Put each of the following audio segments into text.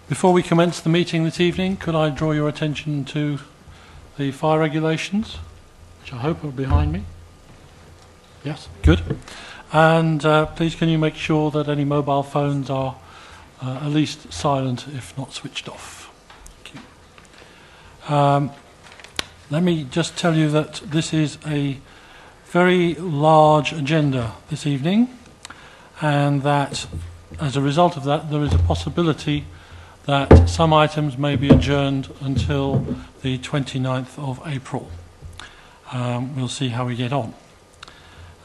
Before we commence the meeting this evening, could I draw your attention to the fire regulations, which I hope are behind me? Yes, good. And please can you make sure that any mobile phones are at least silent, if not switched off. Thank you. Let me just tell you that this is a very large agenda this evening, and that as a result of that there is a possibility that some items may be adjourned until the 29th of April. We'll see how we get on.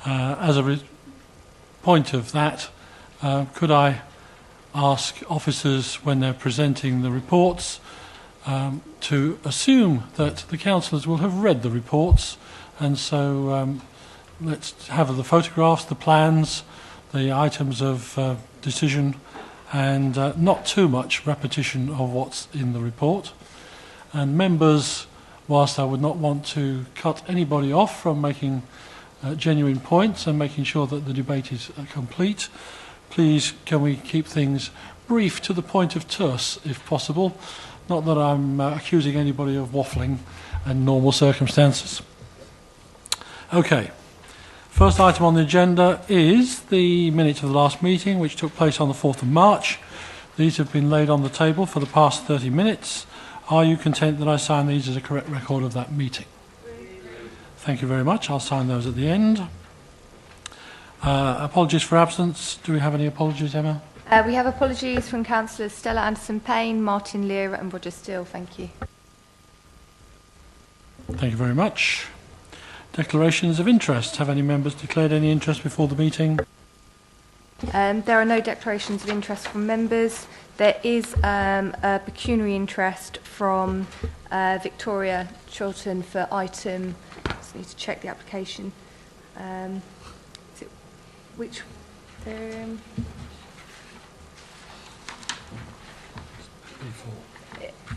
As a point of that, could I ask officers when they're presenting the reports to assume that the councillors will have read the reports, and so let's have the photographs, the plans, the items of decision, and not too much repetition of what's in the report. And members, whilst I would not want to cut anybody off from making genuine points and making sure that the debate is complete, please can we keep things brief to the point of terse if possible. Not that I'm accusing anybody of waffling in normal circumstances. Okay. First item on the agenda is the minutes of the last meeting, which took place on the 4th of March. These have been laid on the table for the past 30 minutes. Are you content that I sign these as a correct record of that meeting? Thank you very much. I'll sign those at the end. Apologies for absence. Do we have any apologies, Emma? We have apologies from Councillors Stella Anderson-Payne, Martin Lear and Roger Steele. Thank you. Thank you very much. Declarations of interest. Have any members declared any interest before the meeting? There are no declarations of interest from members. There is a pecuniary interest from Victoria Chilton for item. I just need to check the application. Is it, which?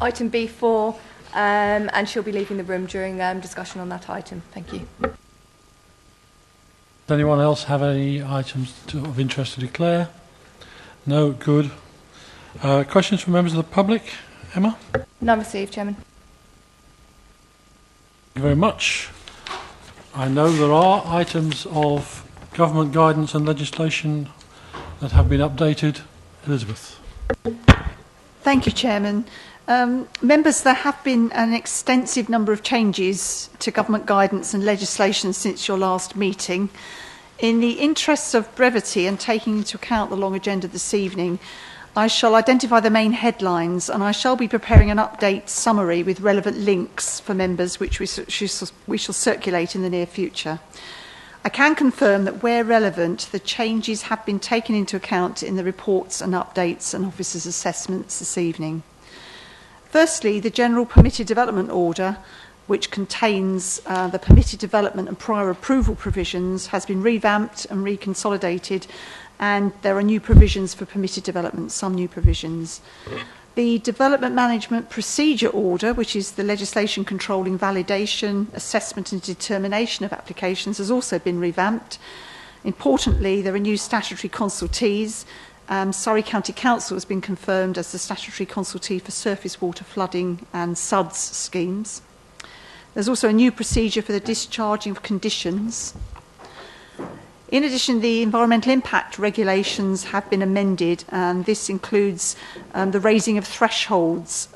Item B4. And she'll be leaving the room during discussion on that item. Thank you. Does anyone else have any items of interest to declare? No? Good. Questions from members of the public? Emma? None received, Chairman. Thank you very much. I know there are items of government guidance and legislation that have been updated. Elizabeth. Thank you, Chairman. Members, there have been an extensive number of changes to government guidance and legislation since your last meeting. In the interests of brevity and taking into account the long agenda this evening, I shall identify the main headlines, and I shall be preparing an update summary with relevant links for members, which we shall circulate in the near future. I can confirm that where relevant, the changes have been taken into account in the reports and updates and officers' assessments this evening. Firstly, the General Permitted Development Order, which contains the permitted development and prior approval provisions, has been revamped and reconsolidated, and there are new provisions for permitted development, some new provisions. The Development Management Procedure Order, which is the legislation controlling validation, assessment and determination of applications, has also been revamped. Importantly, there are new statutory consultees. Surrey County Council has been confirmed as the statutory consultee for surface water flooding and SUDS schemes. There's also a new procedure for the discharging of conditions. In addition, the environmental impact regulations have been amended, and this includes the raising of thresholds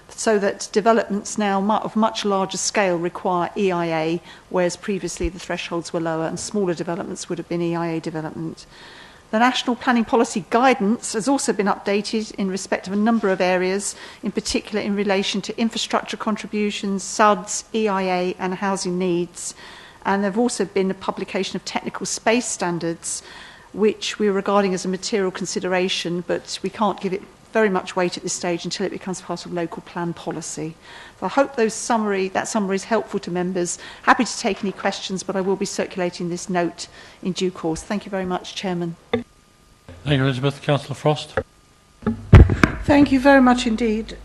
so that developments now of much larger scale require EIA, whereas previously the thresholds were lower and smaller developments would have been EIA development. The National Planning Policy Guidance has also been updated in respect of a number of areas, in particular in relation to infrastructure contributions, SUDS, EIA and housing needs. And there have also been a publication of technical space standards, which we're regarding as a material consideration, but we can't give it very much weight at this stage until it becomes part of local plan policy. So I hope that summary is helpful to members. Happy to take any questions, but I will be circulating this note in due course. Thank you very much, Chairman. Thank you, Elizabeth. Councillor Frost. Thank you very much indeed,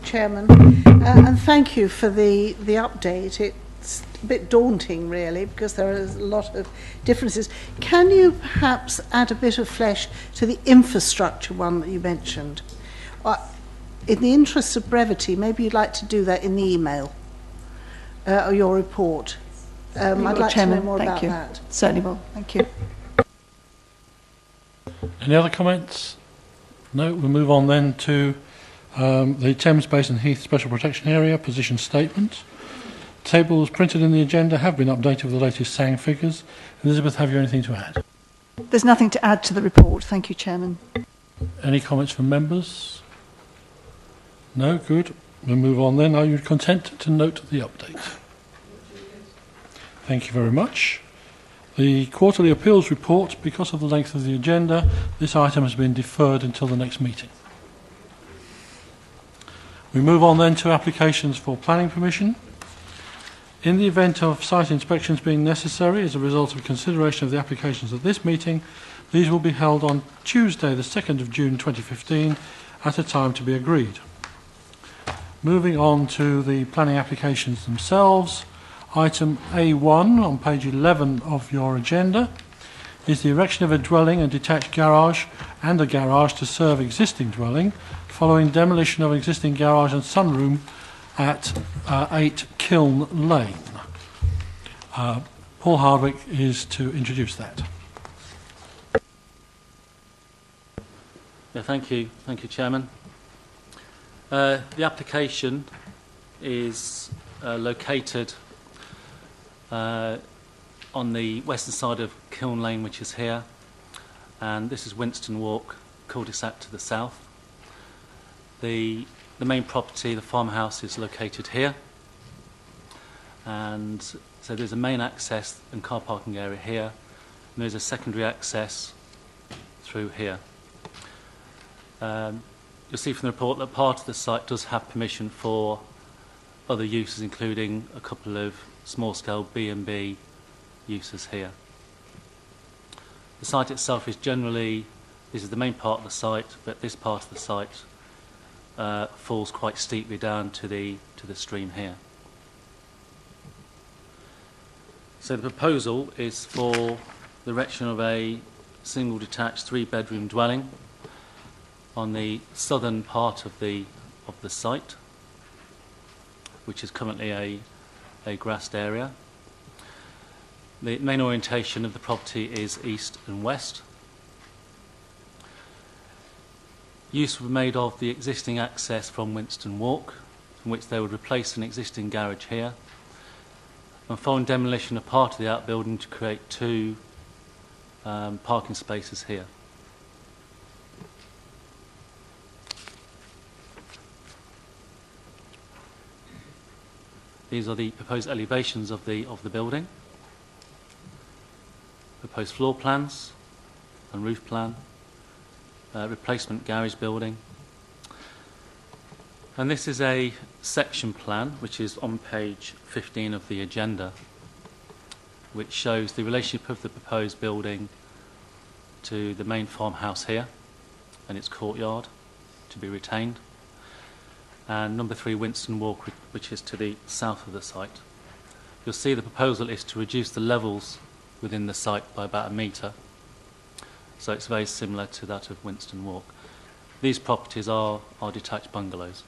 Chairman. And thank you for the update. It's a bit daunting, really, because there are a lot of differences. Can you perhaps add a bit of flesh to the infrastructure one that you mentioned? in the interest of brevity, maybe you'd like to do that in the email or your report. I'd like to know more about that. Certainly will. Thank you. Any other comments? No, we'll move on then to the Thames Basin Heath Special Protection Area position statement. Tables printed in the agenda have been updated with the latest SANG figures. Elizabeth, have you anything to add? There's nothing to add to the report. Thank you, Chairman. Any comments from members? No? Good. We'll move on then. Are you content to note the update? Thank you very much. The quarterly appeals report, because of the length of the agenda, this item has been deferred until the next meeting. We move on then to applications for planning permission. In the event of site inspections being necessary as a result of consideration of the applications at this meeting, these will be held on Tuesday the 2nd of June 2015 at a time to be agreed. Moving on to the planning applications themselves, item A1 on page 11 of your agenda is the erection of a dwelling and detached garage and a garage to serve existing dwelling following demolition of existing garage and sunroom at 8 Kiln Lane. Paul Hardwick is to introduce that. Yeah, thank you, Chairman. The application is located on the western side of Kiln Lane, which is here, and this is Winston Walk, cul-de-sac to the south. The main property, the farmhouse, is located here, and so there's a main access and car parking area here, and there's a secondary access through here. You'll see from the report that part of the site does have permission for other uses, including a couple of small-scale B&B uses here. The site itself is generally, this is the main part of the site, but this part of the site falls quite steeply down to the stream here. So the proposal is for the erection of a single detached 3-bedroom dwelling on the southern part of the site, which is currently a grassed area. The main orientation of the property is east and west. Use will be made of the existing access from Winston Walk, from which they would replace an existing garage here, and following demolition of part of the outbuilding to create 2 parking spaces here. These are the proposed elevations of the building, proposed floor plans and roof plan, replacement garage building. And this is a section plan which is on page 15 of the agenda, which shows the relationship of the proposed building to the main farmhouse here and its courtyard to be retained, and number 3 Winston Walk, which is to the south of the site. You'll see the proposal is to reduce the levels within the site by about 1 metre, so it's very similar to that of Winston Walk. These properties are detached bungalows.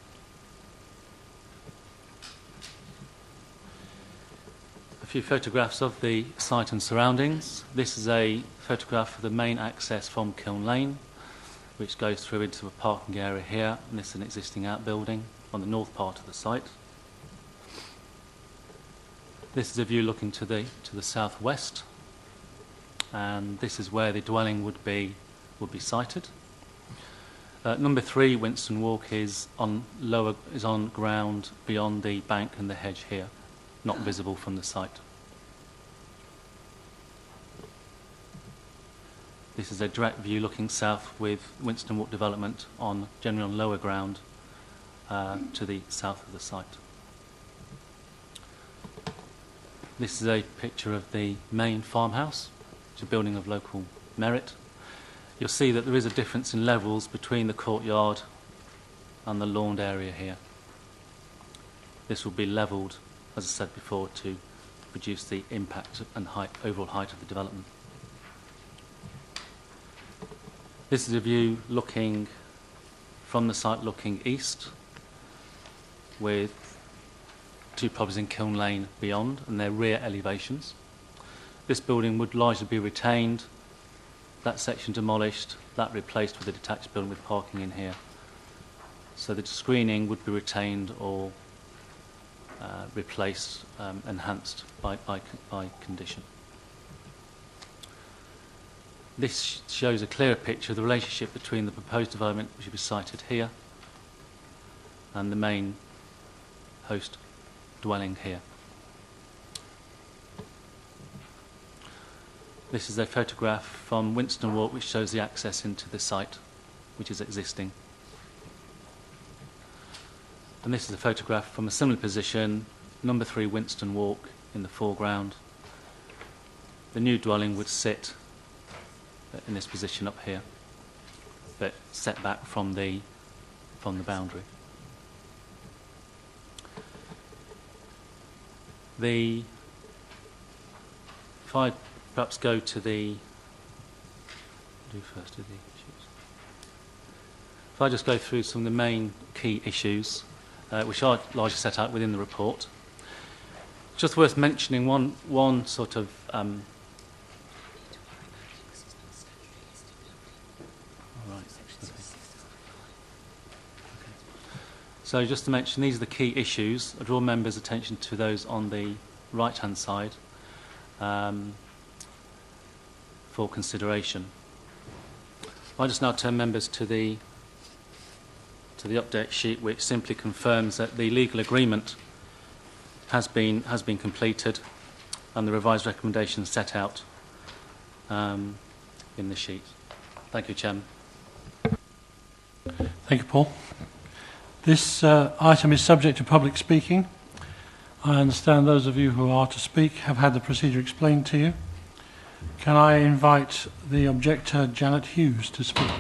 A few photographs of the site and surroundings. This is a photograph of the main access from Kiln Lane, which goes through into a parking area here, and this is an existing outbuilding on the north part of the site. This is a view looking to the southwest, and this is where the dwelling would be sited. Number 3 Winston Walk is on ground beyond the bank and the hedge here, not visible from the site. This is a direct view looking south with Winston Walk development generally on lower ground to the south of the site. This is a picture of the main farmhouse, which is a building of local merit. You'll see that there is a difference in levels between the courtyard and the lawned area here. This will be levelled, as I said before, to reduce the impact and overall height of the development. This is a view looking from the site looking east, with 2 properties in Kiln Lane beyond and their rear elevations. This building would largely be retained, that section demolished, that replaced with a detached building with parking in here. So the screening would be retained or replaced, enhanced by condition. This shows a clearer picture of the relationship between the proposed development, which will be sited here, and the main host dwelling here. This is a photograph from Winston Walk, which shows the access into the site, which is existing. And this is a photograph from a similar position, number 3 Winston Walk in the foreground. The new dwelling would sit in this position up here, but set back from the boundary. If I perhaps go to the If I just go through some of the main key issues, which are largely set out within the report. Just worth mentioning one sort of So just to mention, these are the key issues. I draw members' attention to those on the right-hand side for consideration. I just now turn members to the update sheet, which simply confirms that the legal agreement has been completed and the revised recommendations set out in the sheet. Thank you, Chairman. Thank you, Paul. This item is subject to public speaking. I understand those of you who are to speak have had the procedure explained to you. Can I invite the objector, Janet Hughes, to speak?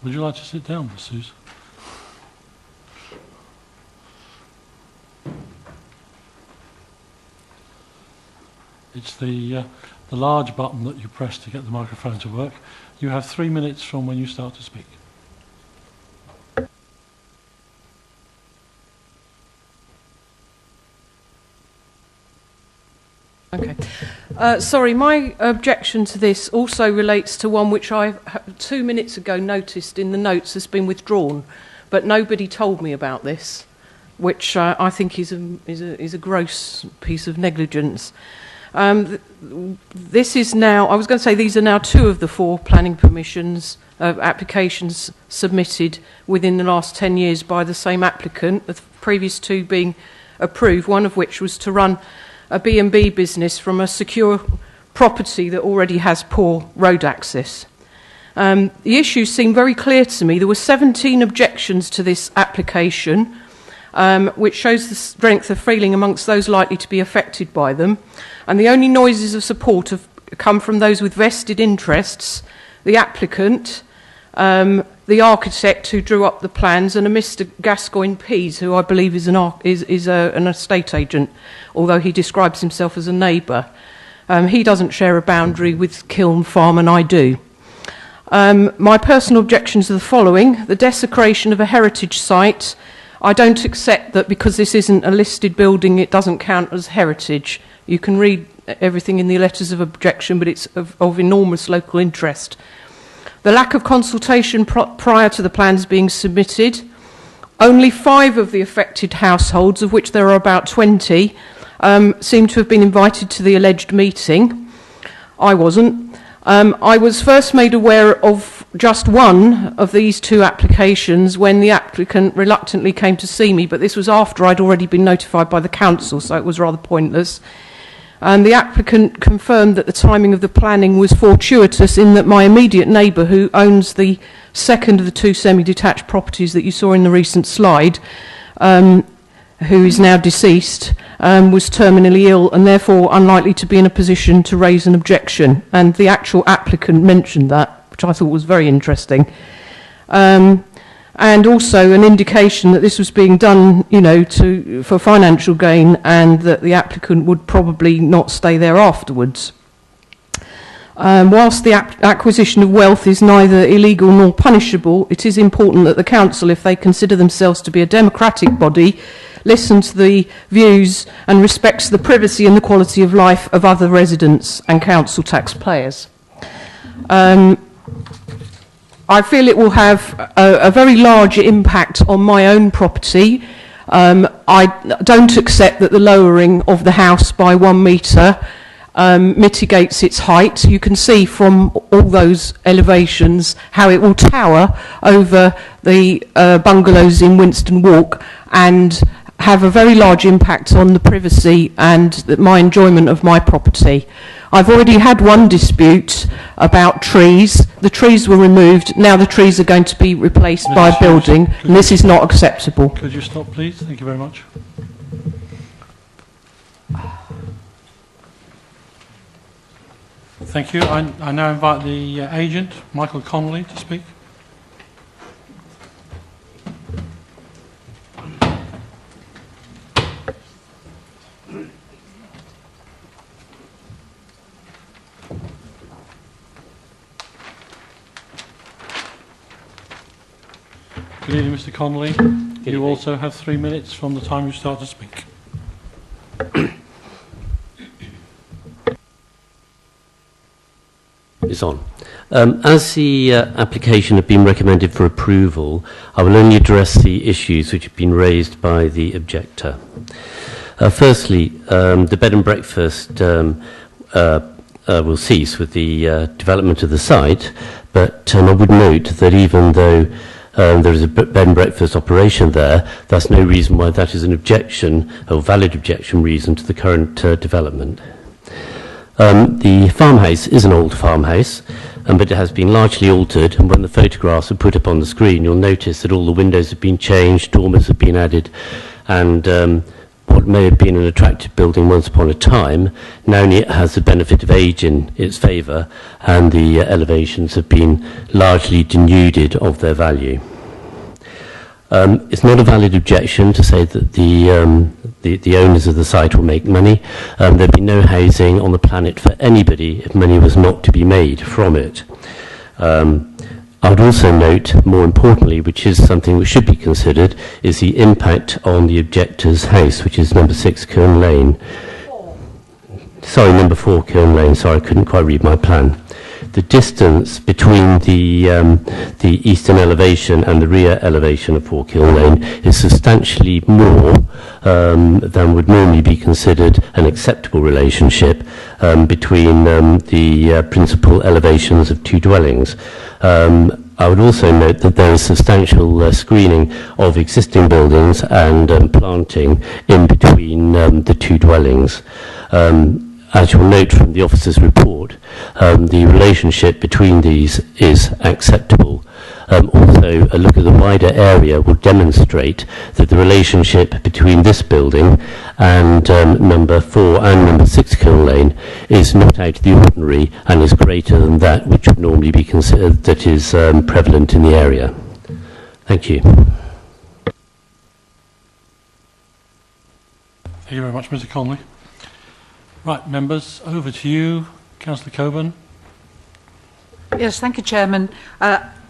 Would you like to sit down, Miss Suze? It's the large button that you press to get the microphone to work. You have 3 minutes from when you start to speak. Okay. Sorry, my objection to this also relates to one which I 2 minutes ago noticed in the notes has been withdrawn, but nobody told me about this, which I think is a gross piece of negligence. This is now, I was going to say these are now 2 of the 4 planning permissions applications submitted within the last 10 years by the same applicant, the previous 2 being approved, one of which was to run a B&B business from a secure property that already has poor road access. The issues seem very clear to me. There were 17 objections to this application, which shows the strength of feeling amongst those likely to be affected by them. And the only noises of support have come from those with vested interests, the applicant, the architect who drew up the plans, and a Mr. Gascoigne Pease, who I believe is an estate agent, although he describes himself as a neighbour. He doesn't share a boundary with Kiln Farm, and I do. My personal objections are the following. The desecration of a heritage site. I don't accept that because this isn't a listed building, it doesn't count as heritage. You can read everything in the letters of objection, but it's of enormous local interest. The lack of consultation prior to the plans being submitted. Only 5 of the affected households, of which there are about 20, seem to have been invited to the alleged meeting. I wasn't. I was first made aware of just one of these 2 applications when the applicant reluctantly came to see me, but this was after I'd already been notified by the council, so it was rather pointless. And the applicant confirmed that the timing of the planning was fortuitous in that my immediate neighbour, who owns the second of the 2 semi-detached properties that you saw in the recent slide, who is now deceased, was terminally ill and therefore unlikely to be in a position to raise an objection. And the actual applicant mentioned that which I thought was very interesting. And also an indication that this was being done, you know, for financial gain, and that the applicant would probably not stay there afterwards. Whilst the acquisition of wealth is neither illegal nor punishable, it is important that the council, if they consider themselves to be a democratic body, listen to the views and respects the privacy and the quality of life of other residents and council taxpayers. I feel it will have a very large impact on my own property. I don't accept that the lowering of the house by 1 metre mitigates its height. You can see from all those elevations how it will tower over the bungalows in Winston Walk and have a very large impact on the privacy and my enjoyment of my property. I've already had one dispute about trees. The trees were removed. Now the trees are going to be replaced by a building, and this is not acceptable. Could you stop, please? Thank you very much. Thank you. I now invite the agent, Michael Connolly, to speak. Good evening, Mr. Connolly. You also have 3 minutes from the time you start to speak. It's on. As the application had been recommended for approval, I will only address the issues which have been raised by the objector. Firstly, the bed and breakfast will cease with the development of the site, but I would note that even though there is a bed and breakfast operation there, that's no reason why that is an objection, or valid objection reason to the current development. The farmhouse is an old farmhouse, but it has been largely altered, and when the photographs are put up on the screen, you'll notice that all the windows have been changed, dormers have been added, and what may have been an attractive building once upon a time, now it has the benefit of age in its favour, and the elevations have been largely denuded of their value. It's not a valid objection to say that the owners of the site will make money. There'd be no housing on the planet for anybody if money was not to be made from it. I would also note, more importantly, which is something which should be considered, is the impact on the objector's house, which is number 6 Kern Lane. Sorry, number 4 Kern Lane. Sorry, I couldn't quite read my plan. The distance between the eastern elevation and the rear elevation of 4 Kern Lane is substantially more than would normally be considered an acceptable relationship between the principal elevations of 2 dwellings. I would also note that there is substantial screening of existing buildings and planting in between the 2 dwellings. As you'll note from the officer's report, the relationship between these is acceptable. Also, a look at the wider area will demonstrate that the relationship between this building and number 4 and number 6 Kern Lane is not out of the ordinary and is greater than that which would normally be considered that is prevalent in the area. Thank you. Thank you very much, Mr. Connolly. Right, members, over to you. Councillor Coburn. Yes, thank you, Chairman.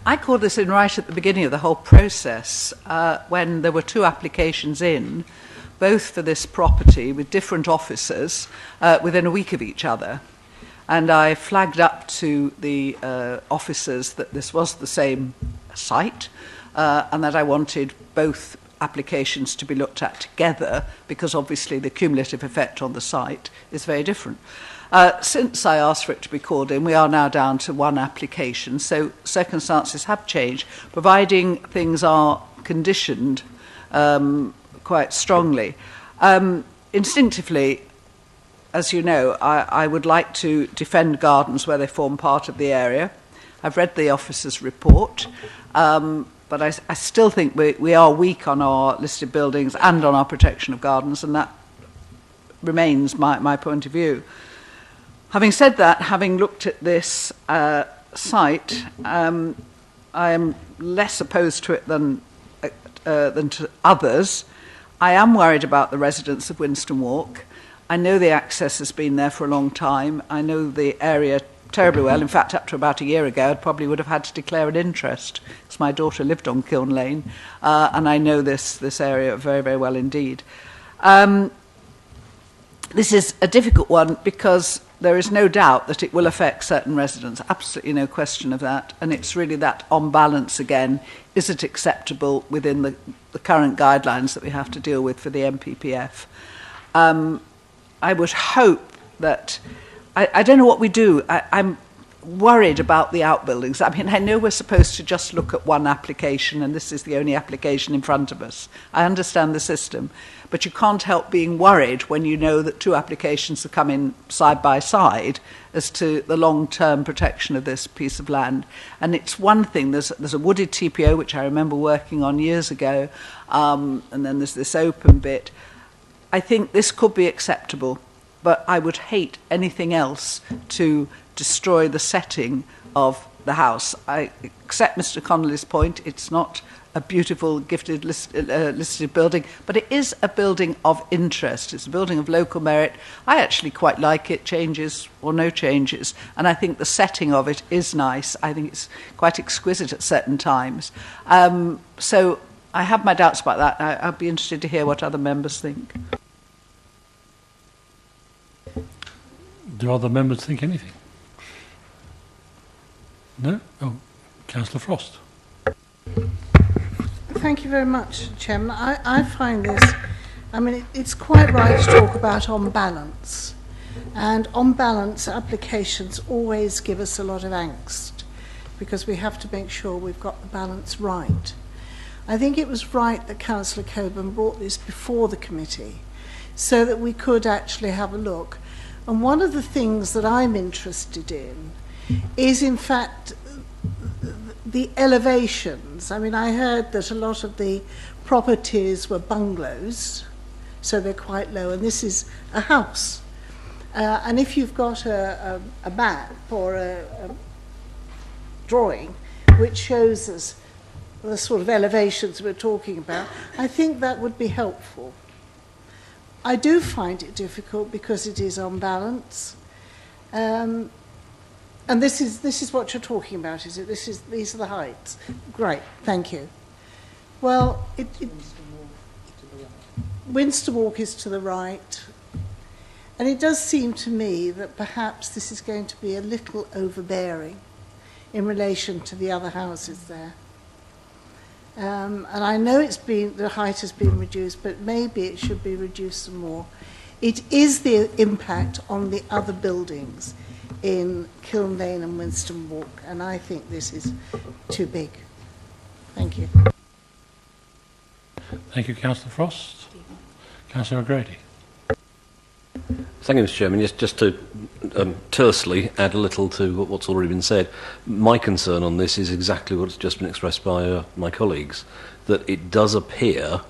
I called this in right at the beginning of the whole process when there were 2 applications in, both for this property with different officers within a week of each other. And I flagged up to the officers that this was the same site and that I wanted both applications to be looked at together because obviously the cumulative effect on the site is very different. Since I asked for it to be called in, we are now down to 1 application, so circumstances have changed, providing things are conditioned quite strongly. Instinctively, as you know, I would like to defend gardens where they form part of the area. I've read the officer's report, but I still think we are weak on our listed buildings and on our protection of gardens, and that remains my point of view. Having said that, having looked at this site, I am less opposed to it than to others. I am worried about the residents of Winston Walk. I know the access has been there for a long time. I know the area terribly well. In fact, up to about a year ago, I probably would have had to declare an interest because my daughter lived on Kiln Lane, and I know this area very, very well indeed. This is a difficult one because there is no doubt that it will affect certain residents, absolutely no question of that, and it's really that on balance again, is it acceptable within the current guidelines that we have to deal with for the MPPF? I would hope that, I don't know what we do, I'm worried about the outbuildings. I mean, I know we're supposed to just look at one application and this is the only application in front of us. I understand the system, but you can't help being worried when you know that two applications are coming side by side as to the long-term protection of this piece of land. And it's one thing, there's a wooded TPO, which I remember working on years ago, and then there's this open bit. I think this could be acceptable, but I would hate anything else to destroy the setting of the house. I accept Mr. Connolly's point. It's not a beautiful, gifted, listed building, but it is a building of interest. It's a building of local merit. I actually quite like it, changes or no changes, and I think the setting of it is nice. I think it's quite exquisite at certain times. So I have my doubts about that. I'd be interested to hear what other members think. Do other members think anything? No? Oh, Councillor Frost. Thank you very much, Chairman. I find this, I mean, it's quite right to talk about on balance. And on balance, applications always give us a lot of angst because we have to make sure we've got the balance right. I think it was right that Councillor Coburn brought this before the committee so that we could actually have a look. And one of the things that I'm interested in is, in fact, the elevations. I mean, I heard that a lot of the properties were bungalows, so they're quite low, and this is a house. And if you've got a map or a drawing which shows us the sort of elevations we're talking about, I think that would be helpful. I do find it difficult because it is on balance. And this is what you're talking about, is it? These are the heights. Great, thank you. Well, Winston Walk is to the right. And it does seem to me that perhaps this is going to be a little overbearing in relation to the other houses there. And I know the height has been reduced, but maybe it should be reduced some more. It is the impact on the other buildings in Kiln Lane and Winston Walk, and I think this is too big. Thank you. Thank you, Councillor Frost. Councillor O'Grady. Thank you, Mr. Chairman. Yes, just to tersely add a little to what's already been said, my concern on this is exactly what's just been expressed by my colleagues, that it does appear,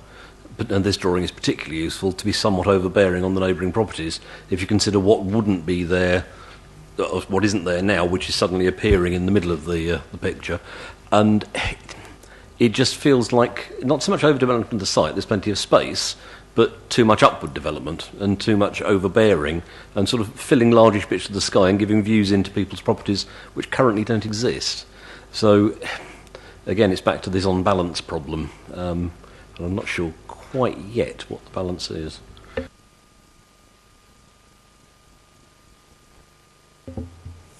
and this drawing is particularly useful, to be somewhat overbearing on the neighbouring properties if you consider what wouldn't be there, what isn't there now, which is suddenly appearing in the middle of the picture. And it just feels like not so much overdevelopment of the site, there's plenty of space, but too much upward development and too much overbearing and sort of filling largish bits of the sky and giving views into people's properties which currently don't exist. So, again, it's back to this on balance problem. And I'm not sure quite yet what the balance is.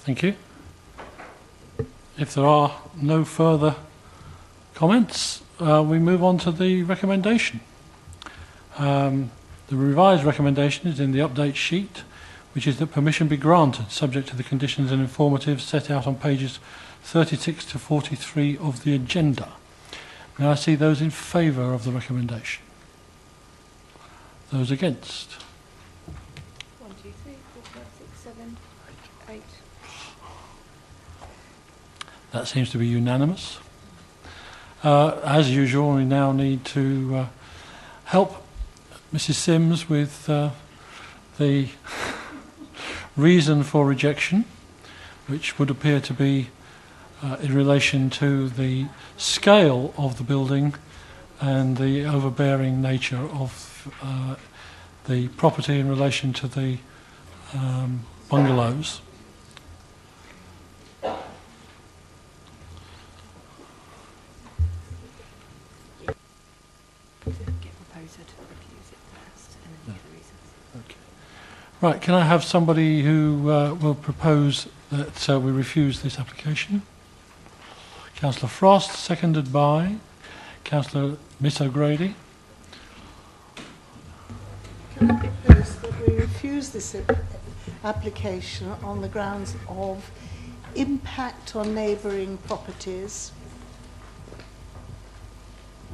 Thank you. If there are no further comments, we move on to the recommendation. The revised recommendation is in the update sheet, which is that permission be granted subject to the conditions and informatives set out on pages 36 to 43 of the agenda. May I see those in favour of the recommendation? Those against? 1, 2, 3, 4, 5, 6, 7, 8. That seems to be unanimous. As usual, we now need to help Mrs. Sims with the reason for rejection, which would appear to be in relation to the scale of the building and the overbearing nature of the property in relation to the bungalows. Right, can I have somebody who will propose that we refuse this application? Councillor Frost, seconded by Councillor Miss O'Grady. Can I propose that we refuse this application on the grounds of impact on neighbouring properties?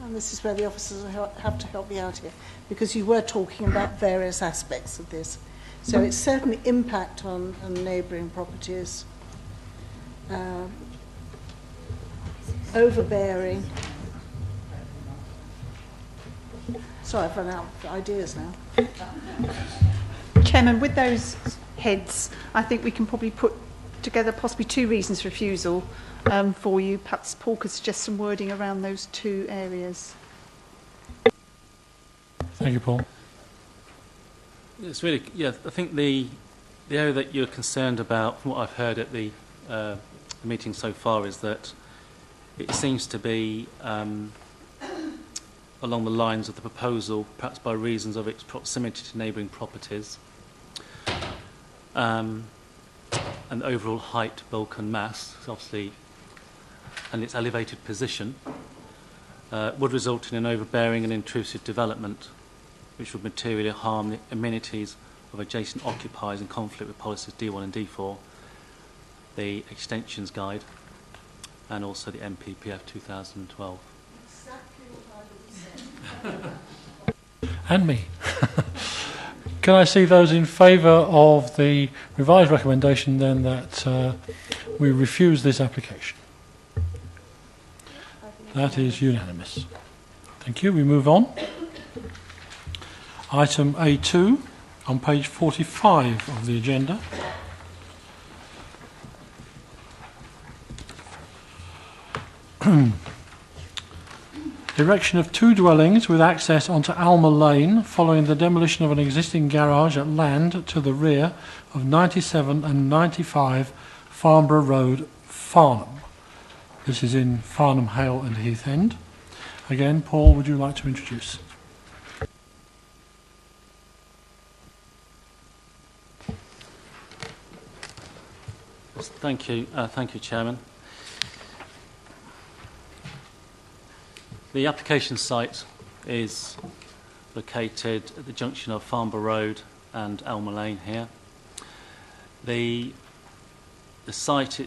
And this is where the officers have to help me out here, because you were talking about various aspects of this. So it's certainly impact on neighbouring properties, overbearing. Sorry, I've run out of ideas now. Chairman, with those heads, I think we can probably put together possibly 2 reasons for refusal for you. Perhaps Paul could suggest some wording around those 2 areas. Thank you, Paul. It's really, yeah, I think the area that you're concerned about, from what I've heard at the meeting so far, is that it seems to be along the lines of the proposal, perhaps by reasons of its proximity to neighbouring properties, and overall height, bulk and mass, obviously, and its elevated position, would result in an overbearing and intrusive development, which would materially harm the amenities of adjacent occupiers in conflict with policies D1 and D4, the Extensions Guide, and also the MPPF 2012. Exactly what I would have said. And me. Can I see those in favour of the revised recommendation then that we refuse this application? That is unanimous. Thank you. We move on. Item A2 on page 45 of the agenda. Erection of 2 dwellings with access onto Alma Lane following the demolition of an existing garage at land to the rear of 97 and 95 Farnborough Road, Farnham. This is in Farnham, Hale and Heath End. Again, Paul, would you like to introduce? Thank you, Chairman. The application site is located at the junction of Farnborough Road and Elmer Lane here. The site,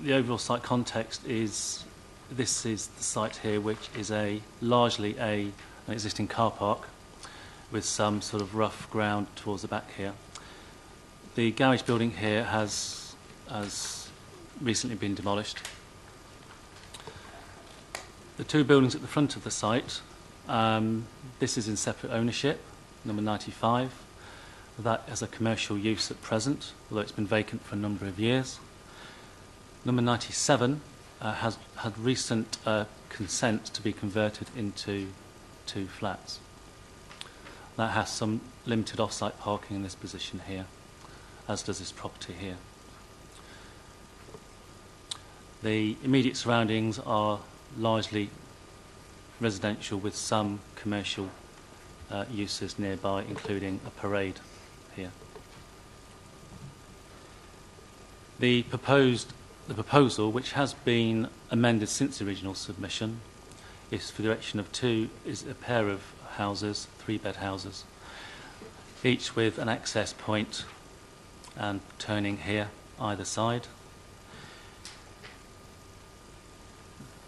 the overall site context is, this is the site here, which is largely an existing car park with some sort of rough ground towards the back here. The garage building here has recently been demolished. The 2 buildings at the front of the site, this is in separate ownership, number 95. That has a commercial use at present, although it's been vacant for a number of years. Number 97 has had recent consent to be converted into 2 flats. That has some limited off-site parking in this position here, as does this property here. The immediate surroundings are largely residential with some commercial uses nearby, including a parade here. The proposal, which has been amended since the original submission, is for the erection of is a pair of houses, 3-bed houses, each with an access point and turning here either side.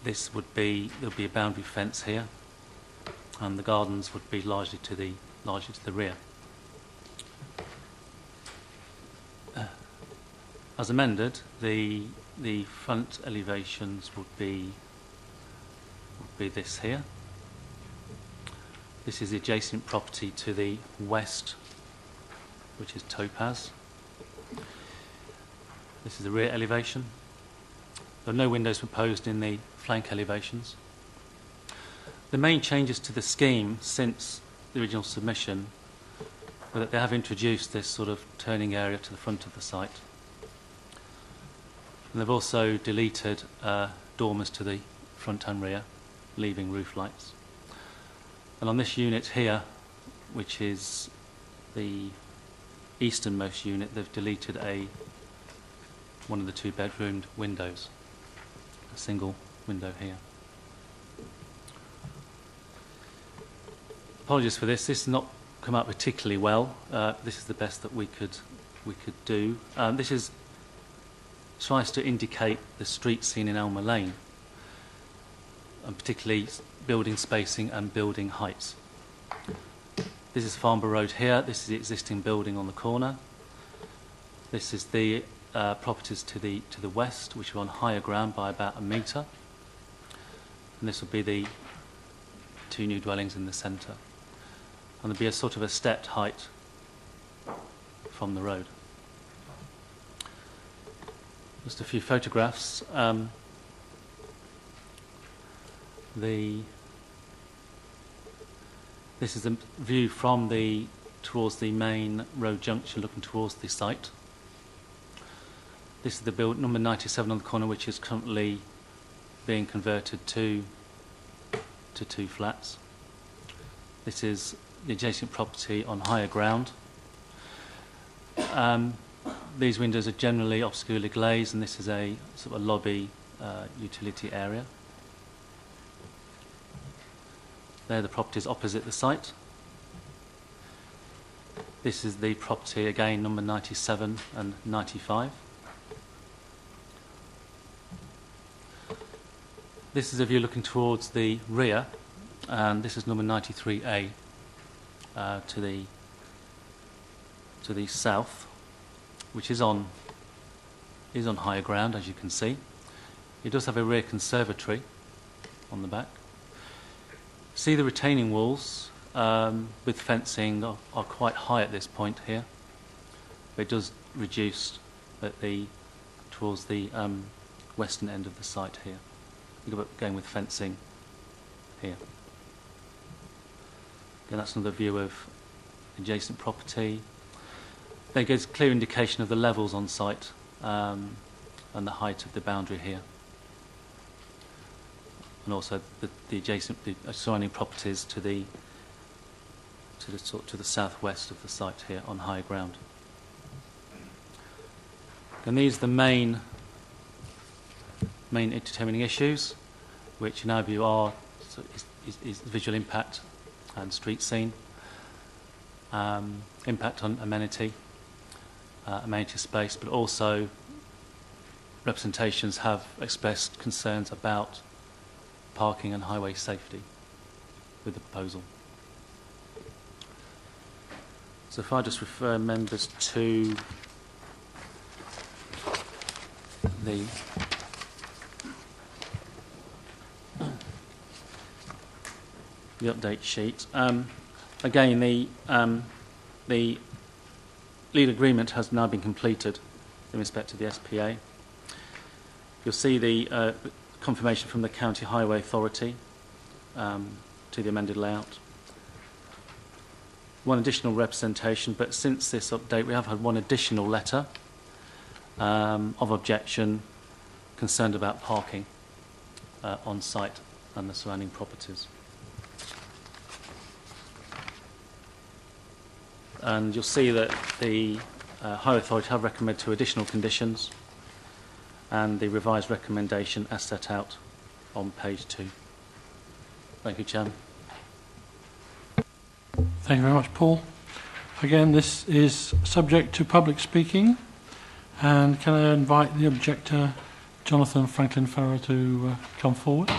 This would be, there'll be a boundary fence here, and the gardens would be largely to the rear. As amended, the front elevations would be this here. This is the adjacent property to the west, which is Topaz. This is the rear elevation. There are no windows proposed in the flank elevations. The main changes to the scheme since the original submission were that they have introduced this sort of turning area to the front of the site. And they've also deleted dormers to the front and rear, leaving roof lights. And on this unit here, which is the easternmost unit, they've deleted one of the 2-bedroomed windows, a single window here. Apologies for this. This has not come out particularly well. This is the best that we could do. This tries to indicate the street scene in Elmer Lane, and particularly building spacing and building heights. This is Farnborough Road here. This is the existing building on the corner. This is the properties to the west, which are on higher ground by about a metre. And this will be the 2 new dwellings in the centre. And there'll be a sort of a stepped height from the road. Just a few photographs. This is a view from towards the main road junction, looking towards the site. This is the build number 97 on the corner, which is currently being converted to 2 flats. This is the adjacent property on higher ground. These windows are generally obscurely glazed, and this is a sort of a lobby utility area. They're the properties opposite the site. This is the property, again, number 97 and 95. This is a view looking towards the rear, and this is number 93A to the south, which is on higher ground, as you can see. It does have a rear conservatory on the back. See, the retaining walls with fencing are quite high at this point here. But it does reduce towards the western end of the site here. You're going with fencing here. Again, that's another view of adjacent property. There gives clear indication of the levels on site and the height of the boundary here. And also the surrounding properties to the southwest of the site here on high ground. And these are the main determining issues, which in our view are is visual impact and street scene, impact on amenity space, but also representations have expressed concerns about parking and highway safety with the proposal. So if I just refer members to the update sheet. Again, the lead agreement has now been completed in respect to the SPA. You'll see the confirmation from the County Highway Authority to the amended layout. One additional representation, but since this update we have had one additional letter of objection concerned about parking on site and the surrounding properties. And you'll see that the Highway Authority have recommended 2 additional conditions, and the revised recommendation as set out on page 2. Thank you, Chairman. Thank you very much, Paul. Again, this is subject to public speaking, and can I invite the objector, Jonathan Franklin Farrer, to come forward?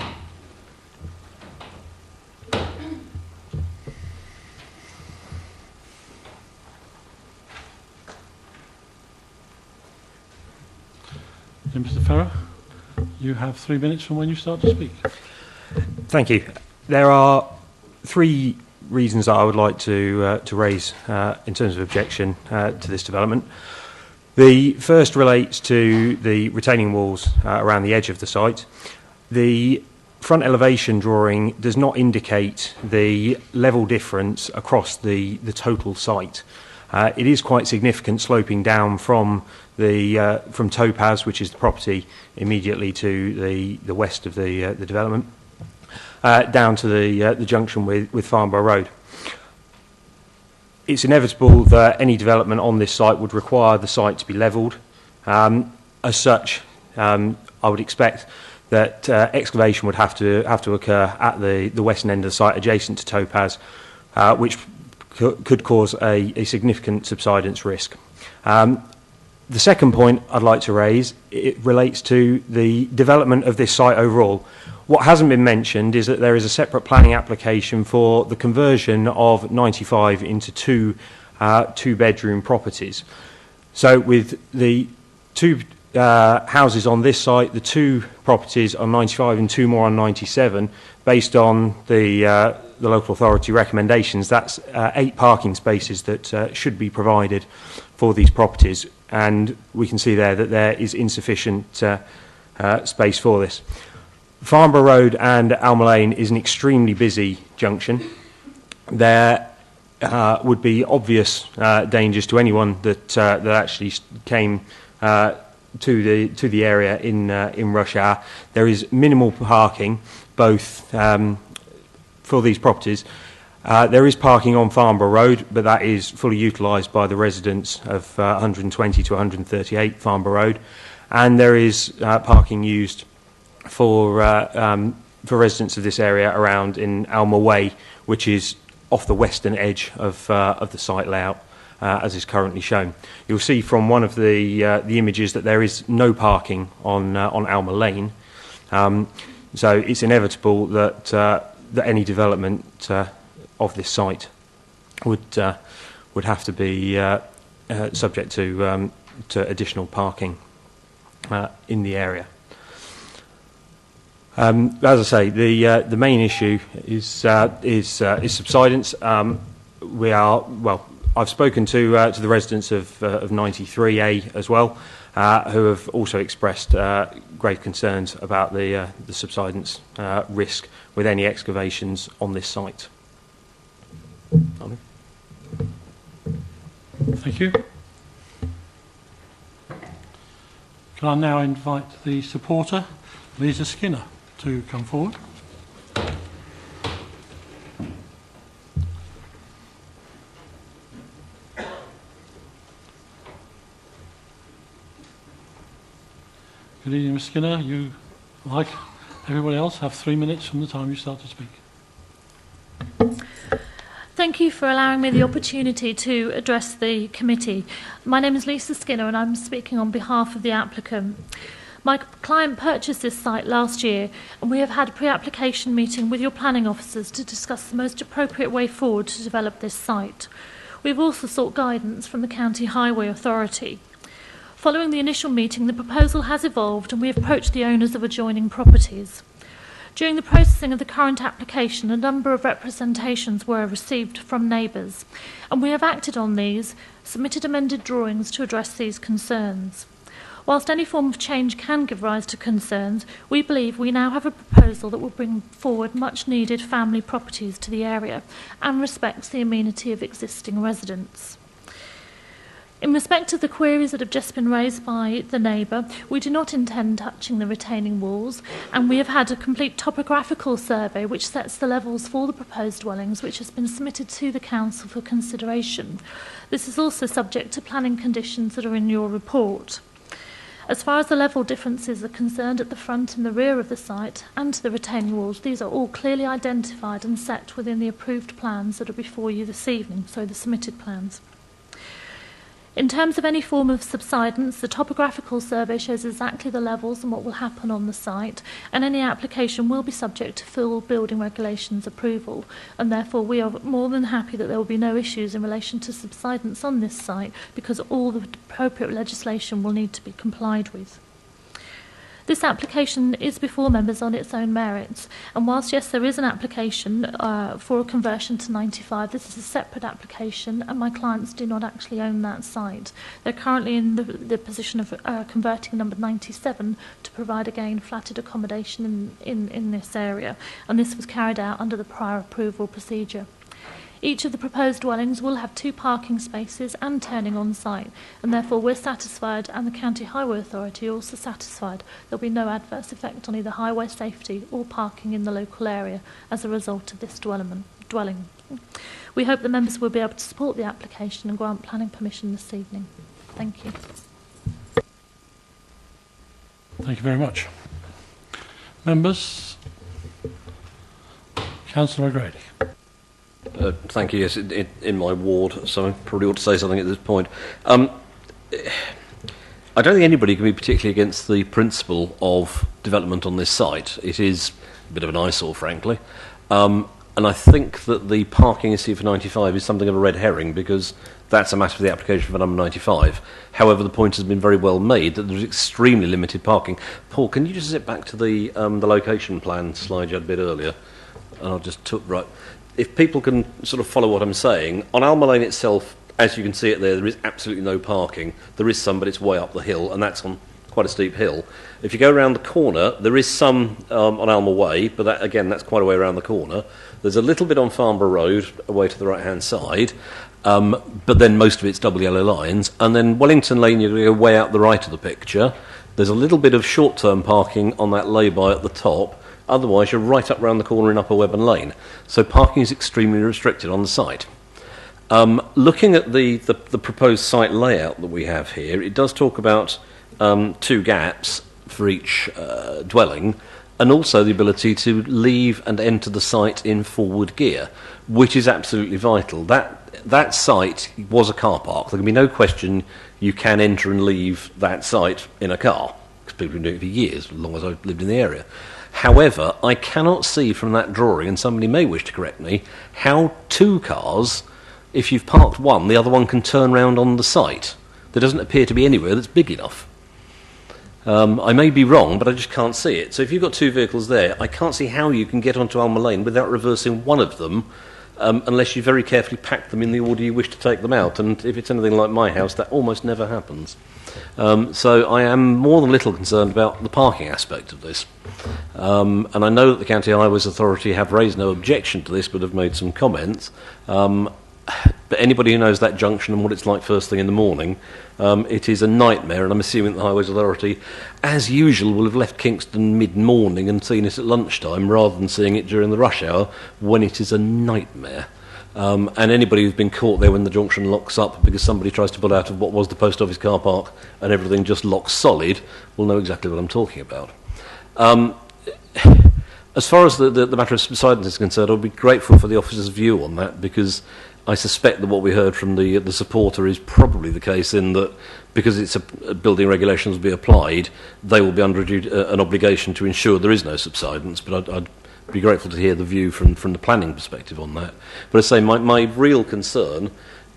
Mr. Farrer, you have 3 minutes from when you start to speak. Thank you. There are 3 reasons that I would like to raise in terms of objection to this development. The first relates to the retaining walls around the edge of the site. The front elevation drawing does not indicate the level difference across the total site. It is quite significant, sloping down from Topaz, which is the property immediately to the west of the development, down to the junction with Farnborough Road. It's inevitable that any development on this site would require the site to be levelled. As such, I would expect that excavation would have to occur at the western end of the site, adjacent to Topaz, which could cause a significant subsidence risk. The second point I'd like to raise, it relates to the development of this site overall. What hasn't been mentioned is that there is a separate planning application for the conversion of 95 into two-bedroom properties. So with the two houses on this site, the two properties on 95 and two more on 97, based on the local authority recommendations, that's 8 parking spaces that should be provided for these properties, and we can see there that there is insufficient space for this. Farnborough Road and Alma Lane is an extremely busy junction. There would be obvious dangers to anyone that actually came to the area in rush hour. There is minimal parking, both for these properties. There is parking on Farnborough Road, but that is fully utilised by the residents of 120 to 138 Farnborough Road, and there is parking used for residents of this area around in Alma Way, which is off the western edge of the site layout, as is currently shown. You'll see from one of the images that there is no parking on Alma Lane, so it's inevitable that any development of this site would have to be subject to additional parking in the area. As I say, the main issue is subsidence. I've spoken to the residents of 93A as well, who have also expressed grave concerns about the subsidence risk with any excavations on this site. Thank you. Can I now invite the supporter, Lisa Skinner, to come forward? Good evening, Ms. Skinner. You, like everybody else, have 3 minutes from the time you start to speak. Thank you for allowing me the opportunity to address the committee. My name is Lisa Skinner and I'm speaking on behalf of the applicant. My client purchased this site last year and we have had a pre-application meeting with your planning officers to discuss the most appropriate way forward to develop this site. We've also sought guidance from the County Highway Authority. Following the initial meeting, the proposal has evolved and we have approached the owners of adjoining properties. During the processing of the current application, a number of representations were received from neighbours, and we have acted on these, submitted amended drawings to address these concerns. Whilst any form of change can give rise to concerns, we believe we now have a proposal that will bring forward much needed family properties to the area and respects the amenity of existing residents. In respect of the queries that have just been raised by the neighbour, we do not intend touching the retaining walls, and we have had a complete topographical survey which sets the levels for the proposed dwellings, which has been submitted to the council for consideration. This is also subject to planning conditions that are in your report. As far as the level differences are concerned at the front and the rear of the site and to the retaining walls, these are all clearly identified and set within the approved plans that are before you this evening, so the submitted plans. In terms of any form of subsidence, the topographical survey shows exactly the levels and what will happen on the site, and any application will be subject to full building regulations approval, and therefore we are more than happy that there will be no issues in relation to subsidence on this site because all the appropriate legislation will need to be complied with. This application is before members on its own merits, and whilst yes there is an application for a conversion to 95, this is a separate application and my clients do not actually own that site. They're currently in the position of converting number 97 to provide again flatted accommodation in this area, and this was carried out under the prior approval procedure. Each of the proposed dwellings will have 2 parking spaces and turning on site, and therefore we're satisfied, and the County Highway Authority are also satisfied, there'll be no adverse effect on either highway safety or parking in the local area as a result of this dwelling. We hope the members will be able to support the application and grant planning permission this evening. Thank you. Thank you very much. Members? Councillor O'Grady. Thank you. Yes, in my ward, so I probably ought to say something at this point. I don't think anybody can be particularly against the principle of development on this site. It is a bit of an eyesore, frankly. And I think that the parking issue for 95 is something of a red herring, because that's a matter for the application for number 95. However, the point has been very well made that there's extremely limited parking. Paul, can you just zip back to the location plan slide you had a bit earlier? And I'll just right. If people can sort of follow what I'm saying, on Alma Lane itself, as you can see it there is absolutely no parking. There is some, but it's way up the hill, and that's on quite a steep hill. If you go around the corner, there is some on Alma Way, but that, again, that's quite a way around the corner. There's a little bit on Farnborough Road, away to the right-hand side, but then most of it's double yellow lines. And then Wellington Lane, you're going to go way out the right of the picture. There's a little bit of short-term parking on that lay-by at the top. Otherwise, you're right up round the corner in Upper Webburn Lane. So parking is extremely restricted on the site. Looking at the proposed site layout that we have here, it does talk about 2 gaps for each dwelling, and also the ability to leave and enter the site in forward gear, which is absolutely vital. That site was a car park. There can be no question you can enter and leave that site in a car, because people have been doing it for years, as long as I've lived in the area. However, I cannot see from that drawing, and somebody may wish to correct me, how 2 cars, if you've parked one, the other one can turn round on the site. There doesn't appear to be anywhere that's big enough. I may be wrong, but I just can't see it. So if you've got 2 vehicles there, I can't see how you can get onto Alma Lane without reversing one of them, unless you very carefully pack them in the order you wish to take them out. And if it's anything like my house, that almost never happens. So I am more than a little concerned about the parking aspect of this. And I know that the County Highways Authority have raised no objection to this, but have made some comments. But anybody who knows that junction and what it's like first thing in the morning, it is a nightmare, and I'm assuming the Highways Authority, as usual, will have left Kingston mid-morning and seen it at lunchtime, rather than seeing it during the rush hour, when it is a nightmare. And anybody who's been caught there when the junction locks up because somebody tries to pull out of what was the post office car park and everything just locks solid will know exactly what I'm talking about. As far as the matter of subsidence is concerned, I'll be grateful for the officer's view on that, because I suspect that what we heard from the supporter is probably the case, in that because it's a building regulations will be applied, they will be under an obligation to ensure there is no subsidence. But I'd be grateful to hear the view from the planning perspective on that. But I say my real concern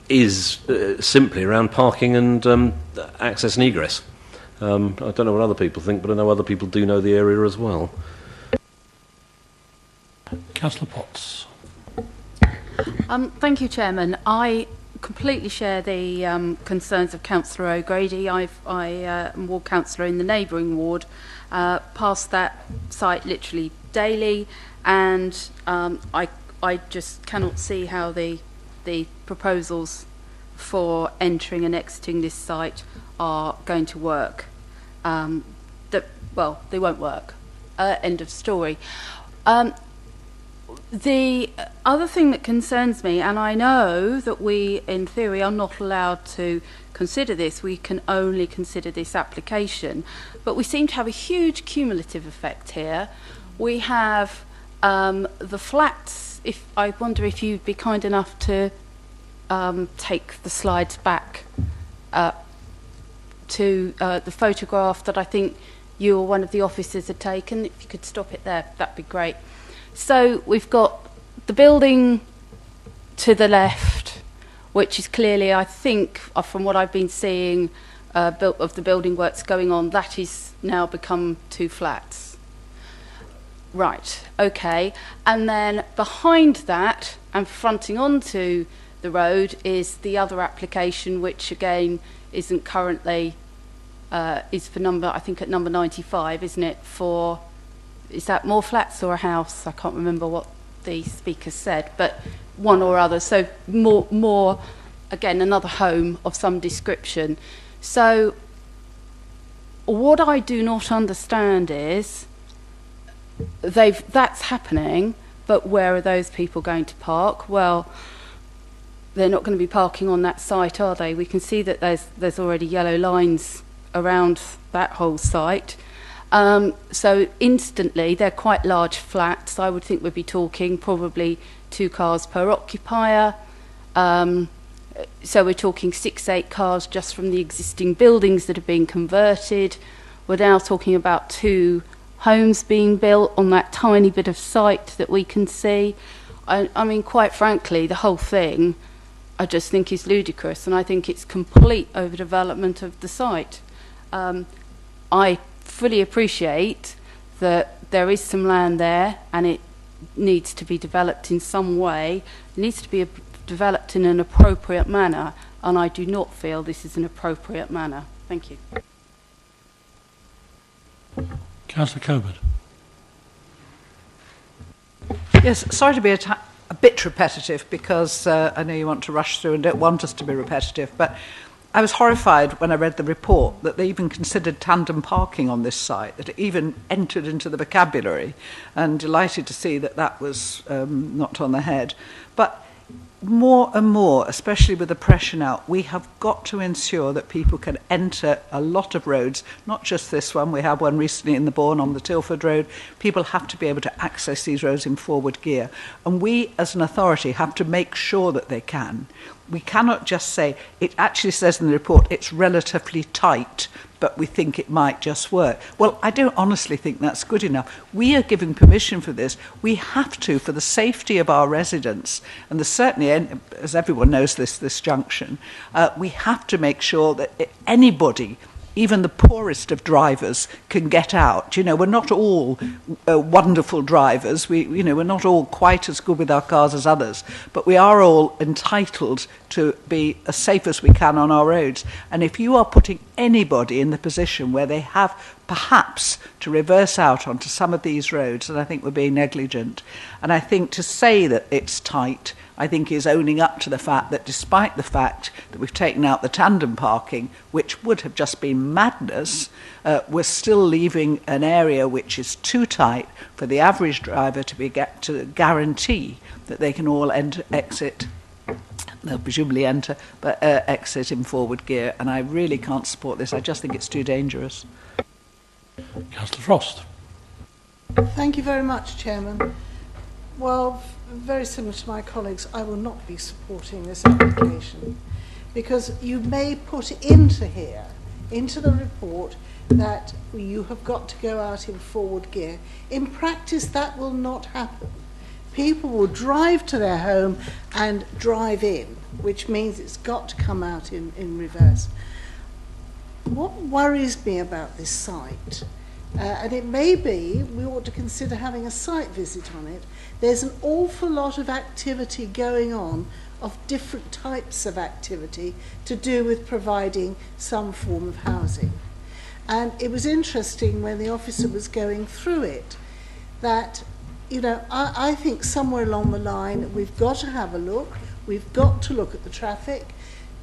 is simply around parking and access and egress. I don't know what other people think, but I know other people do know the area as well. Councillor Potts. Thank you, Chairman. I completely share the concerns of Councillor O'Grady. I am ward councillor in the neighbouring ward, past that site literally daily, and I just cannot see how the proposals for entering and exiting this site are going to work. Well, they won't work. End of story. The other thing that concerns me, and I know that we, in theory, are not allowed to consider this, we can only consider this application, but we seem to have a huge cumulative effect here. We have the flats. I wonder if you'd be kind enough to take the slides back to the photograph that I think you or one of the officers had taken. If you could stop it there, that'd be great. So we've got the building to the left, which is clearly, I think, from what I've been seeing, of the building works going on, that is now become 2 flats. Right, okay. And then behind that and fronting onto the road is the other application, which again isn't currently, is for number, I think at number 95, isn't it? For, is that more flats or a house? I can't remember what the speaker said, but one or other. So more, again, another home of some description. So what I do not understand is that's happening, but where are those people going to park? Well, they're not going to be parking on that site, are they? We can see that there's already yellow lines around that whole site. So instantly, they're quite large flats. I would think we'd be talking probably 2 cars per occupier. So we're talking 6-8 cars just from the existing buildings that have been converted. We're now talking about 2 homes being built on that tiny bit of site that we can see. I mean, quite frankly, the whole thing I just think is ludicrous, and I think it's complete overdevelopment of the site. I fully appreciate that there is some land there and it needs to be developed in some way. It needs to be developed in an appropriate manner, and I do not feel this is an appropriate manner. Thank you. Councillor Coburn. Yes, sorry to be a bit repetitive, because I know you want to rush through and don't want us to be repetitive, but I was horrified when I read the report that they even considered tandem parking on this site, that it even entered into the vocabulary, and delighted to see that that was knocked on the head. But more and more, especially with the pressure now, we have got to ensure that people can enter a lot of roads, not just this one. We had one recently in the Bourne on the Tilford Road. People have to be able to access these roads in forward gear. And we, as an authority, have to make sure that they can. We cannot just say, it actually says in the report, it's relatively tight, but we think it might just work. Well, I don't honestly think that's good enough. We are giving permission for this. We have to, for the safety of our residents, and there's certainly, as everyone knows this junction, we have to make sure that anybody, even the poorest of drivers, can get out. You know, we're not all wonderful drivers. We're not all quite as good with our cars as others, but we are all entitled to be as safe as we can on our roads. And if you are putting anybody in the position where they have perhaps to reverse out onto some of these roads, then I think we're being negligent. And I think to say that it's tight, I think is owning up to the fact that despite the fact that we've taken out the tandem parking, which would have just been madness, we're still leaving an area which is too tight for the average driver to guarantee that they can all exit. They'll presumably enter, but exit in forward gear. And I really can't support this. I just think it's too dangerous. Councillor Frost. Thank you very much, Chairman. Well, very similar to my colleagues, I will not be supporting this application, because you may put into the report, that you have got to go out in forward gear. In practice, that will not happen. People will drive to their home and drive in, which means it's got to come out in reverse. What worries me about this site, and it may be we ought to consider having a site visit on it, there's an awful lot of activity going on, of different types of activity to do with providing some form of housing. And it was interesting when the officer was going through it that, you know, I think somewhere along the line we've got to have a look, we've got to look at the traffic,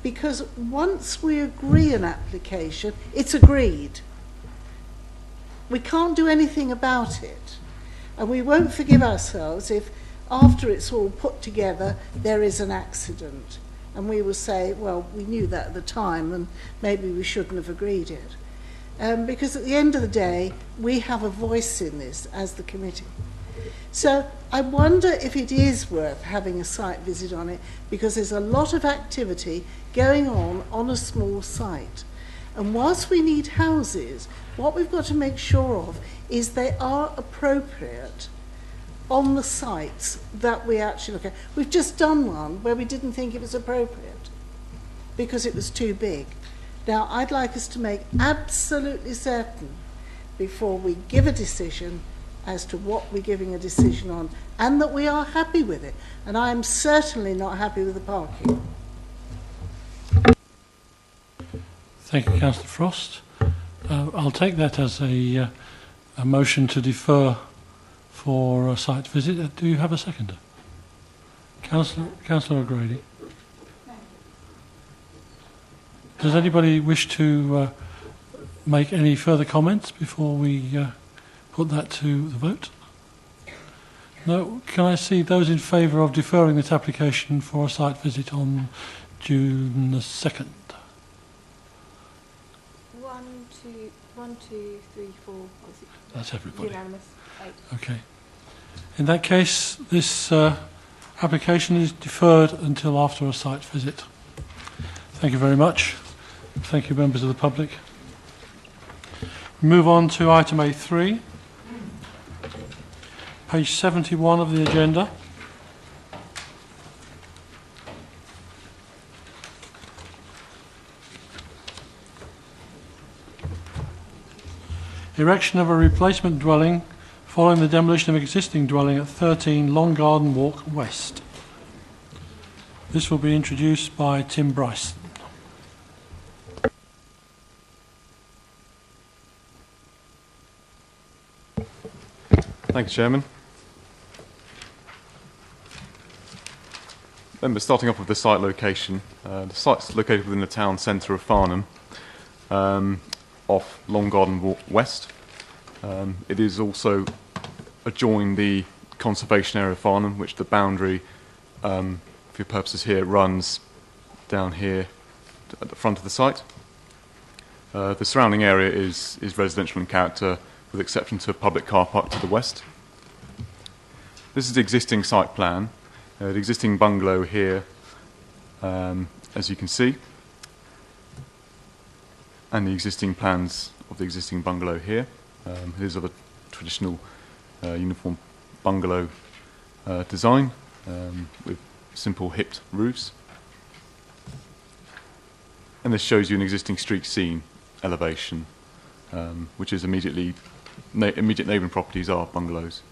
because once we agree an application, it's agreed. We can't do anything about it. And we won't forgive ourselves if, after it's all put together, there is an accident. And we will say, well, we knew that at the time, and maybe we shouldn't have agreed it. Because at the end of the day, we have a voice in this as the committee. So I wonder if it is worth having a site visit on it, because there's a lot of activity going on a small site. And whilst we need houses, what we've got to make sure of is they are appropriate on the sites that we actually look at. We've just done one where we didn't think it was appropriate because it was too big. Now, I'd like us to make absolutely certain before we give a decision as to what we're giving a decision on, and that we are happy with it. And I am certainly not happy with the parking. Thank you, Councillor Frost. I'll take that as a motion to defer for a site visit. Do you have a seconder? Councillor O'Grady. Does anybody wish to make any further comments before we put that to the vote? No. Can I see those in favour of deferring this application for a site visit on June the 2nd? 1, 2, 3, 4. That's everybody. Unanimous. 8. Okay. In that case, this application is deferred until after a site visit. Thank you very much. Thank you, members of the public. Move on to item A3, page 71 of the agenda. Erection of a replacement dwelling following the demolition of existing dwelling at 13 Long Garden Walk West. This will be introduced by Tim Bryson. Thank you, Chairman. Members, starting off with the site location. The site's located within the town centre of Farnham, off Long Garden Walk West. It is also adjoined the conservation area of Farnham, which the boundary, for your purposes here, runs down here at the front of the site. The surrounding area is residential in character, with exception to a public car park to the west. This is the existing site plan, the existing bungalow here, as you can see, and the existing plans of the existing bungalow here. It is of a traditional uniform bungalow design with simple hipped roofs. And this shows you an existing street scene elevation, which is immediate neighbouring properties are bungalows.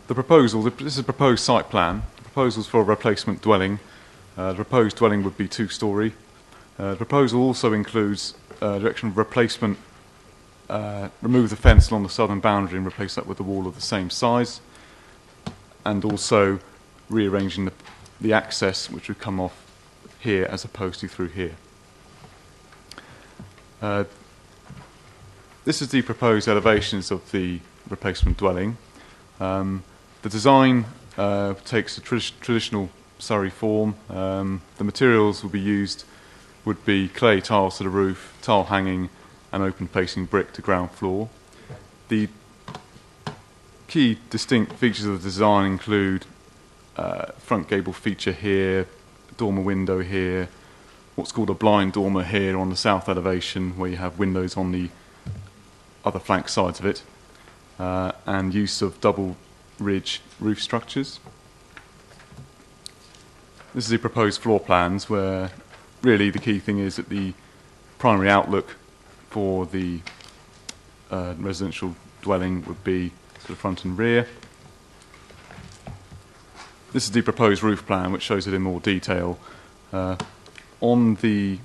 The proposal, this is a proposed site plan. The proposals for a replacement dwelling. The proposed dwelling would be 2-storey. The proposal also includes direction of replacement, remove the fence along the southern boundary and replace that with a wall of the same size, and also rearranging the access, which would come off here as opposed to through here. This is the proposed elevations of the replacement dwelling. The design takes a traditional Surrey form. The materials will be used would be clay tiles to the roof, tile hanging, and open-facing brick to ground floor. The key distinct features of the design include front gable feature here, dormer window here, what's called a blind dormer here on the south elevation, where you have windows on the other flank sides of it, and use of double ridge roof structures. This is the proposed floor plans, where really the key thing is that the primary outlook for the residential dwelling would be to the front and rear. This is the proposed roof plan, which shows it in more detail. On the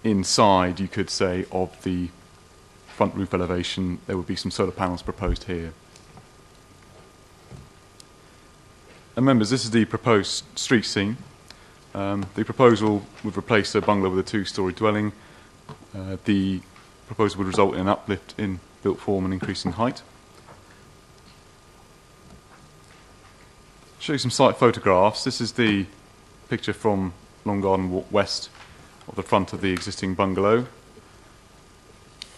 inside, you could say, of the front roof elevation, there would be some solar panels proposed here. And members, this is the proposed street scene. The proposal would replace a bungalow with a 2-storey dwelling. The proposal would result in an uplift in built form and increase in height. Show you some site photographs. This is the picture from Long Garden Walk West of the front of the existing bungalow.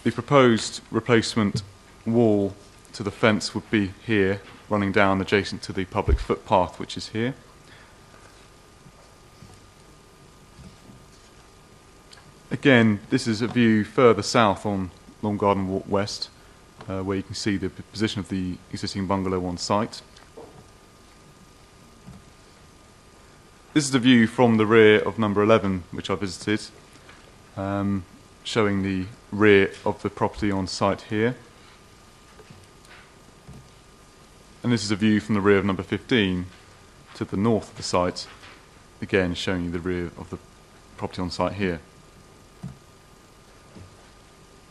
The proposed replacement wall to the fence would be here, running down adjacent to the public footpath, which is here. Again, this is a view further south on Long Garden Walk West, where you can see the position of the existing bungalow on site. This is the view from the rear of number 11, which I visited. showing the rear of the property on site here. And this is a view from the rear of number 15 to the north of the site, again showing you the rear of the property on site here. I'll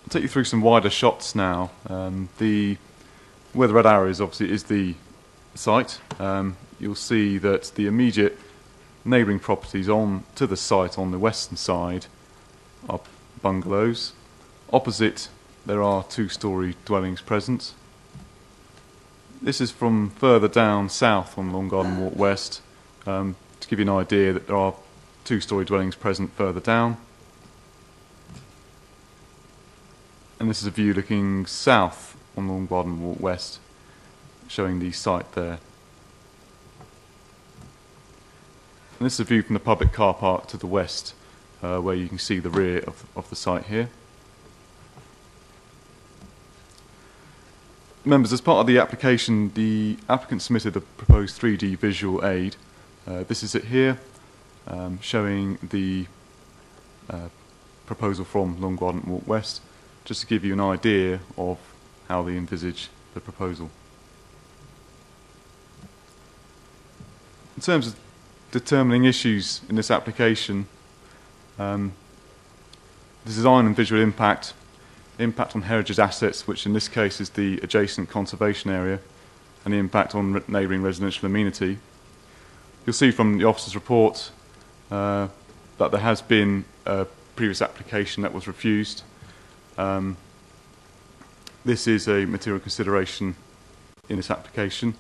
take you through some wider shots now. Where the red arrow is obviously is the site. You'll see that the immediate neighbouring properties on to the site on the western side are bungalows. Opposite, there are two-storey dwellings present. This is from further down south on Long Garden Walk West, to give you an idea that there are two-storey dwellings present further down. And this is a view looking south on Long Garden Walk West, showing the site there. And this is a view from the public car park to the west, where you can see the rear of the site here. Members, as part of the application, the applicant submitted a proposed 3D visual aid. This is it here, showing the proposal from Long Garden Walk West, just to give you an idea of how they envisage the proposal. In terms of determining issues in this application, the design and visual impact on heritage assets, which in this case is the adjacent conservation area, and the impact on neighbouring residential amenity. You'll see from the officer's report that there has been a previous application that was refused. This is a material consideration in this application.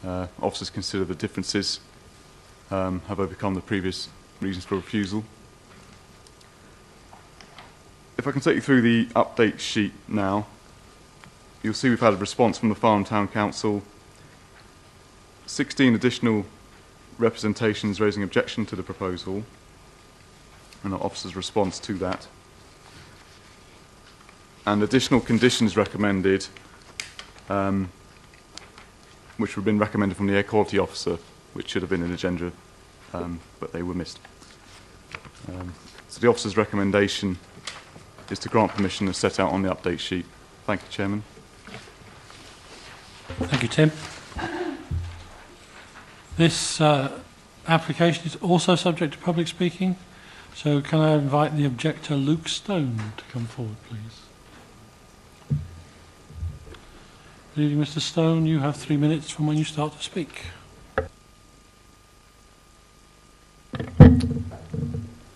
Officers consider the differences have overcome the previous reasons for refusal. If I can take you through the update sheet now, you'll see we've had a response from the Farnham Town Council, 16 additional representations raising objection to the proposal, and our officer's response to that, and additional conditions recommended, which have been recommended from the Air Quality Officer, which should have been in the agenda, but they were missed. So the officer's recommendation is to grant permission as set out on the update sheet. Thank you, Chairman. Thank you, Tim. This application is also subject to public speaking, so can I invite the objector, Luke Stone, to come forward, please? Good evening, Mr. Stone. You have 3 minutes from when you start to speak.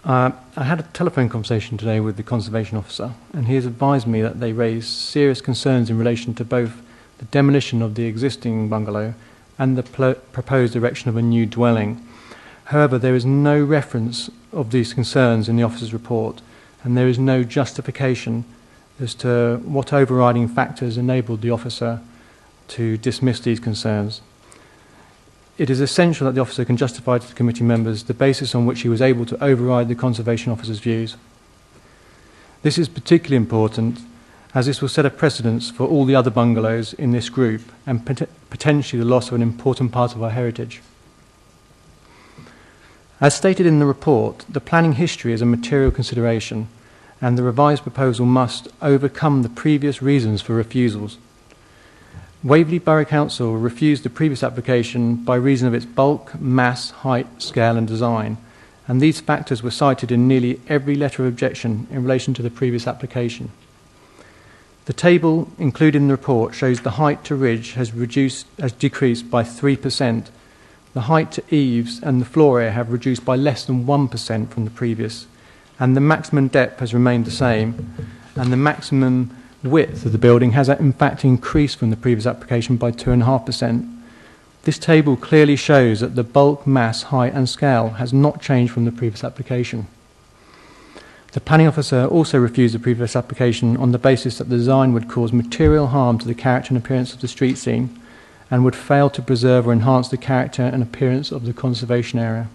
I had a telephone conversation today with the Conservation Officer, and he has advised me that they raise serious concerns in relation to both the demolition of the existing bungalow and the proposed erection of a new dwelling. However, there is no reference of these concerns in the officer's report, and there is no justification as to what overriding factors enabled the officer to dismiss these concerns. It is essential that the officer can justify to the committee members the basis on which he was able to override the Conservation Officer's views. This is particularly important as this will set a precedence for all the other bungalows in this group and potentially the loss of an important part of our heritage. As stated in the report, the planning history is a material consideration, and the revised proposal must overcome the previous reasons for refusals. Waverley Borough Council refused the previous application by reason of its bulk, mass, height, scale and design, and these factors were cited in nearly every letter of objection in relation to the previous application. The table included in the report shows the height to ridge has decreased by 3%. The height to eaves and the floor area have reduced by less than 1% from the previous, and the maximum depth has remained the same, and the maximum width of the building has in fact increased from the previous application by 2.5%. This table clearly shows that the bulk, mass, height and scale has not changed from the previous application. The planning officer also refused the previous application on the basis that the design would cause material harm to the character and appearance of the street scene and would fail to preserve or enhance the character and appearance of the conservation area.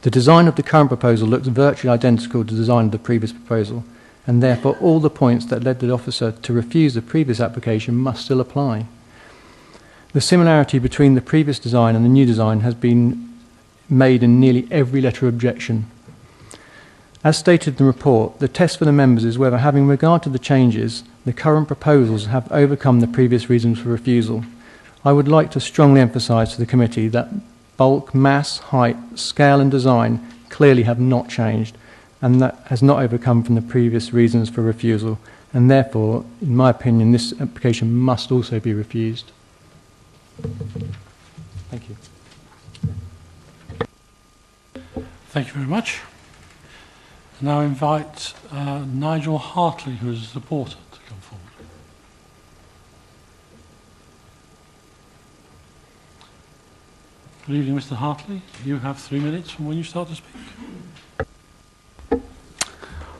The design of the current proposal looks virtually identical to the design of the previous proposal, and therefore all the points that led the officer to refuse the previous application must still apply. The similarity between the previous design and the new design has been made in nearly every letter of objection. As stated in the report, the test for the members is whether, having regard to the changes, the current proposals have overcome the previous reasons for refusal. I would like to strongly emphasise to the committee that bulk, mass, height, scale and design clearly have not changed, and that has not overcome from the previous reasons for refusal, and therefore, in my opinion, this application must also be refused. Thank you. Thank you very much. I now invite Nigel Hartley, who is a supporter, to come forward. Good evening, Mr. Hartley. You have 3 minutes from when you start to speak.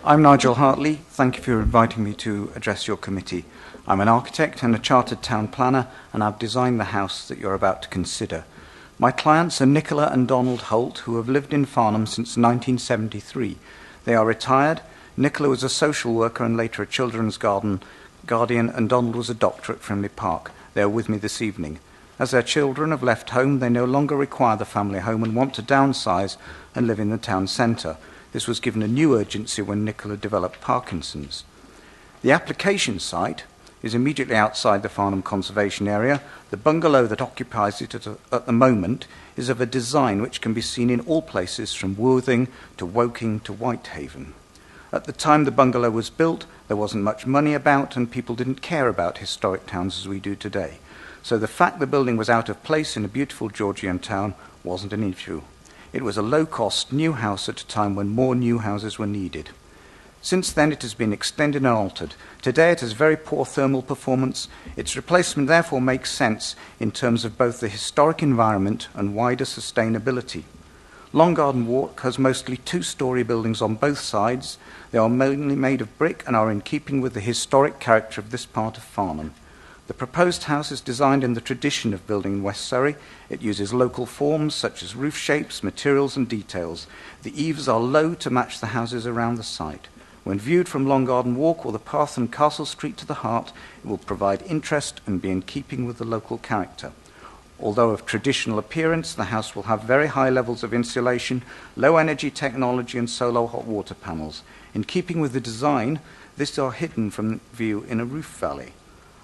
I'm Nigel Hartley. Thank you for inviting me to address your committee. I'm an architect and a chartered town planner, and I've designed the house that you're about to consider. My clients are Nicola and Donald Holt, who have lived in Farnham since 1973. They are retired. Nicola was a social worker and later a children's guardian, and Donald was a doctor at Frimley Park. They are with me this evening. As their children have left home, they no longer require the family home and want to downsize and live in the town centre. This was given a new urgency when Nicola developed Parkinson's. The application site is immediately outside the Farnham Conservation Area. The bungalow that occupies it at the moment is of a design which can be seen in all places from Worthing to Woking to Whitehaven. At the time the bungalow was built, there wasn't much money about and people didn't care about historic towns as we do today. So the fact the building was out of place in a beautiful Georgian town wasn't an issue. It was a low-cost new house at a time when more new houses were needed. Since then it has been extended and altered. Today it has very poor thermal performance. Its replacement therefore makes sense in terms of both the historic environment and wider sustainability. Long Garden Walk has mostly two-storey buildings on both sides. They are mainly made of brick and are in keeping with the historic character of this part of Farnham. The proposed house is designed in the tradition of building in West Surrey. It uses local forms such as roof shapes, materials and details. The eaves are low to match the houses around the site. When viewed from Long Garden Walk or the path from Castle Street to the heart, it will provide interest and be in keeping with the local character. Although of traditional appearance, the house will have very high levels of insulation, low energy technology and solar hot water panels. In keeping with the design, these are hidden from view in a roof valley.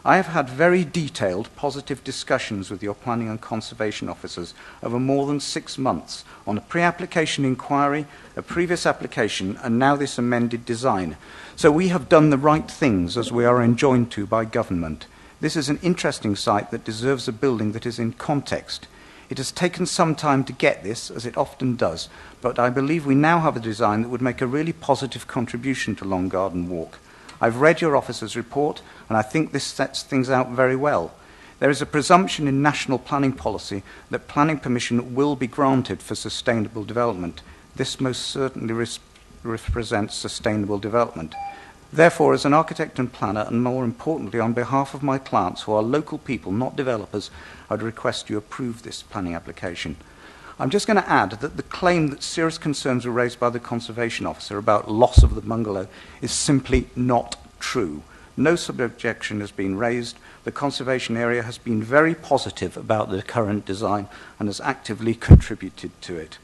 I have had very detailed, positive discussions with your planning and conservation officers over more than 6 months on a pre-application inquiry, a previous application, and now this amended design. So we have done the right things as we are enjoined to by government. This is an interesting site that deserves a building that is in context. It has taken some time to get this, as it often does, but I believe we now have a design that would make a really positive contribution to Long Garden Walk. I've read your officer's report, and I think this sets things out very well. There is a presumption in national planning policy that planning permission will be granted for sustainable development. This most certainly represents sustainable development. Therefore, as an architect and planner, and more importantly on behalf of my clients who are local people, not developers, I would request you approve this planning application. I'm just going to add that the claim that serious concerns were raised by the Conservation Officer about loss of the bungalow is simply not true. No sub-objection has been raised. The conservation area has been very positive about the current design and has actively contributed to it.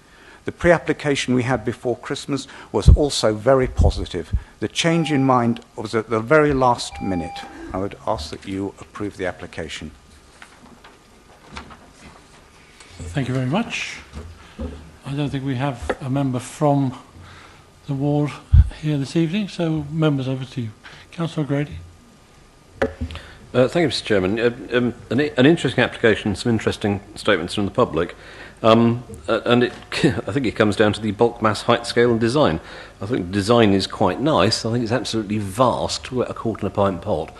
The pre-application we had before Christmas was also very positive. The change in mind was at the very last minute. I would ask that you approve the application. Thank you very much. I don't think we have a member from the ward here this evening, so members, over to you. Councillor Grady. Thank you, Mr. Chairman. An interesting application, some interesting statements from the public. And I think it comes down to the bulk, mass, height, scale and design. I think the design is quite nice. I think it's absolutely vast, a quart in a pint pot.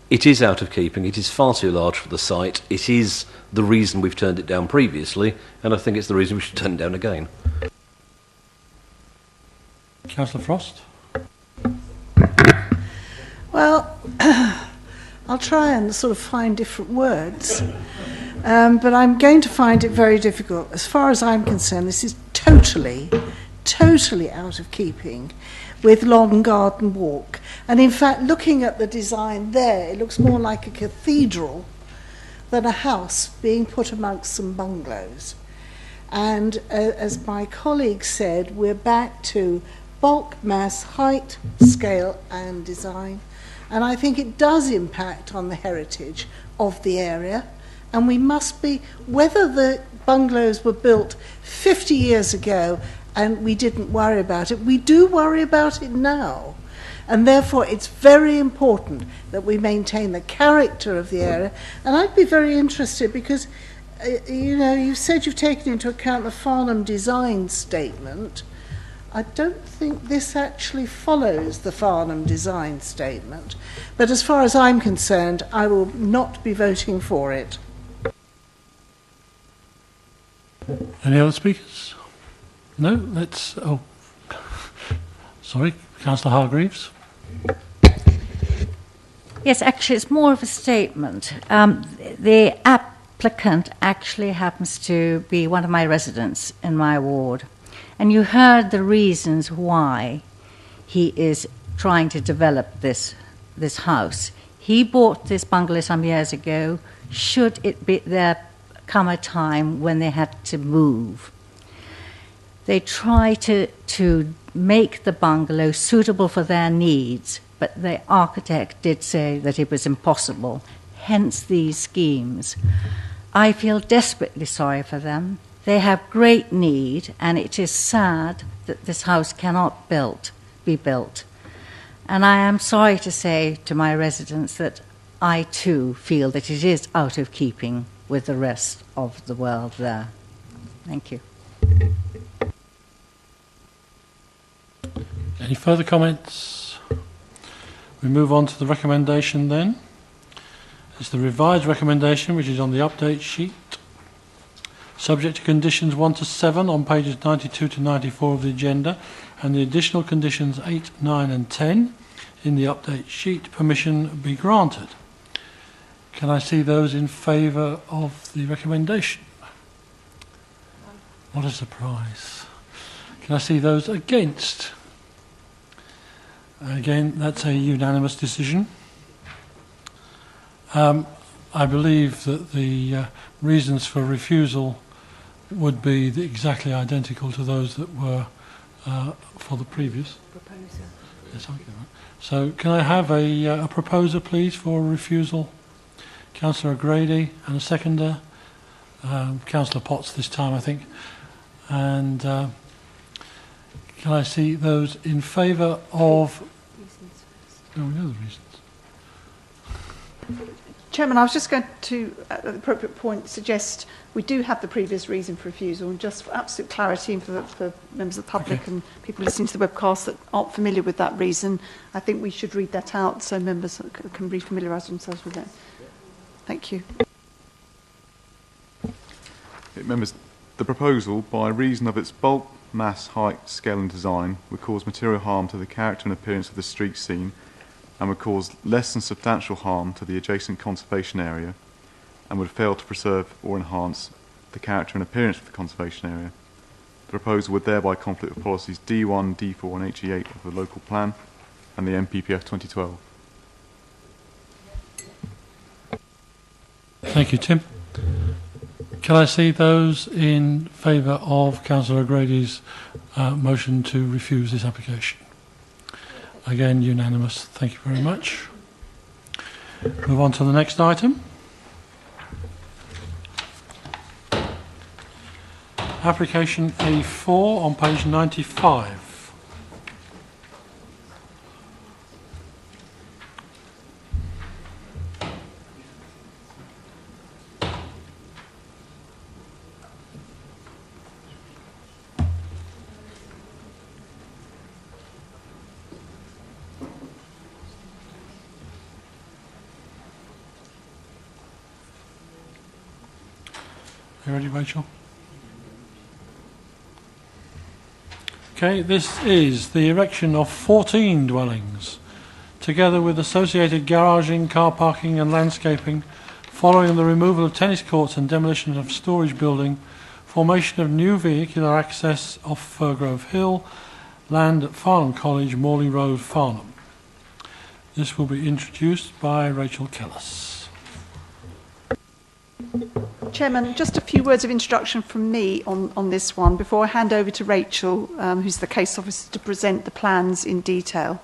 It is out of keeping. It is far too large for the site. It is the reason we've turned it down previously, and I think it's the reason we should turn it down again. Councillor Frost. Well, I'll try and sort of find different words, but I'm going to find it very difficult. As far as I'm concerned, this is totally out of keeping with Long Garden Walk. And in fact, looking at the design there, it looks more like a cathedral than a house being put amongst some bungalows. And as my colleague said, we're back to bulk, mass, height, scale and design. And I think it does impact on the heritage of the area. And we must be, whether the bungalows were built 50 years ago and we didn't worry about it, we do worry about it now. And therefore it's very important that we maintain the character of the area. And I'd be very interested because, you know, you said you've taken into account the Farnham design statement. I don't think this actually follows the Farnham design statement. But as far as I'm concerned, I will not be voting for it. Any other speakers? No? Let's... Oh, sorry, Councillor Hargreaves. Yes, actually, it's more of a statement. The applicant actually happens to be one of my residents in my ward. And you heard the reasons why he is trying to develop this house. He bought this bungalow some years ago. Should it be there come a time when they had to move? They try to make the bungalow suitable for their needs, but the architect did say that it was impossible, hence these schemes. I feel desperately sorry for them. They have great need, and it is sad that this house cannot be built. And I am sorry to say to my residents that I too feel that it is out of keeping with the rest of the world there. Thank you. Any further comments? We move on to the recommendation then. It's the revised recommendation, which is on the update sheet. Subject to conditions 1 to 7 on pages 92 to 94 of the agenda, and the additional conditions 8, 9 and 10 in the update sheet, permission be granted. Can I see those in favour of the recommendation? What a surprise. Can I see those against? Again, that's a unanimous decision. I believe that the reasons for refusal would be exactly identical to those that were for the previous proposal. Yes, okay. So can I have a proposer, please, for refusal? Councillor O'Grady, and a seconder, Councillor Potts this time, I think. And can I see those in favour of... No, we know the reasons. Chairman, I was just going to, at the appropriate point, suggest we do have the previous reason for refusal, and just for absolute clarity and for members of the public and people listening to the webcast that aren't familiar with that reason, I think we should read that out so members can re-familiarise themselves with it. Thank you. Members, the proposal, by reason of its bulk, mass, height, scale and design, would cause material harm to the character and appearance of the street scene and would cause less than substantial harm to the adjacent conservation area and would fail to preserve or enhance the character and appearance of the conservation area. The proposal would thereby conflict with policies D1, D4 and HE8 of the local plan and the MPPF 2012. Thank you, Tim. Can I see those in favour of Councillor O'Grady's motion to refuse this application? Again, unanimous. Thank you very much. Move on to the next item. Application A4 on page 95. You ready, Rachel? Okay, this is the erection of 14 dwellings, together with associated garaging, car parking and landscaping, following the removal of tennis courts and demolition of storage building, formation of new vehicular access off Firgrove Hill, land at Farnham College, Morley Road, Farnham. This will be introduced by Rachel Kellis. Chairman, just a few words of introduction from me on this one before I hand over to Rachel, who's the case officer, to present the plans in detail.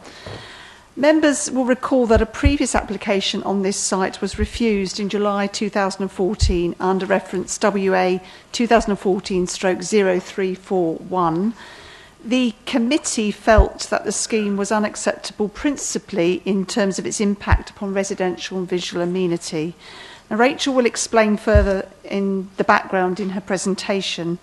Members will recall that a previous application on this site was refused in July 2014 under reference WA 2014/0341. The committee felt that the scheme was unacceptable principally in terms of its impact upon residential and visual amenity. Now, Rachel will explain further in the background in her presentation,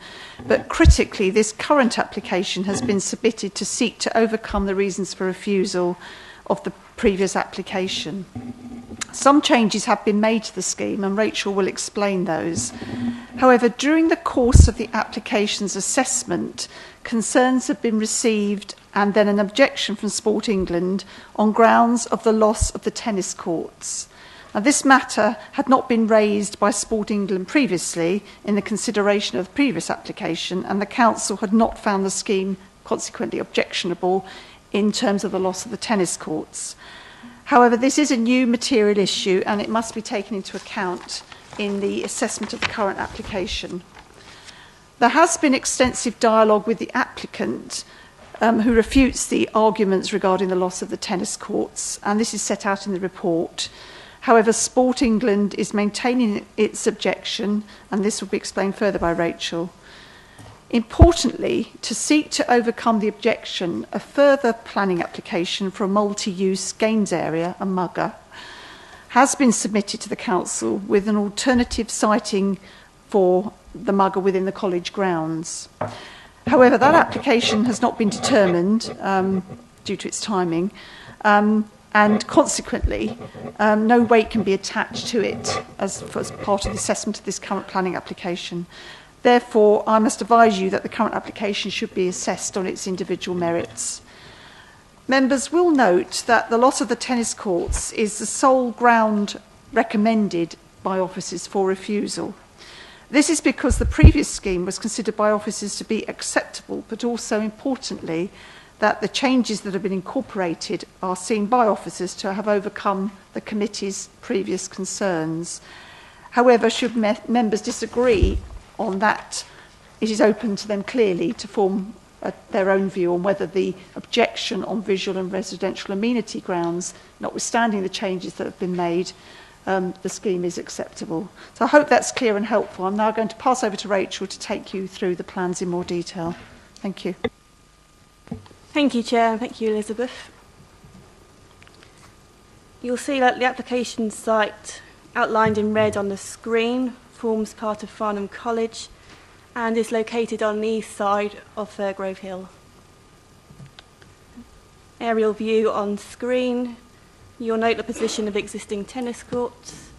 but critically this current application has been submitted to seek to overcome the reasons for refusal of the previous application. Some changes have been made to the scheme and Rachel will explain those. However, during the course of the application's assessment, concerns have been received and then an objection from Sport England on grounds of the loss of the tennis courts. Now, this matter had not been raised by Sport England previously in the consideration of the previous application, and the council had not found the scheme consequently objectionable in terms of the loss of the tennis courts. However, this is a new material issue and it must be taken into account in the assessment of the current application. There has been extensive dialogue with the applicant who refutes the arguments regarding the loss of the tennis courts, and this is set out in the report. However, Sport England is maintaining its objection, and this will be explained further by Rachel. Importantly, to seek to overcome the objection, a further planning application for a multi-use games area, a mugger, has been submitted to the council with an alternative siting for the mugger within the college grounds. However, that application has not been determined due to its timing, and consequently, no weight can be attached to it as part of the assessment of this current planning application. Therefore, I must advise you that the current application should be assessed on its individual merits. Members will note that the loss of the tennis courts is the sole ground recommended by officers for refusal. This is because the previous scheme was considered by officers to be acceptable, but also importantly, that the changes that have been incorporated are seen by officers to have overcome the committee's previous concerns. However, should members disagree on that, it is open to them clearly to form their own view on whether the objection on visual and residential amenity grounds, notwithstanding the changes that have been made, the scheme is acceptable. So I hope that's clear and helpful. I'm now going to pass over to Rachel to take you through the plans in more detail. Thank you. Thank you, Chair, and thank you, Elizabeth. You'll see that the application site outlined in red on the screen forms part of Farnham College and is located on the east side of Fairgrove Hill. Aerial view on screen, you'll note the position of existing tennis courts.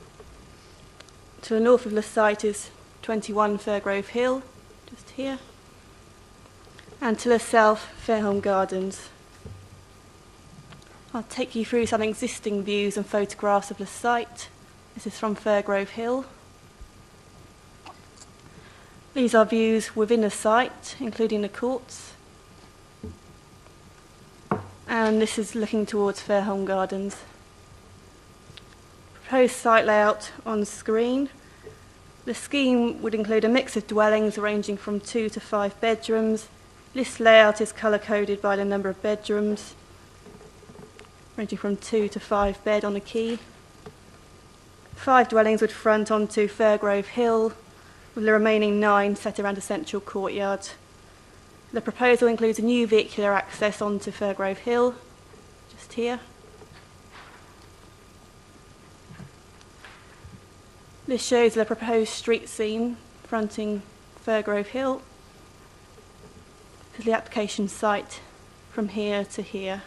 To the north of the site is 21 Fairgrove Hill, just here. And to the south, Fairholme Gardens. I'll take you through some existing views and photographs of the site. This is from Fairgrove Hill. These are views within the site, including the courts. And this is looking towards Fairholme Gardens. Proposed site layout on screen. The scheme would include a mix of dwellings ranging from 2 to 5 bedrooms. This layout is colour-coded by the number of bedrooms, ranging from 2 to 5 bed on the quay. 5 dwellings would front onto Fairgrove Hill, with the remaining 9 set around a central courtyard. The proposal includes a new vehicular access onto Fairgrove Hill, just here. This shows the proposed street scene fronting Fairgrove Hill. This is the application site from here to here.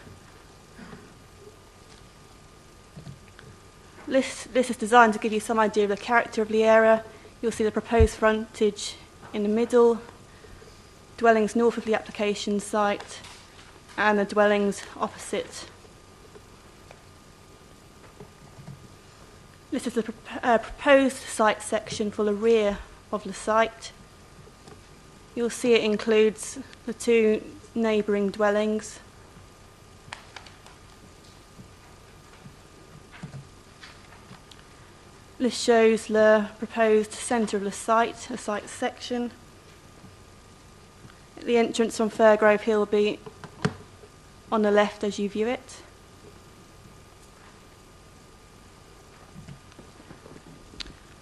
This is designed to give you some idea of the character of the area. You'll see the proposed frontage in the middle, dwellings north of the application site, and the dwellings opposite. This is the proposed site section for the rear of the site. You'll see it includes the 2 neighbouring dwellings. This shows the proposed centre of the site, a site section. The entrance from Fairgrove Hill will be on the left as you view it.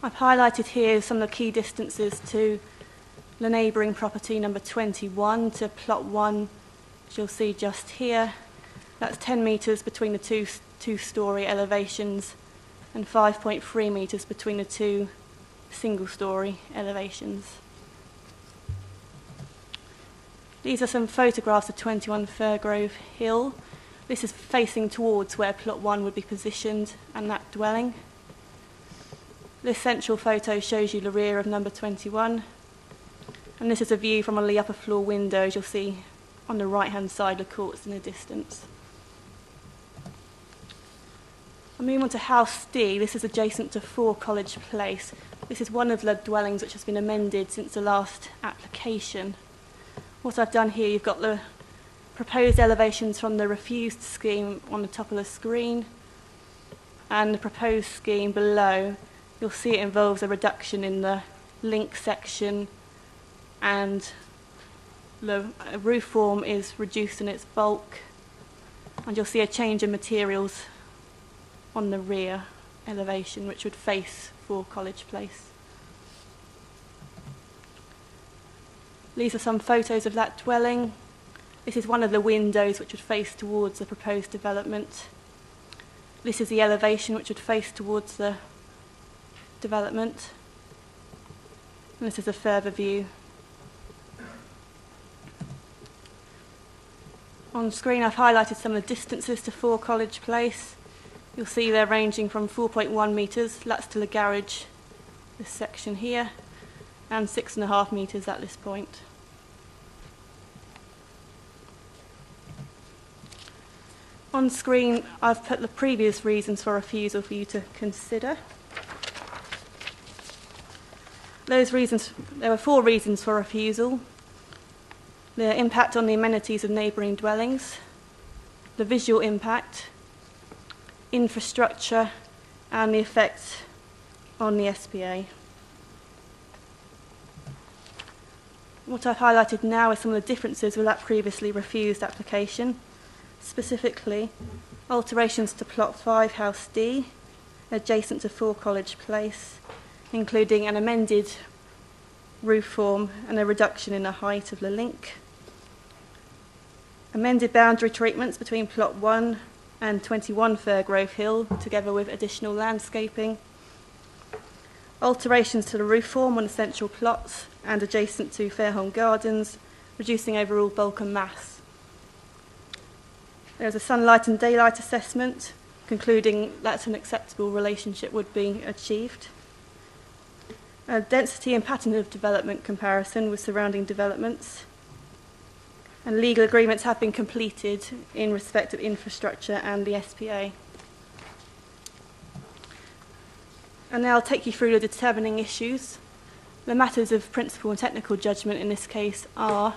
I've highlighted here some of the key distances to the neighbouring property number 21 to plot 1, as you'll see just here. That's 10 metres between the two-storey elevations and 5.3 metres between the two single-storey elevations. These are some photographs of 21 Fairgrove Hill. This is facing towards where plot 1 would be positioned and that dwelling. This central photo shows you the rear of number 21. And this is a view from one of the upper floor windows you'll see on the right-hand side of the courts in the distance. I'll move on to House D. This is adjacent to 4 College Place. This is one of the dwellings which has been amended since the last application. What I've done here, you've got the proposed elevations from the refused scheme on the top of the screen and the proposed scheme below. You'll see it involves a reduction in the link section and the roof form is reduced in its bulk, and you'll see a change in materials on the rear elevation which would face 4 College Place. These are some photos of that dwelling. This is one of the windows which would face towards the proposed development. This is the elevation which would face towards the development. And this is a further view. On screen I've highlighted some of the distances to 4 College Place. You'll see they're ranging from 4.1 metres, that's to the garage, this section here, and 6.5 metres at this point. On screen I've put the previous reasons for refusal for you to consider. Those reasons, there were 4 reasons for refusal: the impact on the amenities of neighbouring dwellings, the visual impact, infrastructure, and the effect on the SPA. What I've highlighted now is some of the differences with that previously refused application, specifically alterations to plot 5 House D, adjacent to 4 College Place, including an amended roof form and a reduction in the height of the link. Amended boundary treatments between plot 1 and 21 Fairgrove Hill, together with additional landscaping. Alterations to the roof form on the central plots and adjacent to Fairholme Gardens, reducing overall bulk and mass. There's a sunlight and daylight assessment, concluding that an acceptable relationship would be achieved. A density and pattern of development comparison with surrounding developments. And legal agreements have been completed in respect of infrastructure and the SPA. And now I'll take you through the determining issues. The matters of principal and technical judgment in this case are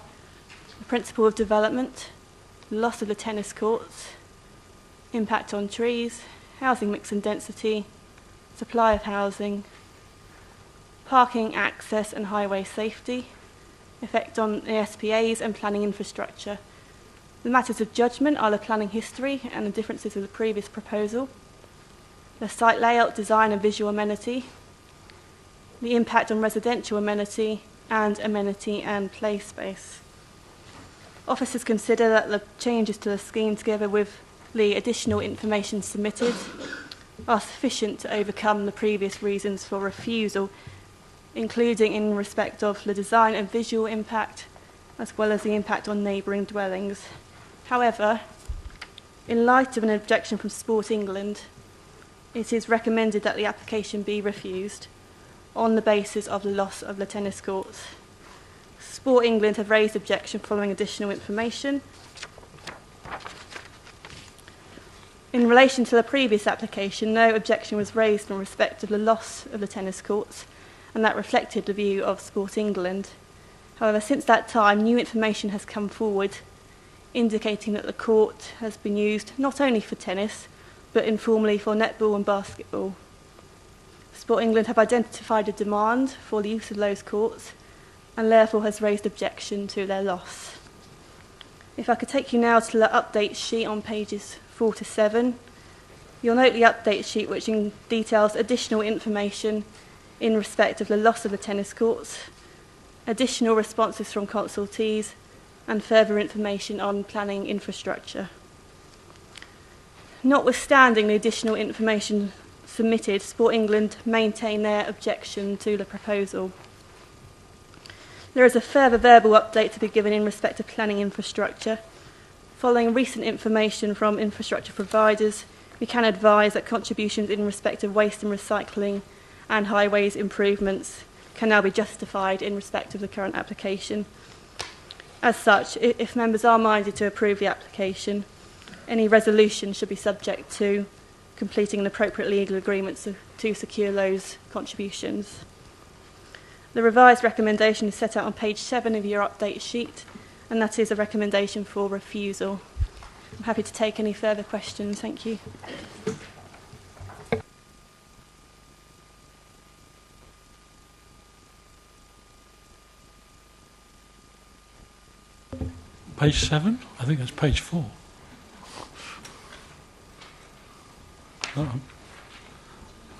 the principle of development, loss of the tennis courts, impact on trees, housing mix and density, supply of housing, parking, access and highway safety, effect on the SPAs and planning infrastructure. The matters of judgment are the planning history and the differences with the previous proposal, the site layout, design and visual amenity, the impact on residential amenity and play space. Officers consider that the changes to the scheme, together with the additional information submitted, are sufficient to overcome the previous reasons for refusal, including in respect of the design and visual impact, as well as the impact on neighbouring dwellings. However, in light of an objection from Sport England, it is recommended that the application be refused on the basis of the loss of the tennis courts. Sport England have raised objection following additional information. In relation to the previous application, no objection was raised in respect of the loss of the tennis courts, and that reflected the view of Sport England. However, since that time, new information has come forward indicating that the court has been used not only for tennis, but informally for netball and basketball. Sport England have identified a demand for the use of those courts and therefore has raised objection to their loss. If I could take you now to the update sheet on pages 4 to 7, you'll note the update sheet which details additional information in respect of the loss of the tennis courts, additional responses from consultees, and further information on planning infrastructure. Notwithstanding the additional information submitted, Sport England maintain their objection to the proposal. There is a further verbal update to be given in respect of planning infrastructure. Following recent information from infrastructure providers, we can advise that contributions in respect of waste and recycling and highways improvements can now be justified in respect of the current application. As such, if members are minded to approve the application, any resolution should be subject to completing an appropriate legal agreement to secure those contributions. The revised recommendation is set out on page 7 of your update sheet, and that is a recommendation for refusal. I'm happy to take any further questions. Thank you. Page 7? I think that's page 4. No,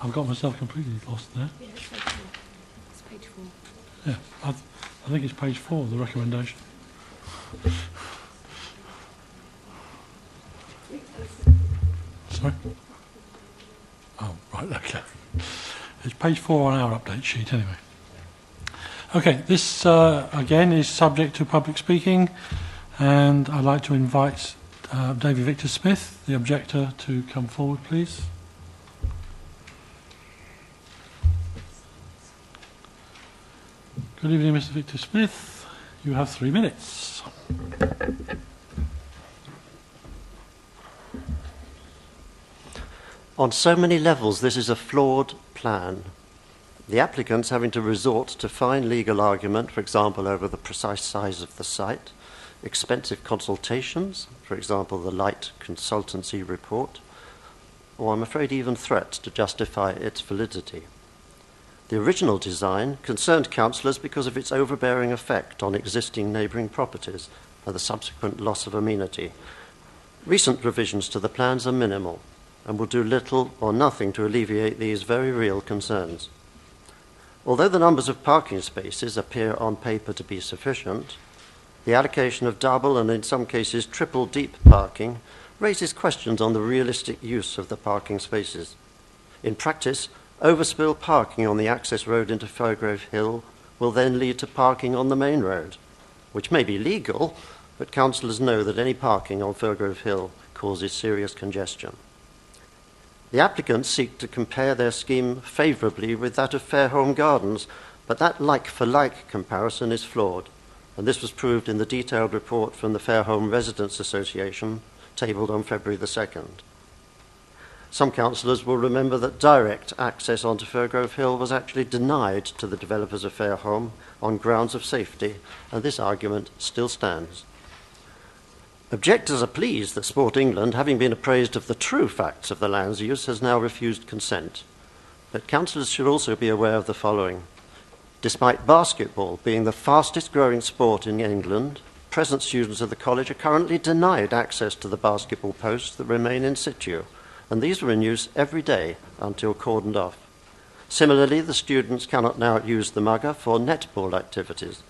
I've got myself completely lost there. Yeah, it's page 4. It's page 4. Yeah, I think it's page 4, the recommendation. Sorry? Oh, right, okay. It's page 4 on our update sheet anyway. Okay, this again is subject to public speaking, and I'd like to invite David Victor Smith, the objector, to come forward, please. Good evening, Mr. Victor Smith. You have 3 minutes. On so many levels, this is a flawed plan. The applicants having to resort to fine legal argument, for example, over the precise size of the site, expensive consultations, for example, the light consultancy report, or I'm afraid even threats to justify its validity. The original design concerned councillors because of its overbearing effect on existing neighbouring properties and the subsequent loss of amenity. Recent revisions to the plans are minimal and will do little or nothing to alleviate these very real concerns. Although the numbers of parking spaces appear on paper to be sufficient, the allocation of double and in some cases triple deep parking raises questions on the realistic use of the parking spaces. In practice, overspill parking on the access road into Fairgrove Hill will then lead to parking on the main road, which may be legal, but councillors know that any parking on Fairgrove Hill causes serious congestion. The applicants seek to compare their scheme favourably with that of Fairholme Gardens, but that like-for-like comparison is flawed, and this was proved in the detailed report from the Fairholme Residents Association, tabled on February the 2nd. Some councillors will remember that direct access onto Fairgrove Hill was actually denied to the developers of Fairholme on grounds of safety, and this argument still stands. Objectors are pleased that Sport England, having been apprised of the true facts of the land's use, has now refused consent. But councillors should also be aware of the following. Despite basketball being the fastest growing sport in England, present students of the college are currently denied access to the basketball posts that remain in situ, and these are in use every day until cordoned off. Similarly, the students cannot now use the mugger for netball activities.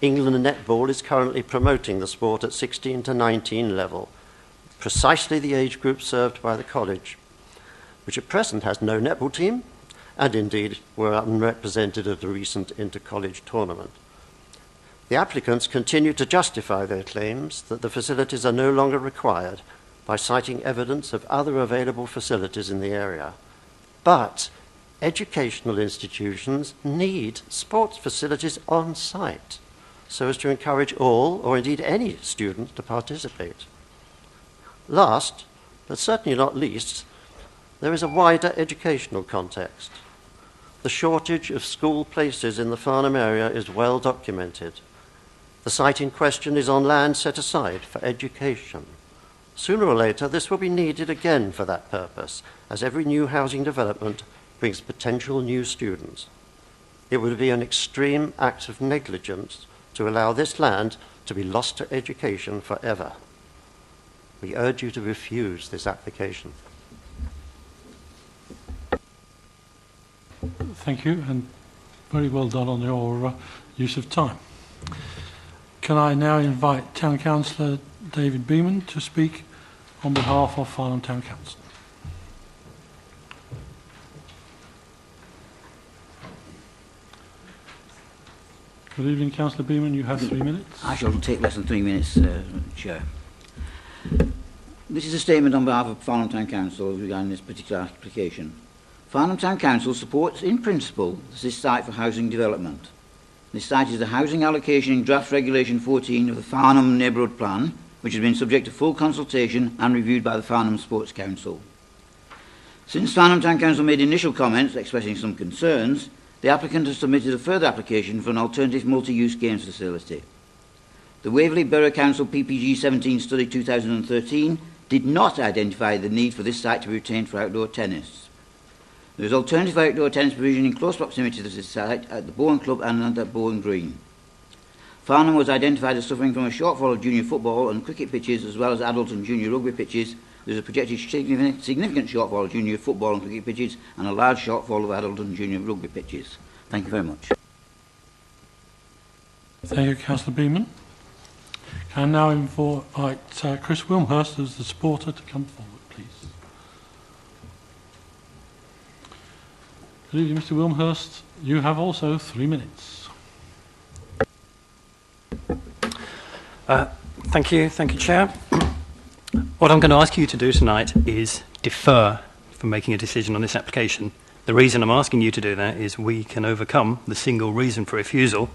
England Netball is currently promoting the sport at 16 to 19 level, precisely the age group served by the college, which at present has no netball team, and indeed were unrepresented at the recent inter-college tournament. The applicants continue to justify their claims that the facilities are no longer required by citing evidence of other available facilities in the area. But educational institutions need sports facilities on site, so as to encourage all, or indeed any student, to participate. Last, but certainly not least, there is a wider educational context. The shortage of school places in the Farnham area is well documented. The site in question is on land set aside for education. Sooner or later, this will be needed again for that purpose, as every new housing development brings potential new students. It would be an extreme act of negligence to allow this land to be lost to education forever. We urge you to refuse this application. Thank you, and very well done on your use of time. Can I now invite Town Councillor David Beeman to speak on behalf of Farnham Town Council? Good evening, Councillor Beeman. You have 3 minutes. I shall take less than 3 minutes, Chair. This is a statement on behalf of Farnham Town Council regarding this particular application. Farnham Town Council supports in principle this site for housing development. This site is the housing allocation in draft regulation 14 of the Farnham Neighbourhood Plan, which has been subject to full consultation and reviewed by the Farnham Sports Council. Since Farnham Town Council made initial comments expressing some concerns, the applicant has submitted a further application for an alternative multi-use games facility. The Waverley Borough Council PPG 17 study 2013 did not identify the need for this site to be retained for outdoor tennis. There is alternative outdoor tennis provision in close proximity to this site at the Bowen Club and at Bowen Green. Farnham was identified as suffering from a shortfall of junior football and cricket pitches as well as adult and junior rugby pitches. There is a projected significant shortfall of junior football and cricket pitches and a large shortfall of adult and junior rugby pitches. Thank you very much. Thank you, Councillor Beeman. Can I now invite Chris Wilmhurst as the supporter to come forward, please? Good evening, Mr. Wilmhurst. You have also 3 minutes. Thank you, Chair. What I'm going to ask you to do tonight is defer from making a decision on this application. The reason I'm asking you to do that is we can overcome the single reason for refusal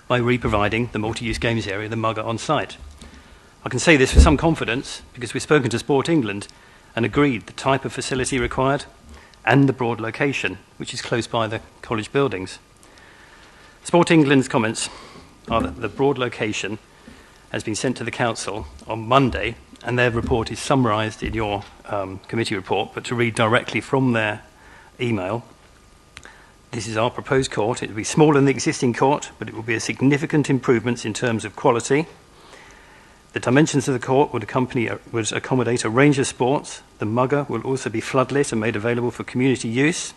by re-providing the multi-use games area, the Mugger, on site. I can say this with some confidence because we've spoken to Sport England and agreed the type of facility required and the broad location, which is close by the college buildings. Sport England's comments are that the broad location has been sent to the Council on Monday, and their report is summarised in your committee report, but to read directly from their email, this is our proposed court. It will be smaller than the existing court, but it will be a significant improvement in terms of quality. The dimensions of the court would accommodate a range of sports. The Mugger will also be floodlit and made available for community use.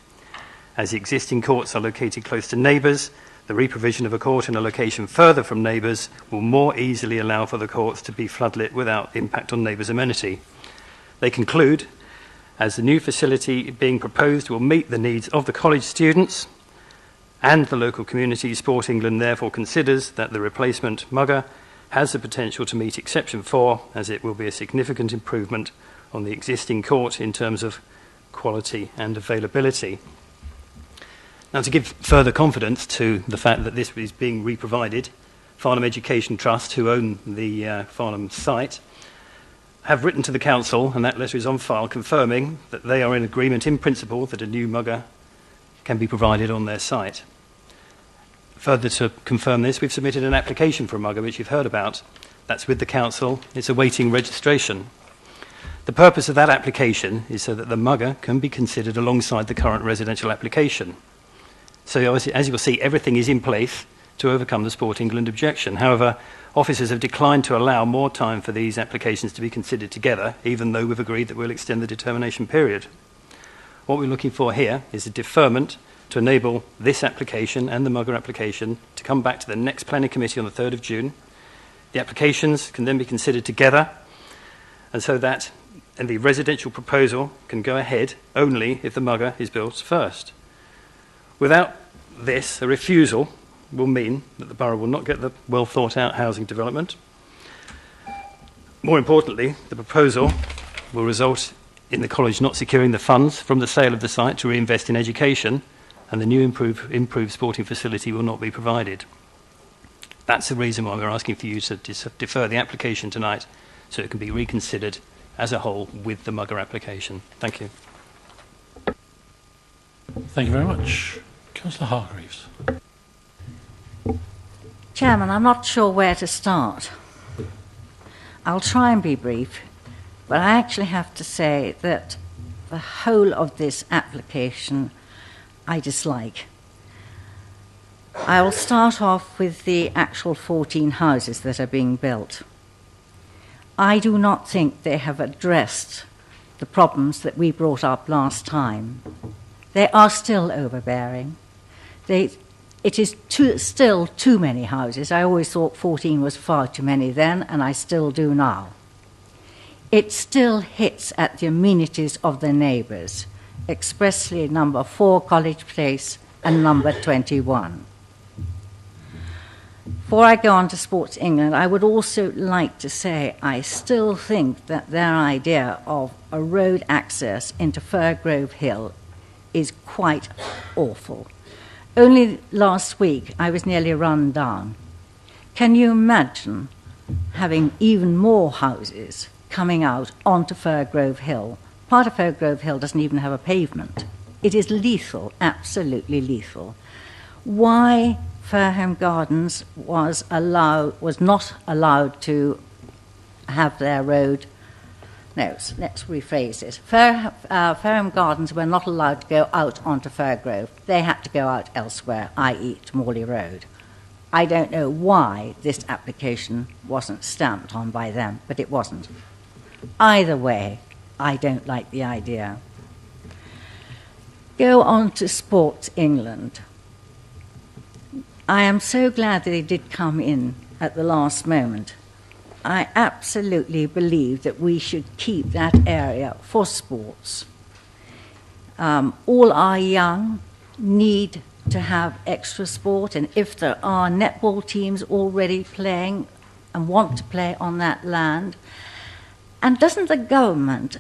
As the existing courts are located close to neighbours, the reprovision of a court in a location further from neighbours will more easily allow for the courts to be floodlit without impact on neighbours' amenity. They conclude, as the new facility being proposed will meet the needs of the college students and the local community, Sport England therefore considers that the replacement Mugger has the potential to meet exception 4, as it will be a significant improvement on the existing court in terms of quality and availability. Now, to give further confidence to the fact that this is being re-provided, Farnham Education Trust, who own the Farnham site, have written to the Council, and that letter is on file, confirming that they are in agreement in principle that a new Mugger can be provided on their site. Further to confirm this, we've submitted an application for a Mugger, which you've heard about. That's with the Council. It's awaiting registration. The purpose of that application is so that the Mugger can be considered alongside the current residential application. So as you'll see, everything is in place to overcome the Sport England objection. However, officers have declined to allow more time for these applications to be considered together, even though we've agreed that we'll extend the determination period. What we're looking for here is a deferment to enable this application and the Mugger application to come back to the next planning committee on the 3rd of June. The applications can then be considered together, and so that the residential proposal can go ahead only if the Mugger is built first. Without this, a refusal will mean that the borough will not get the well thought out housing development. More importantly, the proposal will result in the college not securing the funds from the sale of the site to reinvest in education, and the new improved sporting facility will not be provided. That's the reason why we're asking for you to defer the application tonight, so it can be reconsidered as a whole with the Mugger application. Thank you. Thank you very much. Councillor Hargreaves. Chairman, I'm not sure where to start. I'll try and be brief, but I actually have to say that the whole of this application I dislike. I will start off with the actual 14 houses that are being built. I do not think they have addressed the problems that we brought up last time. They are still overbearing. It is still too many houses. I always thought 14 was far too many then, and I still do now. It still hits at the amenities of the neighbours, expressly number 4 College Place and number 21. Before I go on to Sports England, I would also like to say I still think that their idea of a road access into Firgrove Hill is quite awful. Only last week I was nearly run down. Can you imagine having even more houses coming out onto Firgrove Hill? Part of Firgrove Hill doesn't even have a pavement. It is lethal, absolutely lethal. Why Fareham Gardens was not allowed to have their road. No, let's rephrase it. Fareham Gardens were not allowed to go out onto Firgrove. They had to go out elsewhere, i.e. to Morley Road. I don't know why this application wasn't stamped on by them, but it wasn't. Either way, I don't like the idea. Go on to Sports England. I am so glad that they did come in at the last moment. I absolutely believe that we should keep that area for sports. All our young need to have extra sport, and if there are netball teams already playing and want to play on that land, and doesn't the government,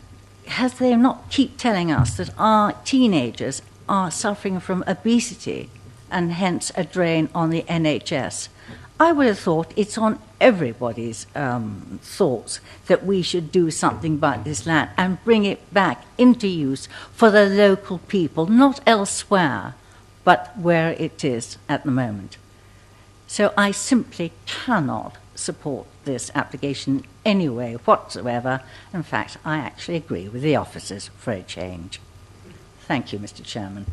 has they not keep telling us that our teenagers are suffering from obesity and hence a drain on the NHS? I would have thought it's on everybody's thoughts that we should do something about this land and bring it back into use for the local people, not elsewhere, but where it is at the moment. So I simply cannot support this application anyway whatsoever. In fact, I actually agree with the officers for a change. Thank you, Mr. Chairman.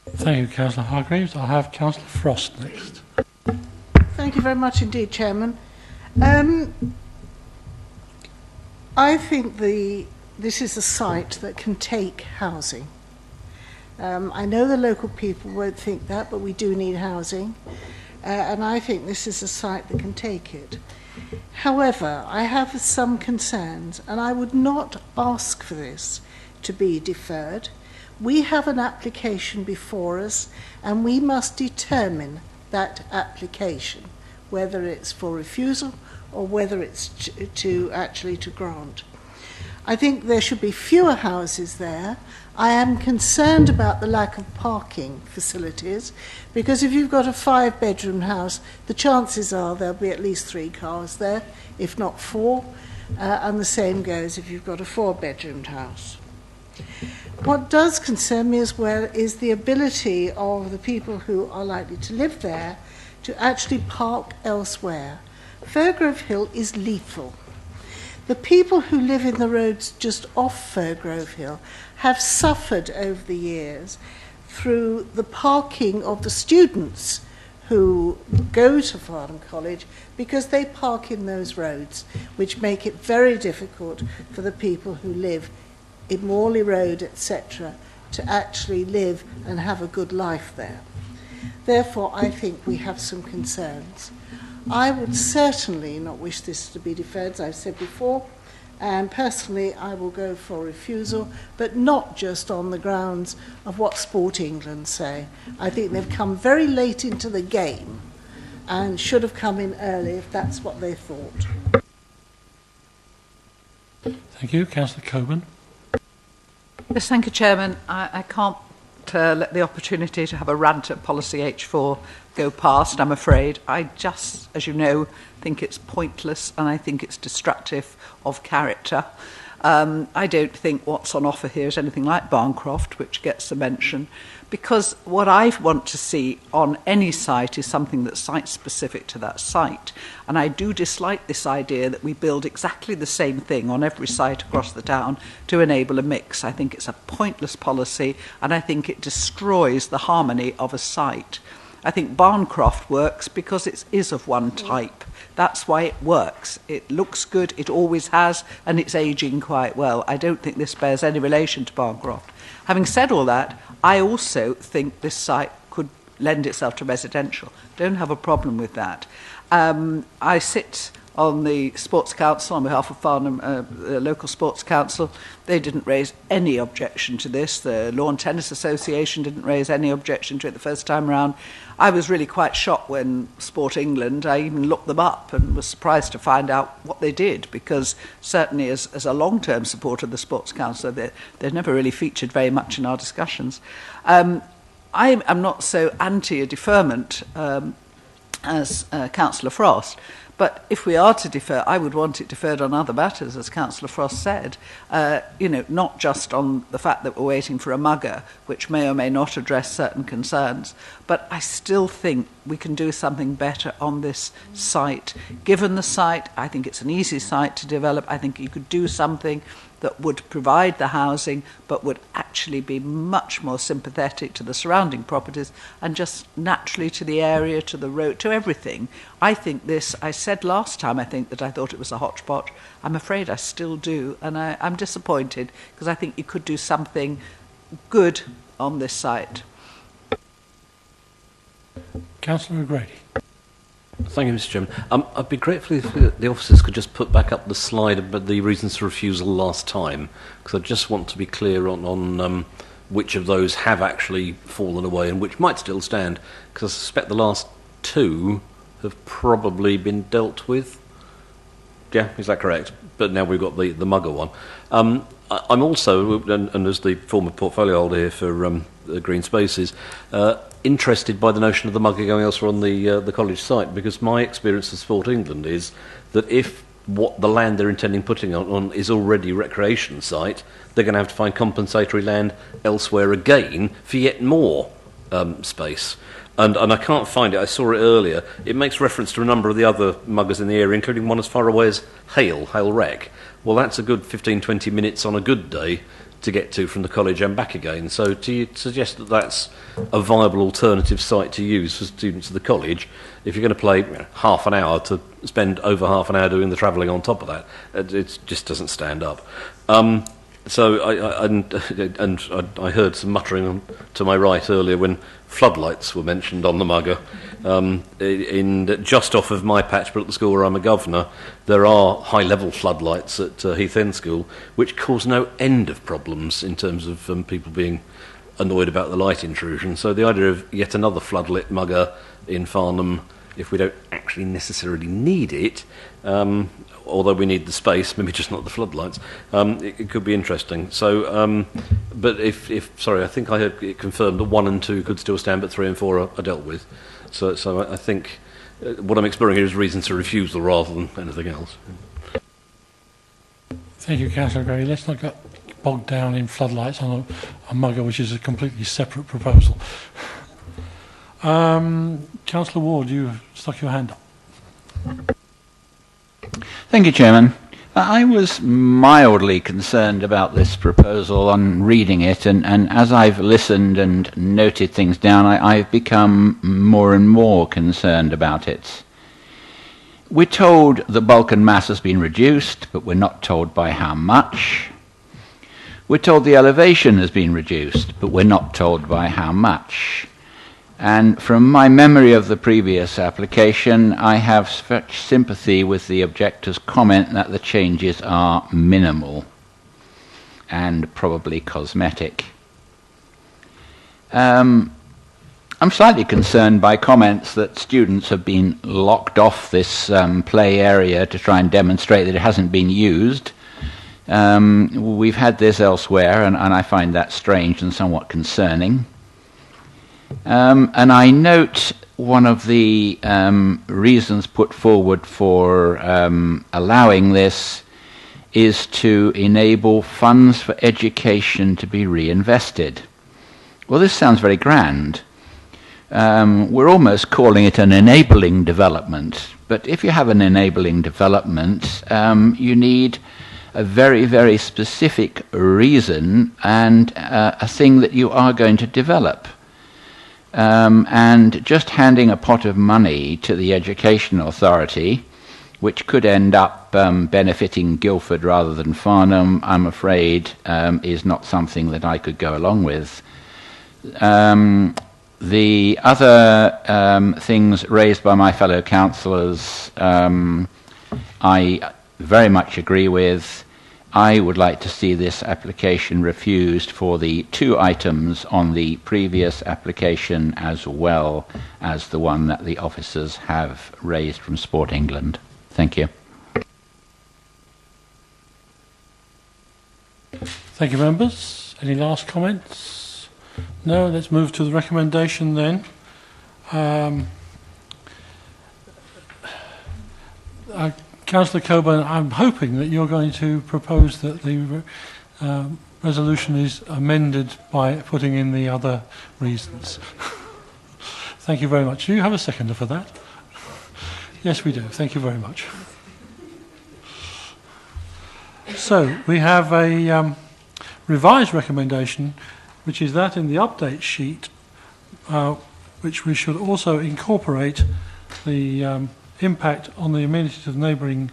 Thank you, Councillor Hargreaves. I have Councillor Frost next. Thank you very much indeed, Chairman. I think this is a site that can take housing. I know the local people won't think that, but we do need housing. And I think this is a site that can take it. However, I have some concerns, and I would not ask for this to be deferred. We have an application before us, and we must determine that application, whether it's for refusal or whether it's to grant. I think there should be fewer houses there. I am concerned about the lack of parking facilities, because if you've got a 5-bedroom house, the chances are there'll be at least 3 cars there, if not 4, and the same goes if you've got a 4-bedroomed house. What does concern me as well is the ability of the people who are likely to live there to actually park elsewhere. Firgrove Hill is lethal. The people who live in the roads just off Firgrove Hill have suffered over the years through the parking of the students who go to Farnham College, because they park in those roads, which make it very difficult for the people who live in Morley Road, etc., to actually live and have a good life there. Therefore, I think we have some concerns. I would certainly not wish this to be deferred, as I've said before, and personally I will go for refusal, but not just on the grounds of what Sport England say. I think they've come very late into the game and should have come in early if that's what they thought. Thank you. Councillor Coburn. Yes, thank you, Chairman. I can't let the opportunity to have a rant at Policy H4 go past, I'm afraid. I just, as you know, think it's pointless, and I think it's destructive of character. I don't think what's on offer here is anything like Barncroft, which gets a mention, because what I want to see on any site is something that's site-specific to that site. And I do dislike this idea that we build exactly the same thing on every site across the town to enable a mix. I think it's a pointless policy, and I think it destroys the harmony of a site. I think Barncroft works because it is of one type. That's why it works. It looks good, it always has, and it's ageing quite well. I don't think this bears any relation to Barncroft. Having said all that, I also think this site could lend itself to residential. Don't have a problem with that. I sit on the Sports Council on behalf of Farnham, the local Sports Council. They didn't raise any objection to this. The Lawn Tennis Association didn't raise any objection to it the first time round. I was really quite shocked when Sport England, I even looked them up and was surprised to find out what they did, because certainly as a long-term supporter of the Sports Council, they've never really featured very much in our discussions. I am not so anti a deferment as Councillor Frost. But if we are to defer, I would want it deferred on other matters, as Councillor Frost said, not just on the fact that we're waiting for a mugger, which may or may not address certain concerns. But I still think we can do something better on this site. Given the site, I think it's an easy site to develop. I think you could do something that would provide the housing, but would actually be much more sympathetic to the surrounding properties and just naturally to the area, to the road, to everything. I think this, I said last time, I think that I thought it was a hodgepodge. I'm afraid I still do, and I'm disappointed, because I think you could do something good on this site. Councillor O'Grady. Thank you, Mr. Chairman. I'd be grateful if the officers could just put back up the slide about the reasons for refusal last time, because I just want to be clear on which of those have actually fallen away and which might still stand, because I suspect the last two have probably been dealt with. Yeah, is that correct? But now we've got the mugger one. I'm also, and as the former portfolio holder here for Green Spaces, interested by the notion of the mugger going elsewhere on the college site, because my experience of Sport England is that if what the land they're intending putting on is already a recreation site, they're going to have to find compensatory land elsewhere again for yet more space. And I can't find it. I saw it earlier. It makes reference to a number of the other muggers in the area, including one as far away as Hale Wreck. Well, that's a good 15-20 minutes on a good day to get to from the college and back again. So do you suggest that that's a viable alternative site to use for students of the college if you're going to play half an hour to spend over half an hour doing the travelling on top of that? It just doesn't stand up. So I heard some muttering to my right earlier when floodlights were mentioned on the mugger. Just off of my patch, but at the school where I'm a governor, there are high-level floodlights at Heath End School, which cause no end of problems in terms of people being annoyed about the light intrusion. So the idea of yet another floodlit mugger in Farnham, if we don't actually necessarily need it, although we need the space, maybe just not the floodlights, it could be interesting. So, but sorry, I think I heard it confirmed that 1 and 2 could still stand, but 3 and 4 are dealt with. So I think what I'm exploring here is reasons for refusal rather than anything else. Thank you, Councillor Gray. Let's not get bogged down in floodlights on a mugger, which is a completely separate proposal. Councillor Ward, you stuck your hand up. Thank you, Chairman. I was mildly concerned about this proposal on reading it, and as I've listened and noted things down, I've become more and more concerned about it. We're told the bulk and mass has been reduced, but we're not told by how much. We're told the elevation has been reduced, but we're not told by how much. And from my memory of the previous application, I have such sympathy with the objector's comment that the changes are minimal and probably cosmetic. I'm slightly concerned by comments that students have been locked off this play area to try and demonstrate that it hasn't been used. We've had this elsewhere, and I find that strange and somewhat concerning. And I note one of the reasons put forward for allowing this is to enable funds for education to be reinvested. Well, this sounds very grand. We're almost calling it an enabling development. But if you have an enabling development, you need a very, very specific reason and a thing that you are going to develop. And just handing a pot of money to the Education Authority, which could end up benefiting Guildford rather than Farnham, I'm afraid, is not something that I could go along with. The other things raised by my fellow councillors, I very much agree with. I would like to see this application refused for the 2 items on the previous application, as well as the one that the officers have raised from Sport England. Thank you. Thank you, members. Any last comments? No, let's move to the recommendation then. Councillor Coburn, I'm hoping that you're going to propose that the resolution is amended by putting in the other reasons. Thank you very much. Do you have a seconder for that? Yes, we do. Thank you very much. So, we have a revised recommendation, which is that in the update sheet, which we should also incorporate the impact on the amenities of neighbouring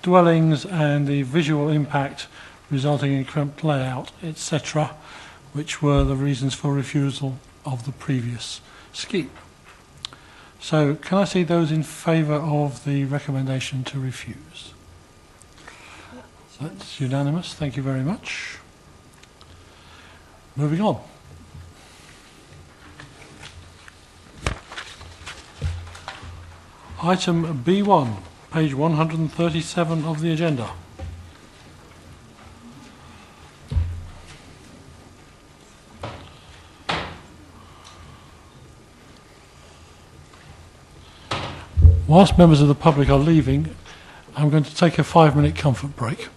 dwellings and the visual impact resulting in cramped layout, etc., which were the reasons for refusal of the previous scheme. So, can I see those in favour of the recommendation to refuse? That's unanimous. Thank you very much. Moving on. Item B1, page 137 of the agenda. Whilst members of the public are leaving, I'm going to take a 5-minute comfort break.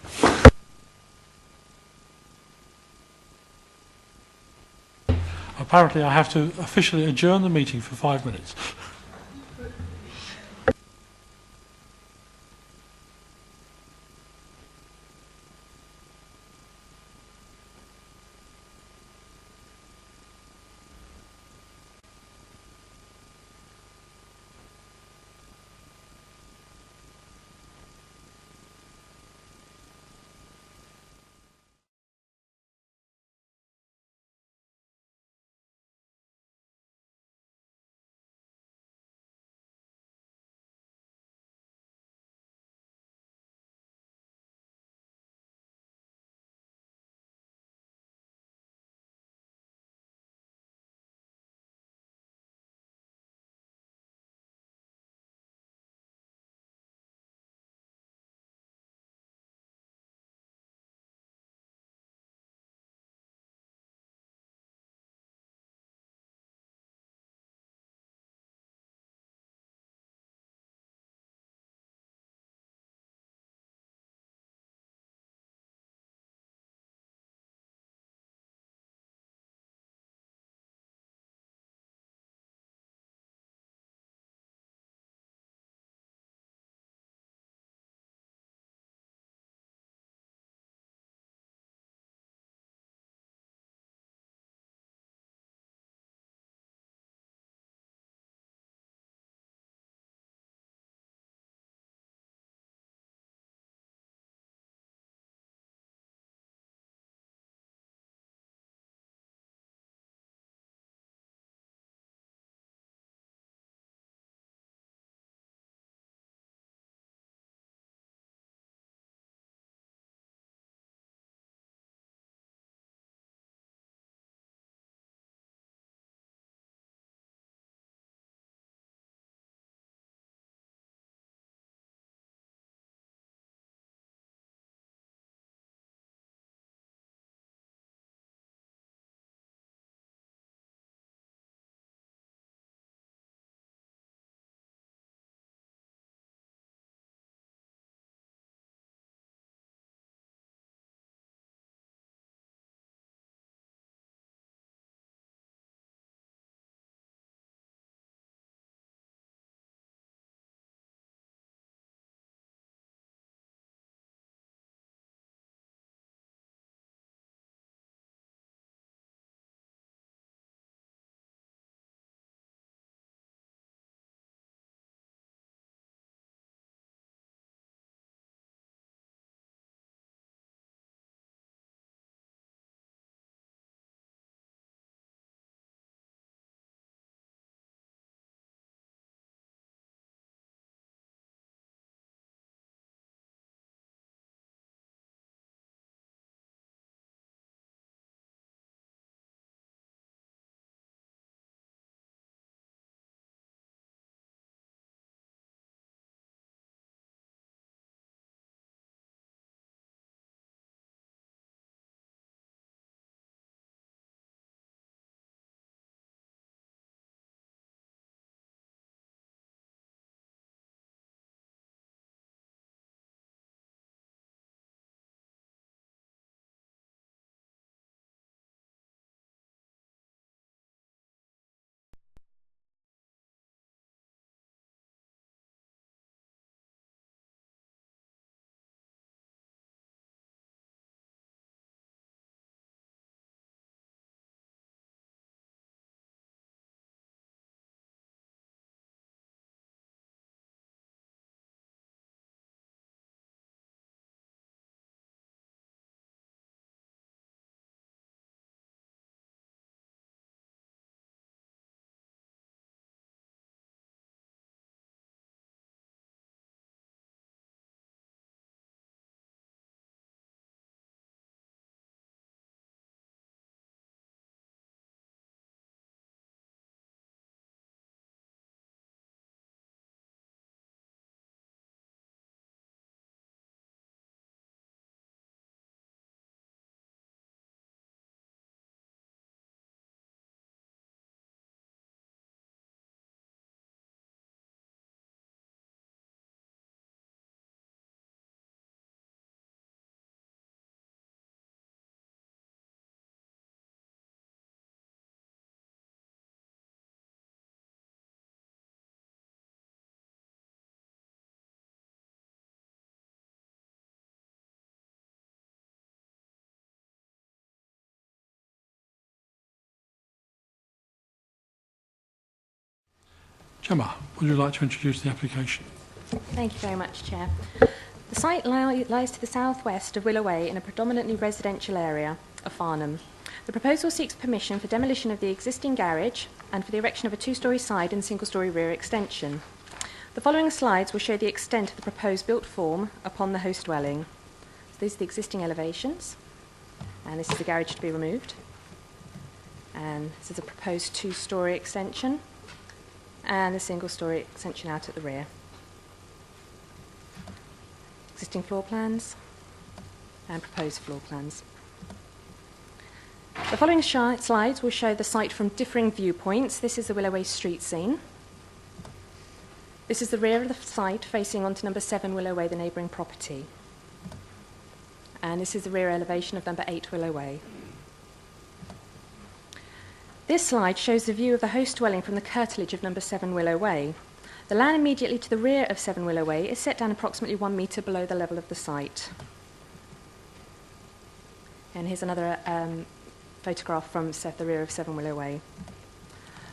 Apparently I have to officially adjourn the meeting for 5 minutes. Gemma, would you like to introduce the application? Thank you very much, Chair. The site lies to the southwest of Willow Way in a predominantly residential area of Farnham. The proposal seeks permission for demolition of the existing garage and for the erection of a two-storey side and single-storey rear extension. The following slides will show the extent of the proposed built form upon the host dwelling. So these are the existing elevations, and this is the garage to be removed. And this is a proposed two-storey extension, and the single-storey extension out at the rear. Existing floor plans and proposed floor plans. The following slides will show the site from differing viewpoints. This is the Willow Way street scene. This is the rear of the site facing onto number 7 Willow Way, the neighbouring property. And this is the rear elevation of number 8 Willow Way. This slide shows the view of the host dwelling from the curtilage of number 7 Willow Way. The land immediately to the rear of 7 Willow Way is set down approximately 1 metre below the level of the site. And here's another photograph from the rear of 7 Willow Way.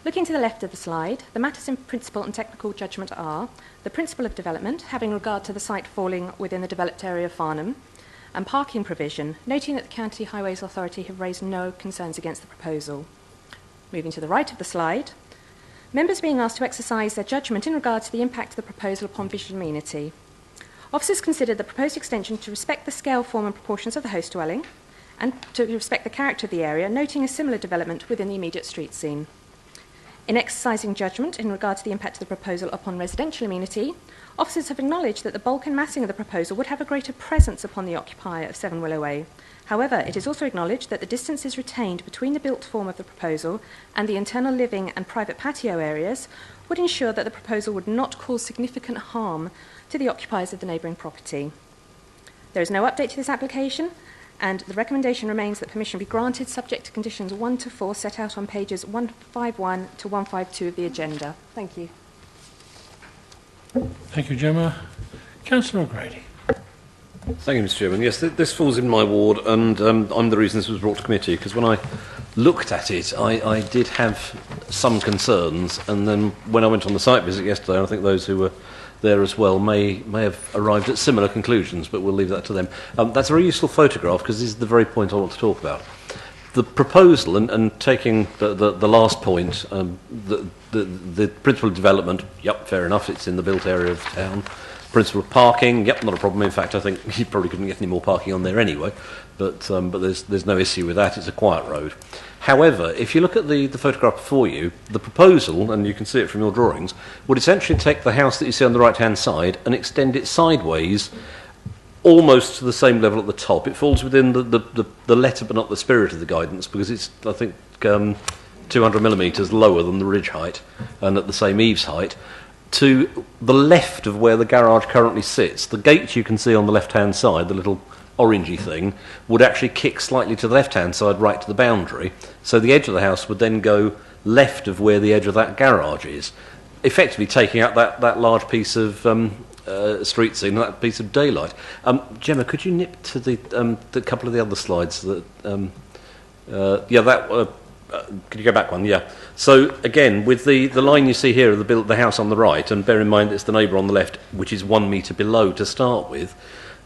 Looking to the left of the slide, the matters in principle and technical judgment are the principle of development, having regard to the site falling within the developed area of Farnham, and parking provision, noting that the County Highways Authority have raised no concerns against the proposal. Moving to the right of the slide, members being asked to exercise their judgment in regard to the impact of the proposal upon visual amenity. Officers considered the proposed extension to respect the scale, form and proportions of the host dwelling and to respect the character of the area, noting a similar development within the immediate street scene. In exercising judgment in regard to the impact of the proposal upon residential amenity, officers have acknowledged that the bulk and massing of the proposal would have a greater presence upon the occupier of 7 Willow Way. However, it is also acknowledged that the distance is retained between the built form of the proposal and the internal living and private patio areas would ensure that the proposal would not cause significant harm to the occupiers of the neighbouring property. There is no update to this application, and the recommendation remains that permission be granted subject to conditions 1 to 4 set out on pages 151 to 152 of the agenda. Thank you. Thank you, Gemma. Councillor O'Grady. Thank you, Mr. Chairman. Yes, this falls in my ward, and I'm the reason this was brought to committee, because when I looked at it, I did have some concerns, and then when I went on the site visit yesterday, I think those who were there as well may have arrived at similar conclusions, but we'll leave that to them. That's a very useful photograph, because this is the very point I want to talk about. The proposal, and taking the last point, the principle of development, yep, fair enough, it's in the built area of town. Principle of parking, yep, not a problem. In fact, I think you probably couldn't get any more parking on there anyway, but there's no issue with that. It's a quiet road. However, if you look at the photograph before you, the proposal, and you can see it from your drawings, would essentially take the house that you see on the right-hand side and extend it sideways almost to the same level at the top. It falls within the letter but not the spirit of the guidance, because it's, I think, 200 millimetres lower than the ridge height and at the same eaves height. To the left of where the garage currently sits, the gate you can see on the left-hand side, the little orangey thing, would actually kick slightly to the left-hand side, right to the boundary. So the edge of the house would then go left of where the edge of that garage is, effectively taking out that large piece of street scene, that piece of daylight. Gemma, could you nip to the couple of the other slides? That could you go back one? Yeah. So again, with the line you see here of the house on the right, and bear in mind it's the neighbour on the left, which is 1 metre below to start with,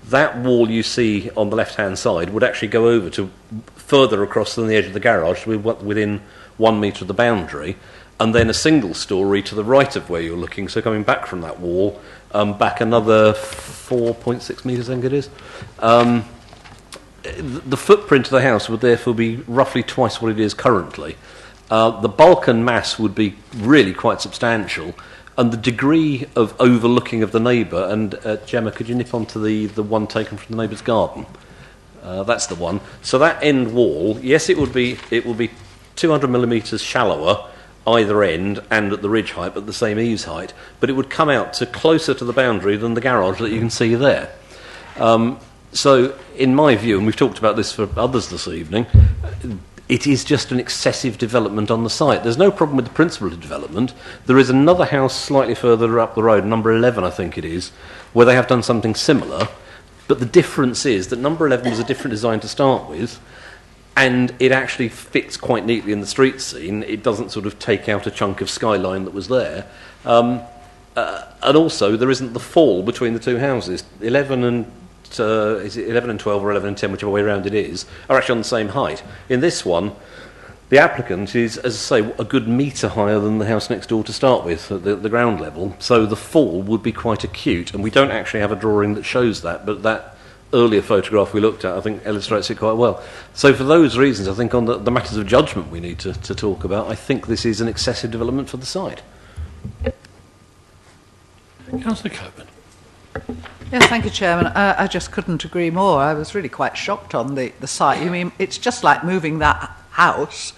that wall you see on the left-hand side would actually go over to further across than the edge of the garage, within 1 metre of the boundary, and then a single story to the right of where you're looking, so coming back from that wall, back another 4.6 metres, I think it is. The footprint of the house would therefore be roughly twice what it is currently. The bulk and mass would be really quite substantial, and the degree of overlooking of the neighbour, and Gemma, could you nip onto the one taken from the neighbour's garden? That's the one. So that end wall, yes, it would be 200 millimetres shallower either end and at the ridge height, but the same eaves height, but it would come out to closer to the boundary than the garage that you can see there. So, in my view, and we've talked about this for others this evening, it is just an excessive development on the site. There's no problem with the principle of development. There is another house slightly further up the road, number 11 I think it is, where they have done something similar, but the difference is that number 11 was a different design to start with, and it actually fits quite neatly in the street scene. It doesn't sort of take out a chunk of skyline that was there. And also, there isn't the fall between the two houses. 11 and 12 or 11 and 10, whichever way around it is, are actually on the same height. In this one, the applicant is, as I say, a good metre higher than the house next door to start with, at the ground level. So the fall would be quite acute, and we don't actually have a drawing that shows that, but that earlier photograph we looked at, I think, illustrates it quite well. So for those reasons, I think on the matters of judgment we need to talk about, I think this is an excessive development for the site. Councillor Coburn. Yes, thank you, Chairman. I just couldn't agree more. I was really quite shocked on the site. You mean, it's just like moving that house,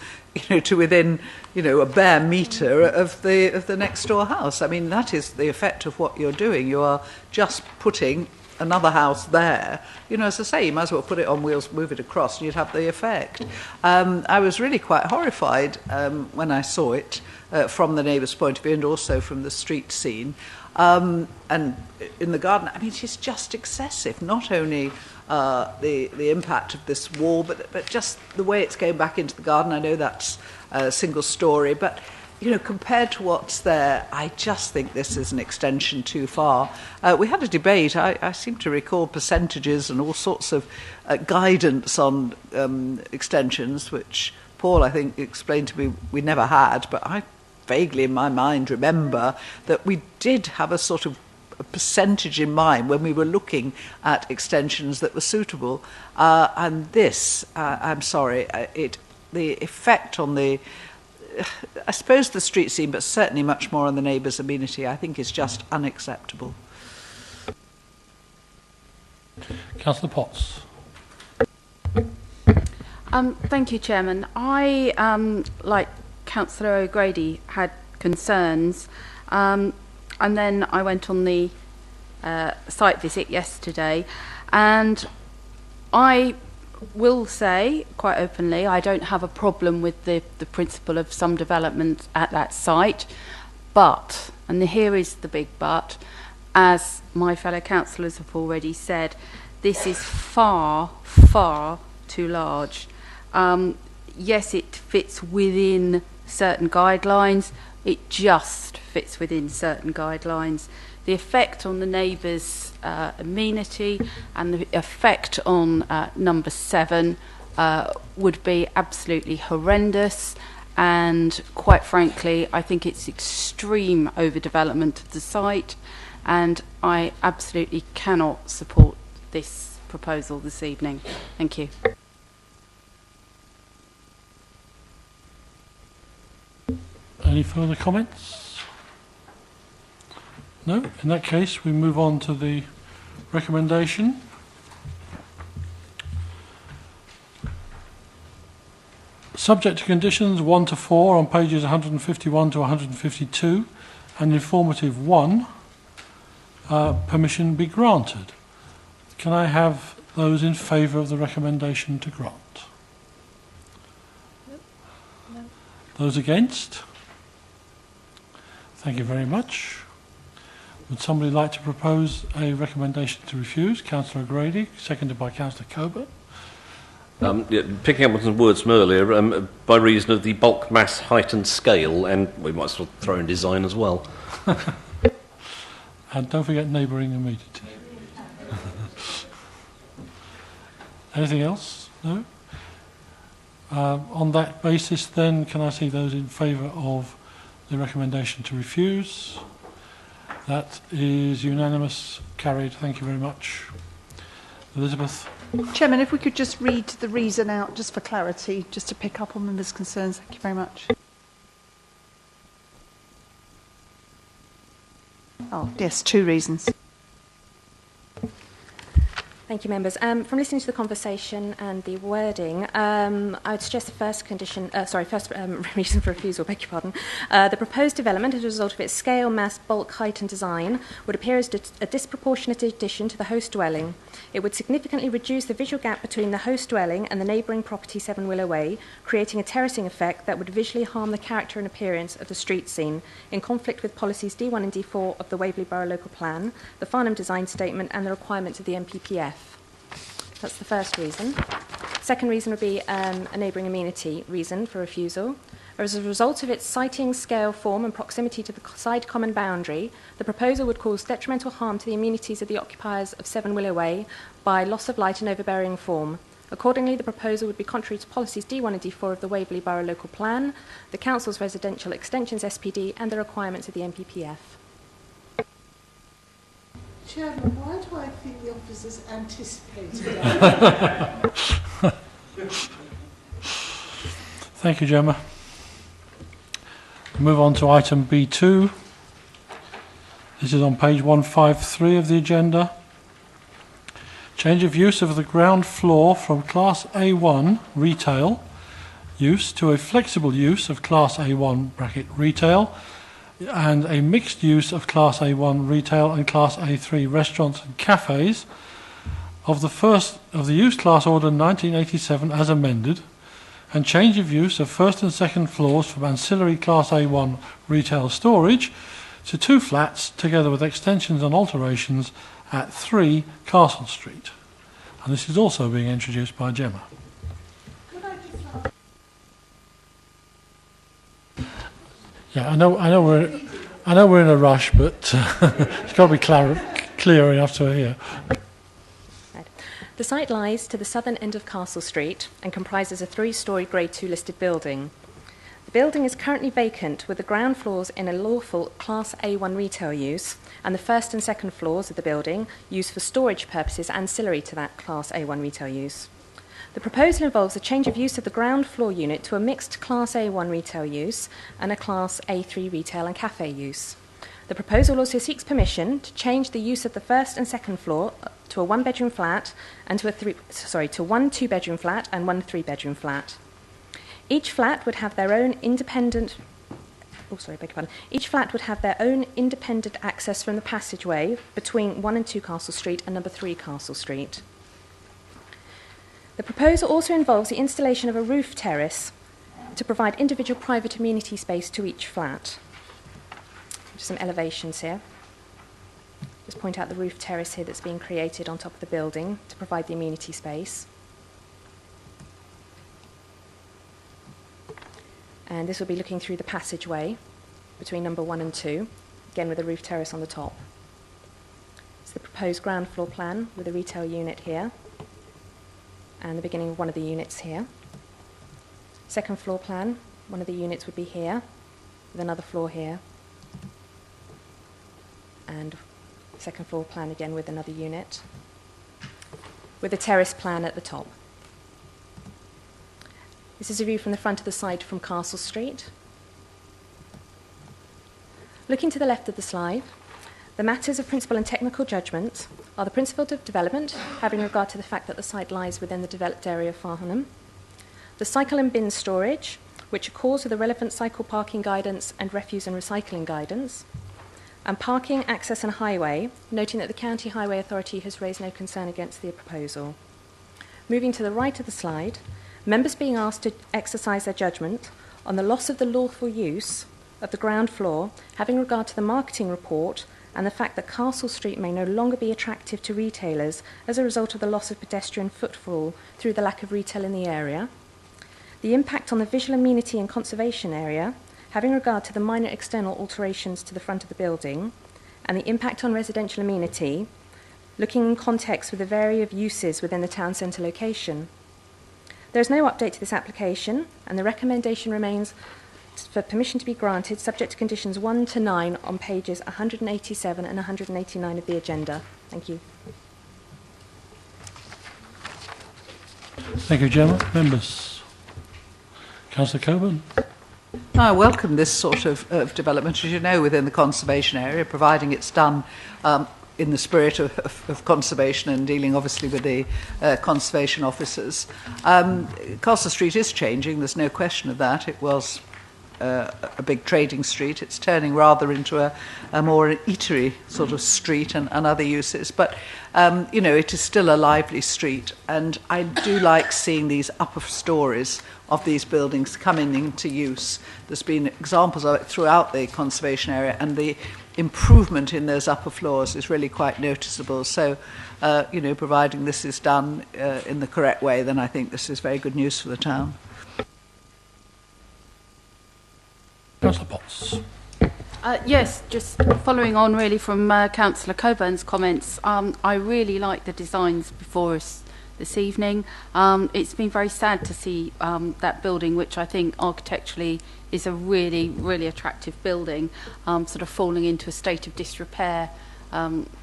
to within, a bare metre of the next door house. I mean, that is the effect of what you're doing. You are just putting another house there. As I say, you might as well put it on wheels, move it across, and you'd have the effect. I was really quite horrified when I saw it from the neighbour's point of view and also from the street scene. And in the garden, I mean, it's just excessive. Not only the impact of this wall, but just the way it's going back into the garden. I know that's a single story, but compared to what's there, I just think this is an extension too far. We had a debate. I seem to recall percentages and all sorts of guidance on extensions, which Paul, I think, explained to me we never had, but I vaguely in my mind remember that we did have a sort of a percentage in mind when we were looking at extensions that were suitable. And this, I'm sorry, the effect on the, I suppose the street scene, but certainly much more on the neighbours' amenity, I think is just unacceptable. Councillor Potts. Thank you, Chairman. I, like Councillor O'Grady, had concerns, and then I went on the site visit yesterday, and I will say quite openly I don't have a problem with the principle of some development at that site, but, and here is the big but, as my fellow councillors have already said, this is far, far too large. Yes, it fits within certain guidelines, it just fits within certain guidelines. The effect on the neighbours' amenity and the effect on number 7 would be absolutely horrendous, and quite frankly I think it's extreme overdevelopment of the site, and I absolutely cannot support this proposal this evening. Thank you. Any further comments? No? In that case, we move on to the recommendation. Subject to conditions 1 to 4 on pages 151 to 152 and informative 1, permission be granted. Can I have those in favour of the recommendation to grant? No. Those against? Thank you very much. Would somebody like to propose a recommendation to refuse? Councillor O'Grady, seconded by Councillor Coburn. Yeah, picking up on some words from earlier, by reason of the bulk, mass, height and scale, and we might as well throw in design as well. And don't forget neighbouring amenity. Anything else? No? On that basis then, can I see those in favour of the recommendation to refuse? That is unanimous, carried. Thank you very much. Elizabeth? Chairman, if we could just read the reason out, just for clarity, just to pick up on members' concerns. Thank you very much. Oh, yes, 2 reasons. Thank you, members. From listening to the conversation and the wording, I would suggest the first reason for refusal, beg your pardon. The proposed development, as a result of its scale, mass, bulk, height and design, would appear as a disproportionate addition to the host dwelling. It would significantly reduce the visual gap between the host dwelling and the neighbouring property 7 Willow Way, creating a terracing effect that would visually harm the character and appearance of the street scene, in conflict with policies D1 and D4 of the Waverley Borough Local Plan, the Farnham Design Statement and the requirements of the NPPF. That's the first reason. Second reason would be a neighbouring amenity reason for refusal. As a result of its siting, scale, form and proximity to the side common boundary, the proposal would cause detrimental harm to the amenities of the occupiers of 7 Willow Way by loss of light and overbearing form. Accordingly, the proposal would be contrary to policies D1 and D4 of the Waverley Borough Local Plan, the Council's Residential Extensions SPD and the requirements of the MPPF. Chairman, why do I think the officers anticipated that? Thank you, Gemma. Move on to item B2. This is on page 153 of the agenda. Change of use of the ground floor from Class A1 retail use to a flexible use of Class A1 bracket retail and a mixed use of Class A1 retail and Class A3 restaurants and cafes of the use class order 1987 as amended, and change of use of first and second floors from ancillary Class A1 retail storage to 2 flats together with extensions and alterations at 3 Castle Street. And this is also being introduced by Gemma. Yeah, I know we're in a rush, but it's got to be clear enough to hear. The site lies to the southern end of Castle Street and comprises a 3-storey Grade 2 listed building. The building is currently vacant with the ground floors in a lawful Class A1 retail use and the first and second floors of the building used for storage purposes ancillary to that Class A1 retail use. The proposal involves a change of use of the ground floor unit to a mixed Class A1 retail use and a Class A3 retail and cafe use. The proposal also seeks permission to change the use of the first and second floor to a 1-bedroom flat and to one 2-bedroom flat and 1 3-bedroom flat. Each flat would have their own independent access from the passageway between 1 and 2 Castle Street and number 3 Castle Street. The proposal also involves the installation of a roof terrace to provide individual private amenity space to each flat. Just some elevations here. Just point out the roof terrace here that's being created on top of the building to provide the amenity space. And this will be looking through the passageway between number 1 and 2, again with a roof terrace on the top. It's the proposed ground floor plan with a retail unit here and the beginning of one of the units here. Second floor plan, one of the units would be here with another floor here. And second floor plan again with another unit with a terrace plan at the top. This is a view from the front of the site from Castle Street. Looking to the left of the slide, the matters of principal and technical judgment are the principle of development, having regard to the fact that the site lies within the developed area of Farnham, the cycle and bin storage, which accords with the relevant cycle parking guidance and refuse and recycling guidance, and parking, access and highway, noting that the County Highway Authority has raised no concern against the proposal. Moving to the right of the slide, members being asked to exercise their judgment on the loss of the lawful use of the ground floor, having regard to the marketing report and the fact that Castle Street may no longer be attractive to retailers as a result of the loss of pedestrian footfall through the lack of retail in the area, the impact on the visual amenity and conservation area, having regard to the minor external alterations to the front of the building, and the impact on residential amenity, looking in context with the variety of uses within the town centre location. There is no update to this application, and the recommendation remains for permission to be granted subject to conditions 1 to 9 on pages 187 and 189 of the agenda. Thank you. Thank you, Gemma. Members. Councillor Coburn. I welcome this sort of development, as you know, within the conservation area, providing it's done in the spirit of conservation and dealing obviously with the conservation officers. Castle Street is changing, there's no question of that. It was a big trading street. It's turning rather into a more eatery sort of street and other uses. But, you know, it is still a lively street. And I do like seeing these upper stories of these buildings coming into use. There's been examples of it throughout the conservation area, and the improvement in those upper floors is really quite noticeable. So, you know, providing this is done in the correct way, then I think this is very good news for the town. Councillor Potts. Yes, just following on really from Councillor Coburn's comments, I really like the designs before us this evening. It's been very sad to see that building, which I think architecturally is a really, really attractive building, sort of falling into a state of disrepair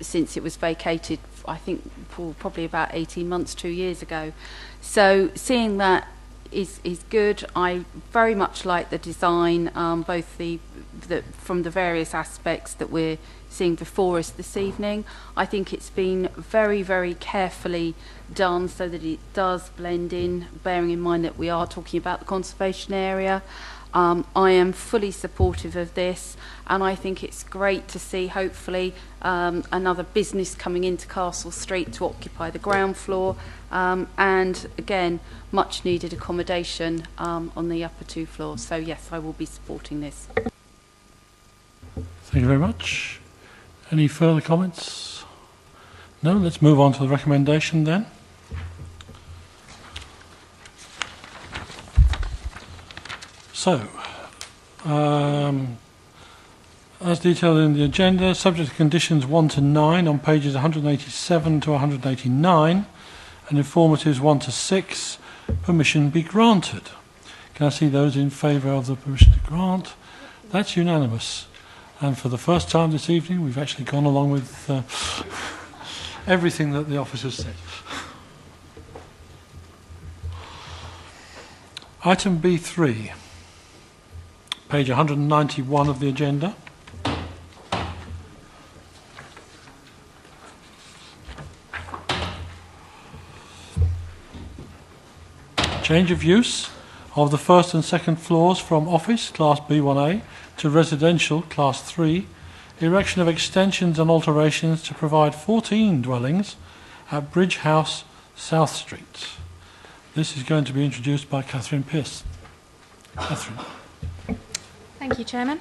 since it was vacated, I think, for probably about 18 months, 2 years ago. So seeing that is good. I very much like the design, both from the various aspects that we're seeing before us this evening. I think it's been very, very carefully done so that it does blend in, bearing in mind that we are talking about the conservation area. I am fully supportive of this, and I think it's great to see, hopefully, another business coming into Castle Street to occupy the ground floor, and again, much needed accommodation on the upper 2 floors. So yes, I will be supporting this. Thank you very much. Any further comments? No, let's move on to the recommendation then. So, as detailed in the agenda, subject to conditions 1 to 9 on pages 187 to 189 and informatives 1 to 6, permission be granted. Can I see those in favour of the permission to grant? That's unanimous. And for the first time this evening, we've actually gone along with everything that the officers said. Item B3, page 191 of the agenda. Change of use of the first and second floors from office, Class B1A, to residential, Class 3, erection of extensions and alterations to provide 14 dwellings at Bridge House, South Street. This is going to be introduced by Catherine Pearce. Catherine. Thank you, Chairman.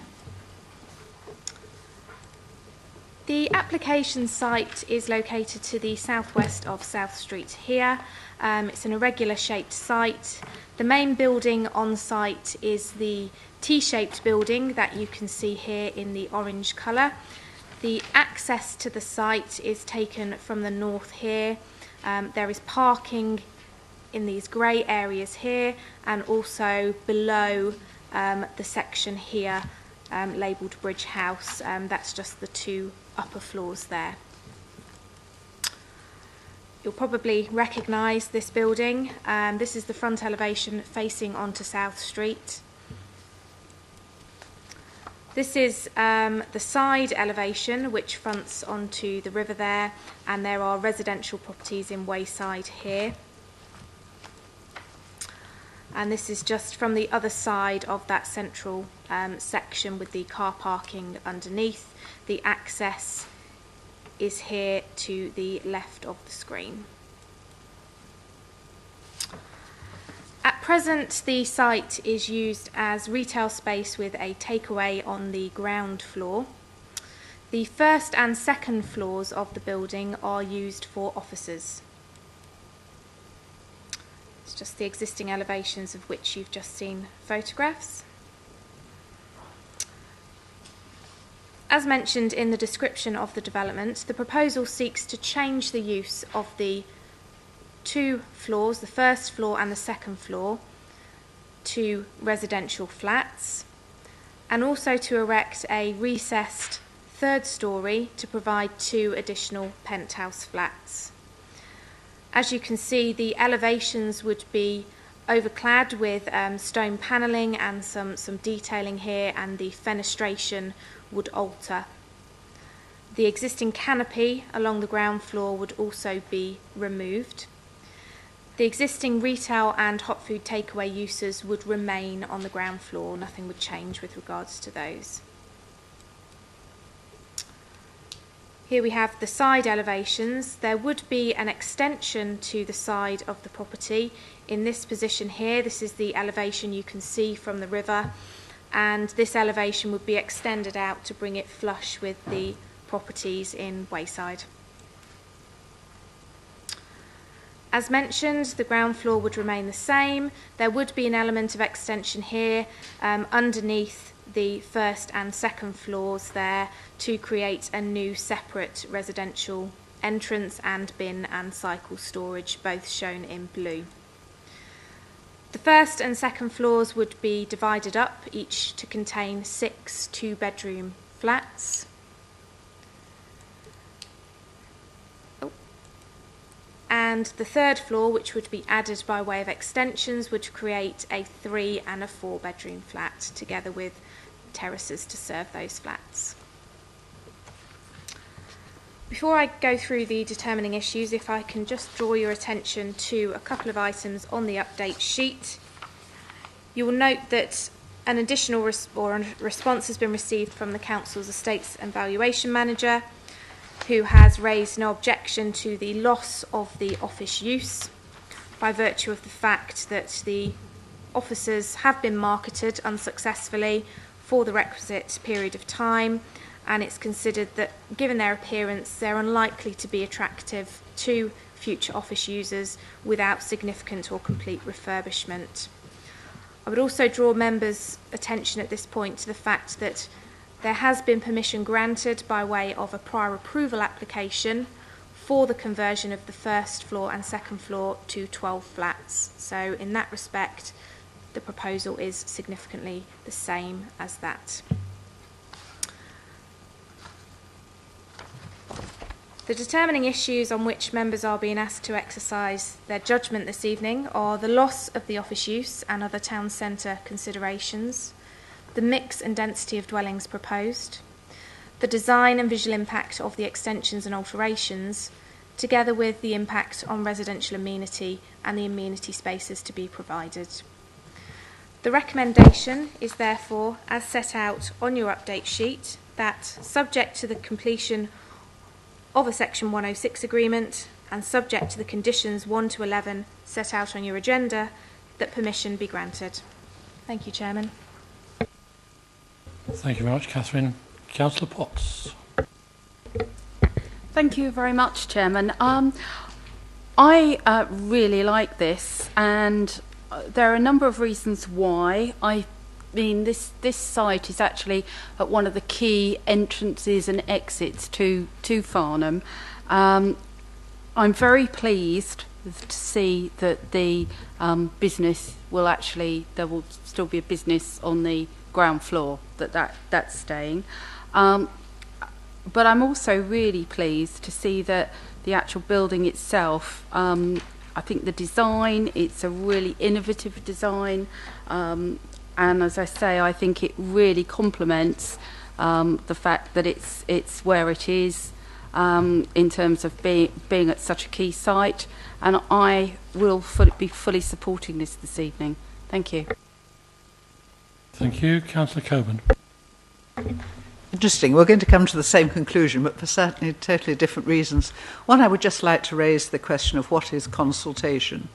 The application site is located to the southwest of South Street here. It's an irregular shaped site. The main building on site is the T-shaped building that you can see here in the orange colour. The access to the site is taken from the north here. There is parking in these grey areas here and also below the section here labelled Bridge House. That's just the 2 upper floors there. You'll probably recognise this building. This is the front elevation facing onto South Street. This is the side elevation which fronts onto the river there, and there are residential properties in Wayside here. And this is just from the other side of that central section with the car parking underneath. The access is here to the left of the screen. At present, the site is used as retail space with a takeaway on the ground floor. The first and second floors of the building are used for offices. It's just the existing elevations of which you've just seen photographs. As mentioned in the description of the development, the proposal seeks to change the use of the 2 floors, the first floor and the second floor, to residential flats, and also to erect a recessed 3rd storey to provide 2 additional penthouse flats. As you can see, the elevations would be overclad with stone panelling and some detailing here, and the fenestration would alter. The existing canopy along the ground floor would also be removed. The existing retail and hot food takeaway uses would remain on the ground floor. Nothing would change with regards to those. Here we have the side elevations. There would be an extension to the side of the property. In this position here, this is the elevation you can see from the river, and this elevation would be extended out to bring it flush with the properties in Wayside. As mentioned, the ground floor would remain the same. There would be an element of extension here underneath the first and second floors there to create a new separate residential entrance and bin and cycle storage, both shown in blue. The first and second floors would be divided up, each to contain 6 two-bedroom flats. And the third floor, which would be added by way of extensions, would create a 3 and a 4-bedroom flat, together with terraces to serve those flats. Before I go through the determining issues, if I can just draw your attention to a couple of items on the update sheet. You will note that an additional response has been received from the Council's Estates and Valuation Manager, who has raised no objection to the loss of the office use by virtue of the fact that the offices have been marketed unsuccessfully for the requisite period of time, and it's considered that, given their appearance, they're unlikely to be attractive to future office users without significant or complete refurbishment. I would also draw members' attention at this point to the fact that there has been permission granted by way of a prior approval application for the conversion of the first floor and second floor to 12 flats. So in that respect, the proposal is significantly the same as that. The determining issues on which members are being asked to exercise their judgment this evening are the loss of the office use and other town centre considerations, the mix and density of dwellings proposed, the design and visual impact of the extensions and alterations, together with the impact on residential amenity and the amenity spaces to be provided. The recommendation is therefore, as set out on your update sheet, that subject to the completion of a Section 106 agreement and subject to the conditions 1 to 11 set out on your agenda, that permission be granted. Thank you, Chairman. Thank you very much, Catherine. Councillor Potts. Thank you very much, Chairman. I really like this, and there are a number of reasons why. I mean, this site is actually at one of the key entrances and exits to Farnham. I'm very pleased to see that the business will actually, there will still be a business on the ground floor, that's staying. But I'm also really pleased to see that the actual building itself, I think the design, it's a really innovative design, and as I say, I think it really complements the fact that it's where it is in terms of being at such a key site, and I will be fully supporting this evening. Thank you. Thank you. Councillor Coburn. Interesting. We're going to come to the same conclusion, but for certainly totally different reasons. One, I would just like to raise the question of what is consultation,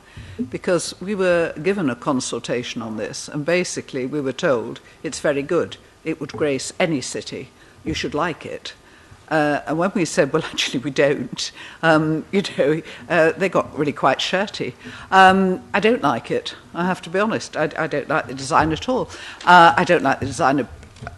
because we were given a consultation on this, and basically we were told it's very good. It would grace any city. You should like it. And when we said, well, actually, we don't, they got really quite shirty. I don't like it, I have to be honest. I don't like the design at all. I don't like the design of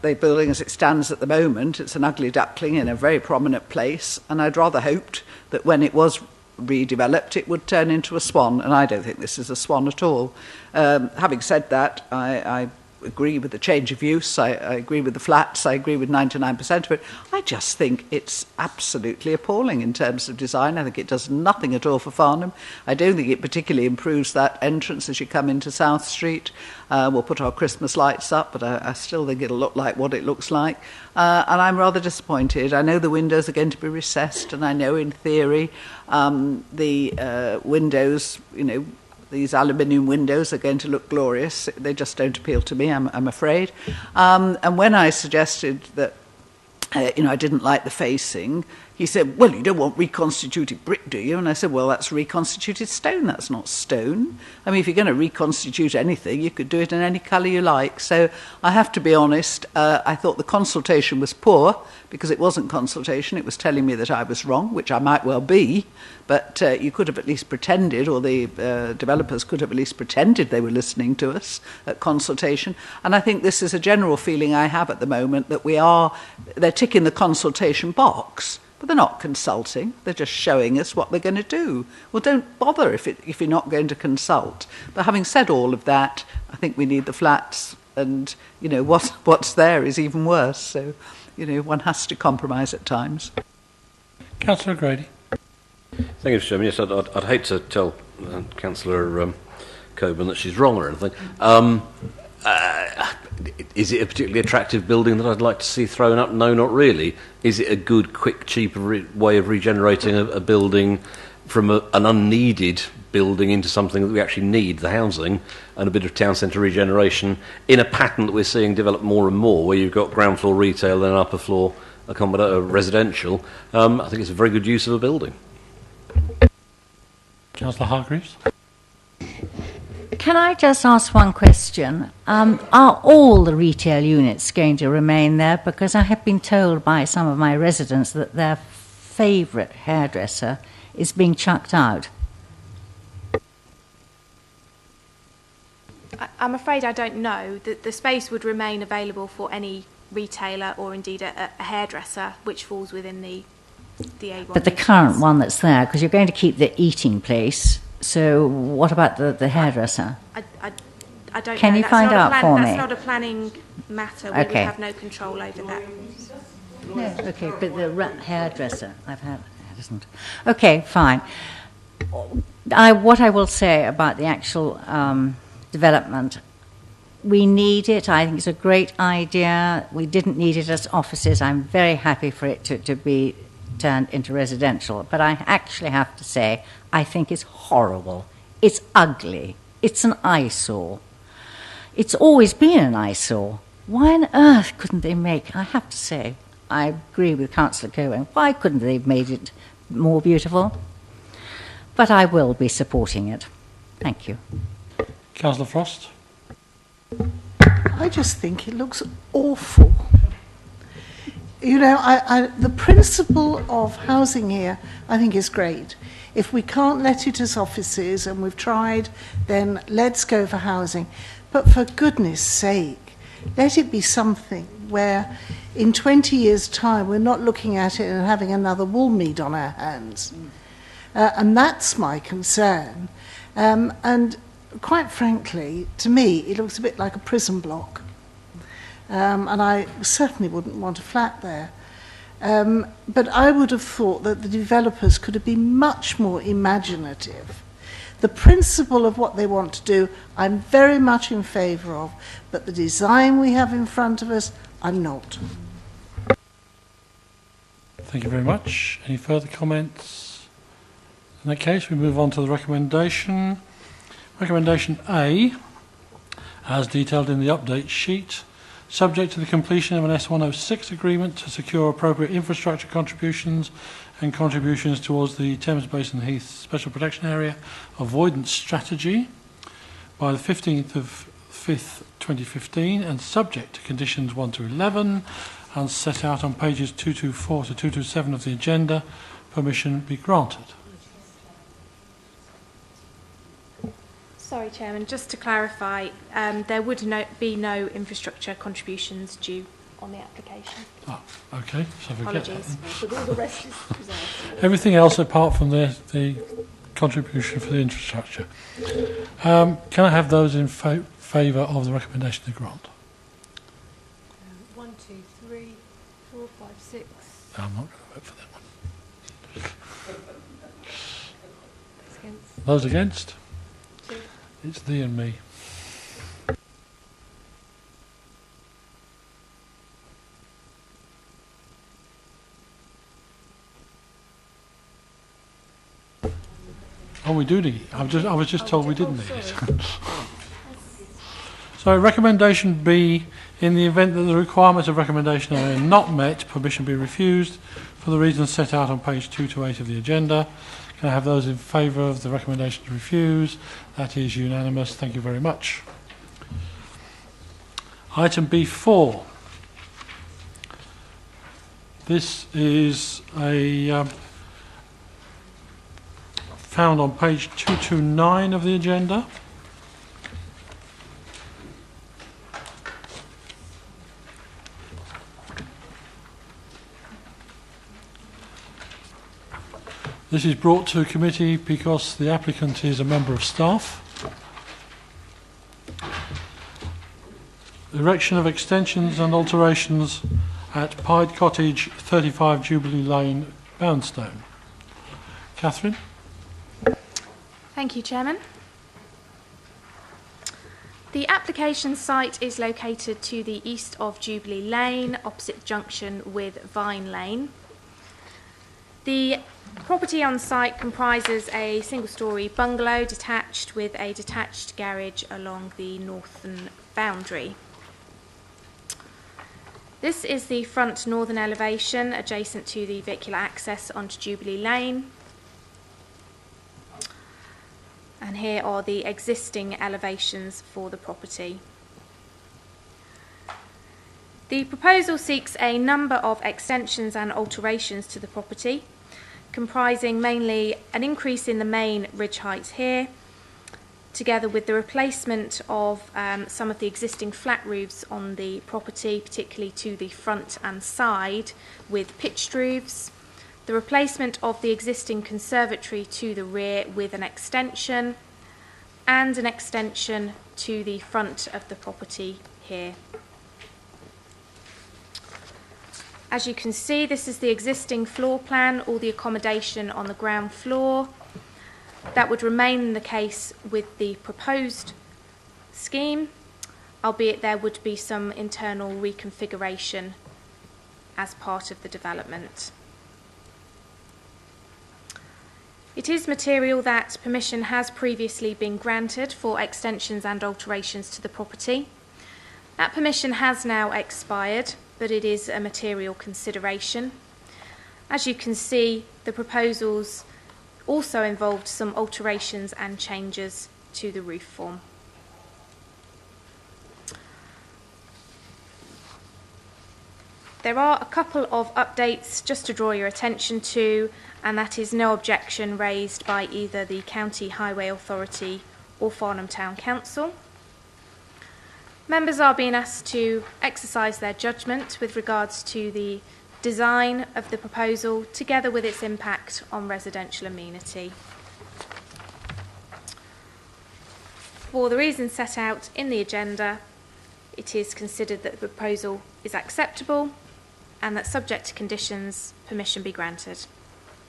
the building as it stands at the moment. It's an ugly duckling in a very prominent place, and I'd rather hoped that when it was redeveloped, it would turn into a swan, and I don't think this is a swan at all. Having said that, I agree with the change of use, I agree with the flats, I agree with 99% of it. I just think it's absolutely appalling in terms of design. I think it does nothing at all for Farnham. I don't think it particularly improves that entrance as you come into South Street. We'll put our Christmas lights up, but I still think it'll look like what it looks like. And I'm rather disappointed. I know the windows are going to be recessed, and I know in theory the windows, you know, these aluminium windows are going to look glorious. They just don't appeal to me, I'm afraid. And when I suggested that, I didn't like the facing, he said, well, you don't want reconstituted brick, do you? And I said, well, that's reconstituted stone, that's not stone. I mean, if you're going to reconstitute anything, you could do it in any colour you like. So I have to be honest, I thought the consultation was poor, because it wasn't consultation, it was telling me that I was wrong, which I might well be, but you could have at least pretended, or the developers could have at least pretended they were listening to us at consultation. And I think this is a general feeling I have at the moment, that they're ticking the consultation box, but they're not consulting, they're just showing us what they're going to do. Well, don't bother if you're not going to consult. But having said all of that, I think we need the flats, and, you know, what's there is even worse. So, you know, one has to compromise at times. Councillor Grady. Thank you, Mr. Chairman. Yes, I'd hate to tell Councillor Coburn that she's wrong or anything. Is it a particularly attractive building that I'd like to see thrown up? No, not really. Is it a good, quick, cheap way of regenerating a building from an unneeded building into something that we actually need, the housing, and a bit of town centre regeneration in a pattern that we're seeing develop more and more, where you've got ground floor retail and upper floor residential? I think it's a very good use of a building. Councillor Hargreaves. Can I just ask one question? Are all the retail units going to remain there? Because I have been told by some of my residents that their favourite hairdresser is being chucked out. I'm afraid I don't know. The space would remain available for any retailer or indeed a hairdresser, which falls within the A1. But the current one that's there, because you're going to keep the eating place, so what about the hairdresser? I don't know. Can you find out for me? That's not a planning matter. We would have no control over that. No, okay, but the hairdresser, I've had, it isn't. Okay, fine. What I will say about the actual development, we need it. I think it's a great idea. We didn't need it as offices. I'm very happy for it to be turned into residential. But I actually have to say, I think it's horrible. It's ugly. It's an eyesore. It's always been an eyesore. Why on earth couldn't they I have to say, I agree with Councillor Cohen, why couldn't they have made it more beautiful? But I will be supporting it. Thank you. Councillor Frost. I just think it looks awful. You know, the principle of housing here, I think, is great. If we can't let it as offices, and we've tried, then let's go for housing. But for goodness sake, let it be something where in 20 years' time we're not looking at it and having another Woolmead on our hands. And that's my concern. And quite frankly, to me, it looks a bit like a prison block. And I certainly wouldn't want a flat there. But I would have thought that the developers could have been much more imaginative. The principle of what they want to do, I'm very much in favour of, but the design we have in front of us, I'm not. Thank you very much. Any further comments? In that case, we move on to the recommendation. Recommendation A, as detailed in the update sheet, subject to the completion of an S106 agreement to secure appropriate infrastructure contributions and contributions towards the Thames Basin Heath Special Protection Area Avoidance Strategy by the 15th of 5th 2015, and subject to conditions 1 to 11 and set out on pages 224 to 227 of the agenda, permission be granted. Sorry, Chairman, just to clarify, there would be no infrastructure contributions due on the application. Oh, okay, so forget Apologies. that. But all the rest is preserved. Everything else apart from the contribution for the infrastructure. Can I have those in favour of the recommendation to grant? 4, 5, 6. No, I'm not going to vote for that one. Against. Those against? 2. It's thee and me. Oh, we do need. I was just told we didn't need it. So, recommendation B: in the event that the requirements of recommendation A are not met, permission be refused for the reasons set out on page 2 to 8 of the agenda. Can I have those in favour of the recommendation to refuse? That is unanimous. Thank you very much. Item B4. This is a found on page 229 of the agenda. This is brought to committee because the applicant is a member of staff. Erection of extensions and alterations at Pied Cottage, 35 Jubilee Lane, Boundstone. Catherine? Thank you, Chairman. The application site is located to the east of Jubilee Lane, opposite junction with Vine Lane. The property on site comprises a single-storey bungalow detached with a detached garage along the northern boundary. This is the front northern elevation adjacent to the vehicular access onto Jubilee Lane. And here are the existing elevations for the property. The proposal seeks a number of extensions and alterations to the property, comprising mainly an increase in the main ridge height here, together with the replacement of some of the existing flat roofs on the property, particularly to the front and side, with pitched roofs, the replacement of the existing conservatory to the rear with an extension, and an extension to the front of the property here. As you can see, this is the existing floor plan, all the accommodation on the ground floor. That would remain the case with the proposed scheme, albeit there would be some internal reconfiguration as part of the development. It is material that permission has previously been granted for extensions and alterations to the property. That permission has now expired, but it is a material consideration. As you can see, the proposals also involved some alterations and changes to the roof form. There are a couple of updates just to draw your attention to, and that is no objection raised by either the County Highway Authority or Farnham Town Council. Members are being asked to exercise their judgment with regards to the design of the proposal, together with its impact on residential amenity. For the reasons set out in the agenda, it is considered that the proposal is acceptable and that, subject to conditions, permission be granted.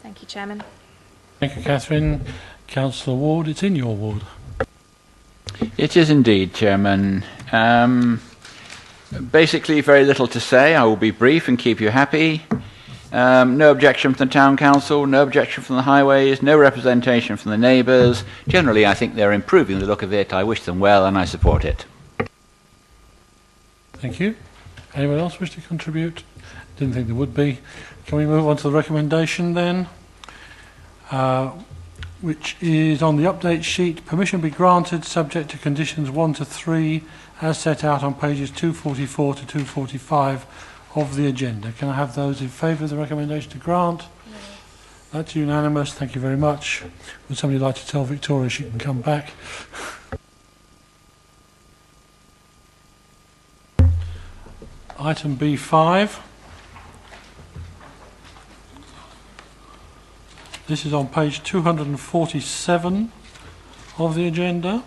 Thank you, Chairman. Thank you, Catherine. Councillor Ward, it's in your ward. It is indeed, Chairman. Basically, very little to say. I will be brief and keep you happy. No objection from the Town Council, no objection from the Highways, no representation from the neighbours. Generally, I think they're improving the look of it. I wish them well and I support it. Thank you. Anyone else wish to contribute? Didn't think there would be. Can we move on to the recommendation then? Which is on the update sheet. Permission be granted subject to conditions 1 to 3 as set out on pages 244 to 245 of the agenda. Can I have those in favour of the recommendation to grant? No. That's unanimous. Thank you very much. Would somebody like to tell Victoria she can come back? Item B5. This is on page 247 of the agenda.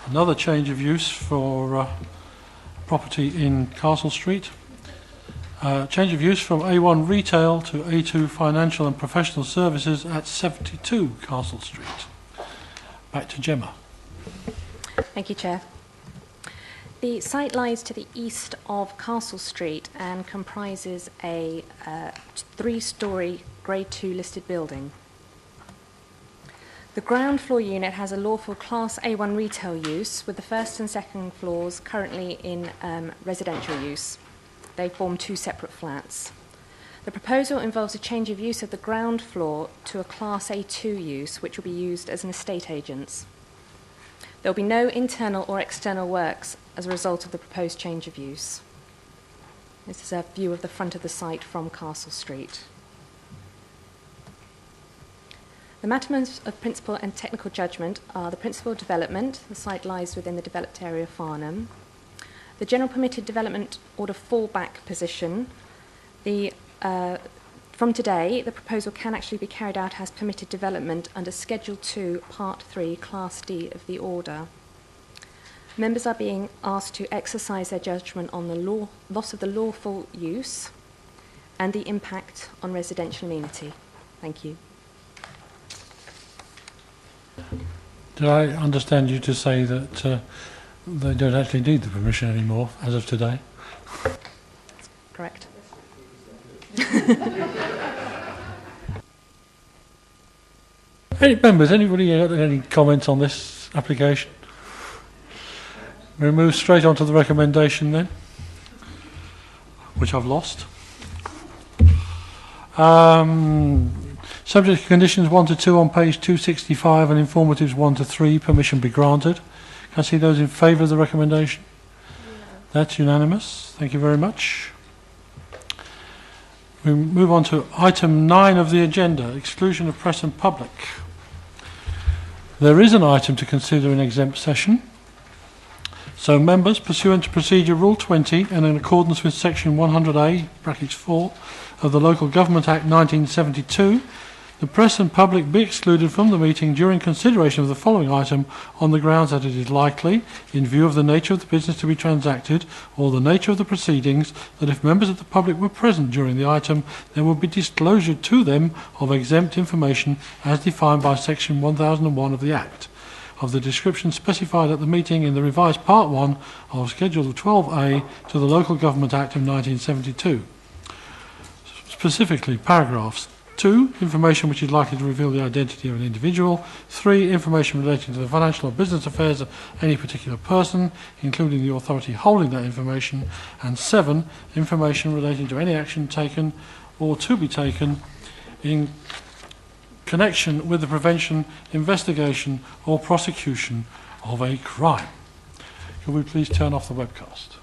Another change of use for property in Castle Street. Change of use from A1 Retail to A2 Financial and Professional Services at 72 Castle Street. Back to Gemma. Thank you, Chair. The site lies to the east of Castle Street and comprises a 3-storey Grade 2 listed building. The ground floor unit has a lawful Class A1 retail use, with the first and second floors currently in residential use. They form 2 separate flats. The proposal involves a change of use of the ground floor to a Class A2 use, which will be used as an estate agent's. There will be no internal or external works as a result of the proposed change of use. This is a view of the front of the site from Castle Street. The matters of principal and technical judgment are the principal development. The site lies within the developed area of Farnham. The general permitted development order fallback position. From today, the proposal can actually be carried out as permitted development under Schedule 2, Part 3, Class D of the order. Members are being asked to exercise their judgment on the loss of the lawful use and the impact on residential amenity. Thank you. Did I understand you to say that they don't actually need the permission anymore as of today? Correct. Anybody got any comments on this application? We'll move straight on to the recommendation then, which I've lost. Subject to conditions 1 to 2 on page 265 and informatives 1 to 3, permission be granted. Can I see those in favour of the recommendation? That's unanimous. Thank you very much. We move on to item 9 of the agenda, exclusion of press and public. There is an item to consider in exempt session. So members, pursuant to Procedure Rule 20 and in accordance with Section 100A, brackets 4, of the Local Government Act 1972, the press and public be excluded from the meeting during consideration of the following item on the grounds that it is likely, in view of the nature of the business to be transacted or the nature of the proceedings, that if members of the public were present during the item, there would be disclosure to them of exempt information as defined by Section 1001 of the Act, of the description specified at the meeting in the revised Part 1 of Schedule 12A to the Local Government Act of 1972. Specifically, paragraphs 2, information which is likely to reveal the identity of an individual. 3, information relating to the financial or business affairs of any particular person, including the authority holding that information. And 7, information relating to any action taken or to be taken in connection with the prevention, investigation or prosecution of a crime. Could we please turn off the webcast?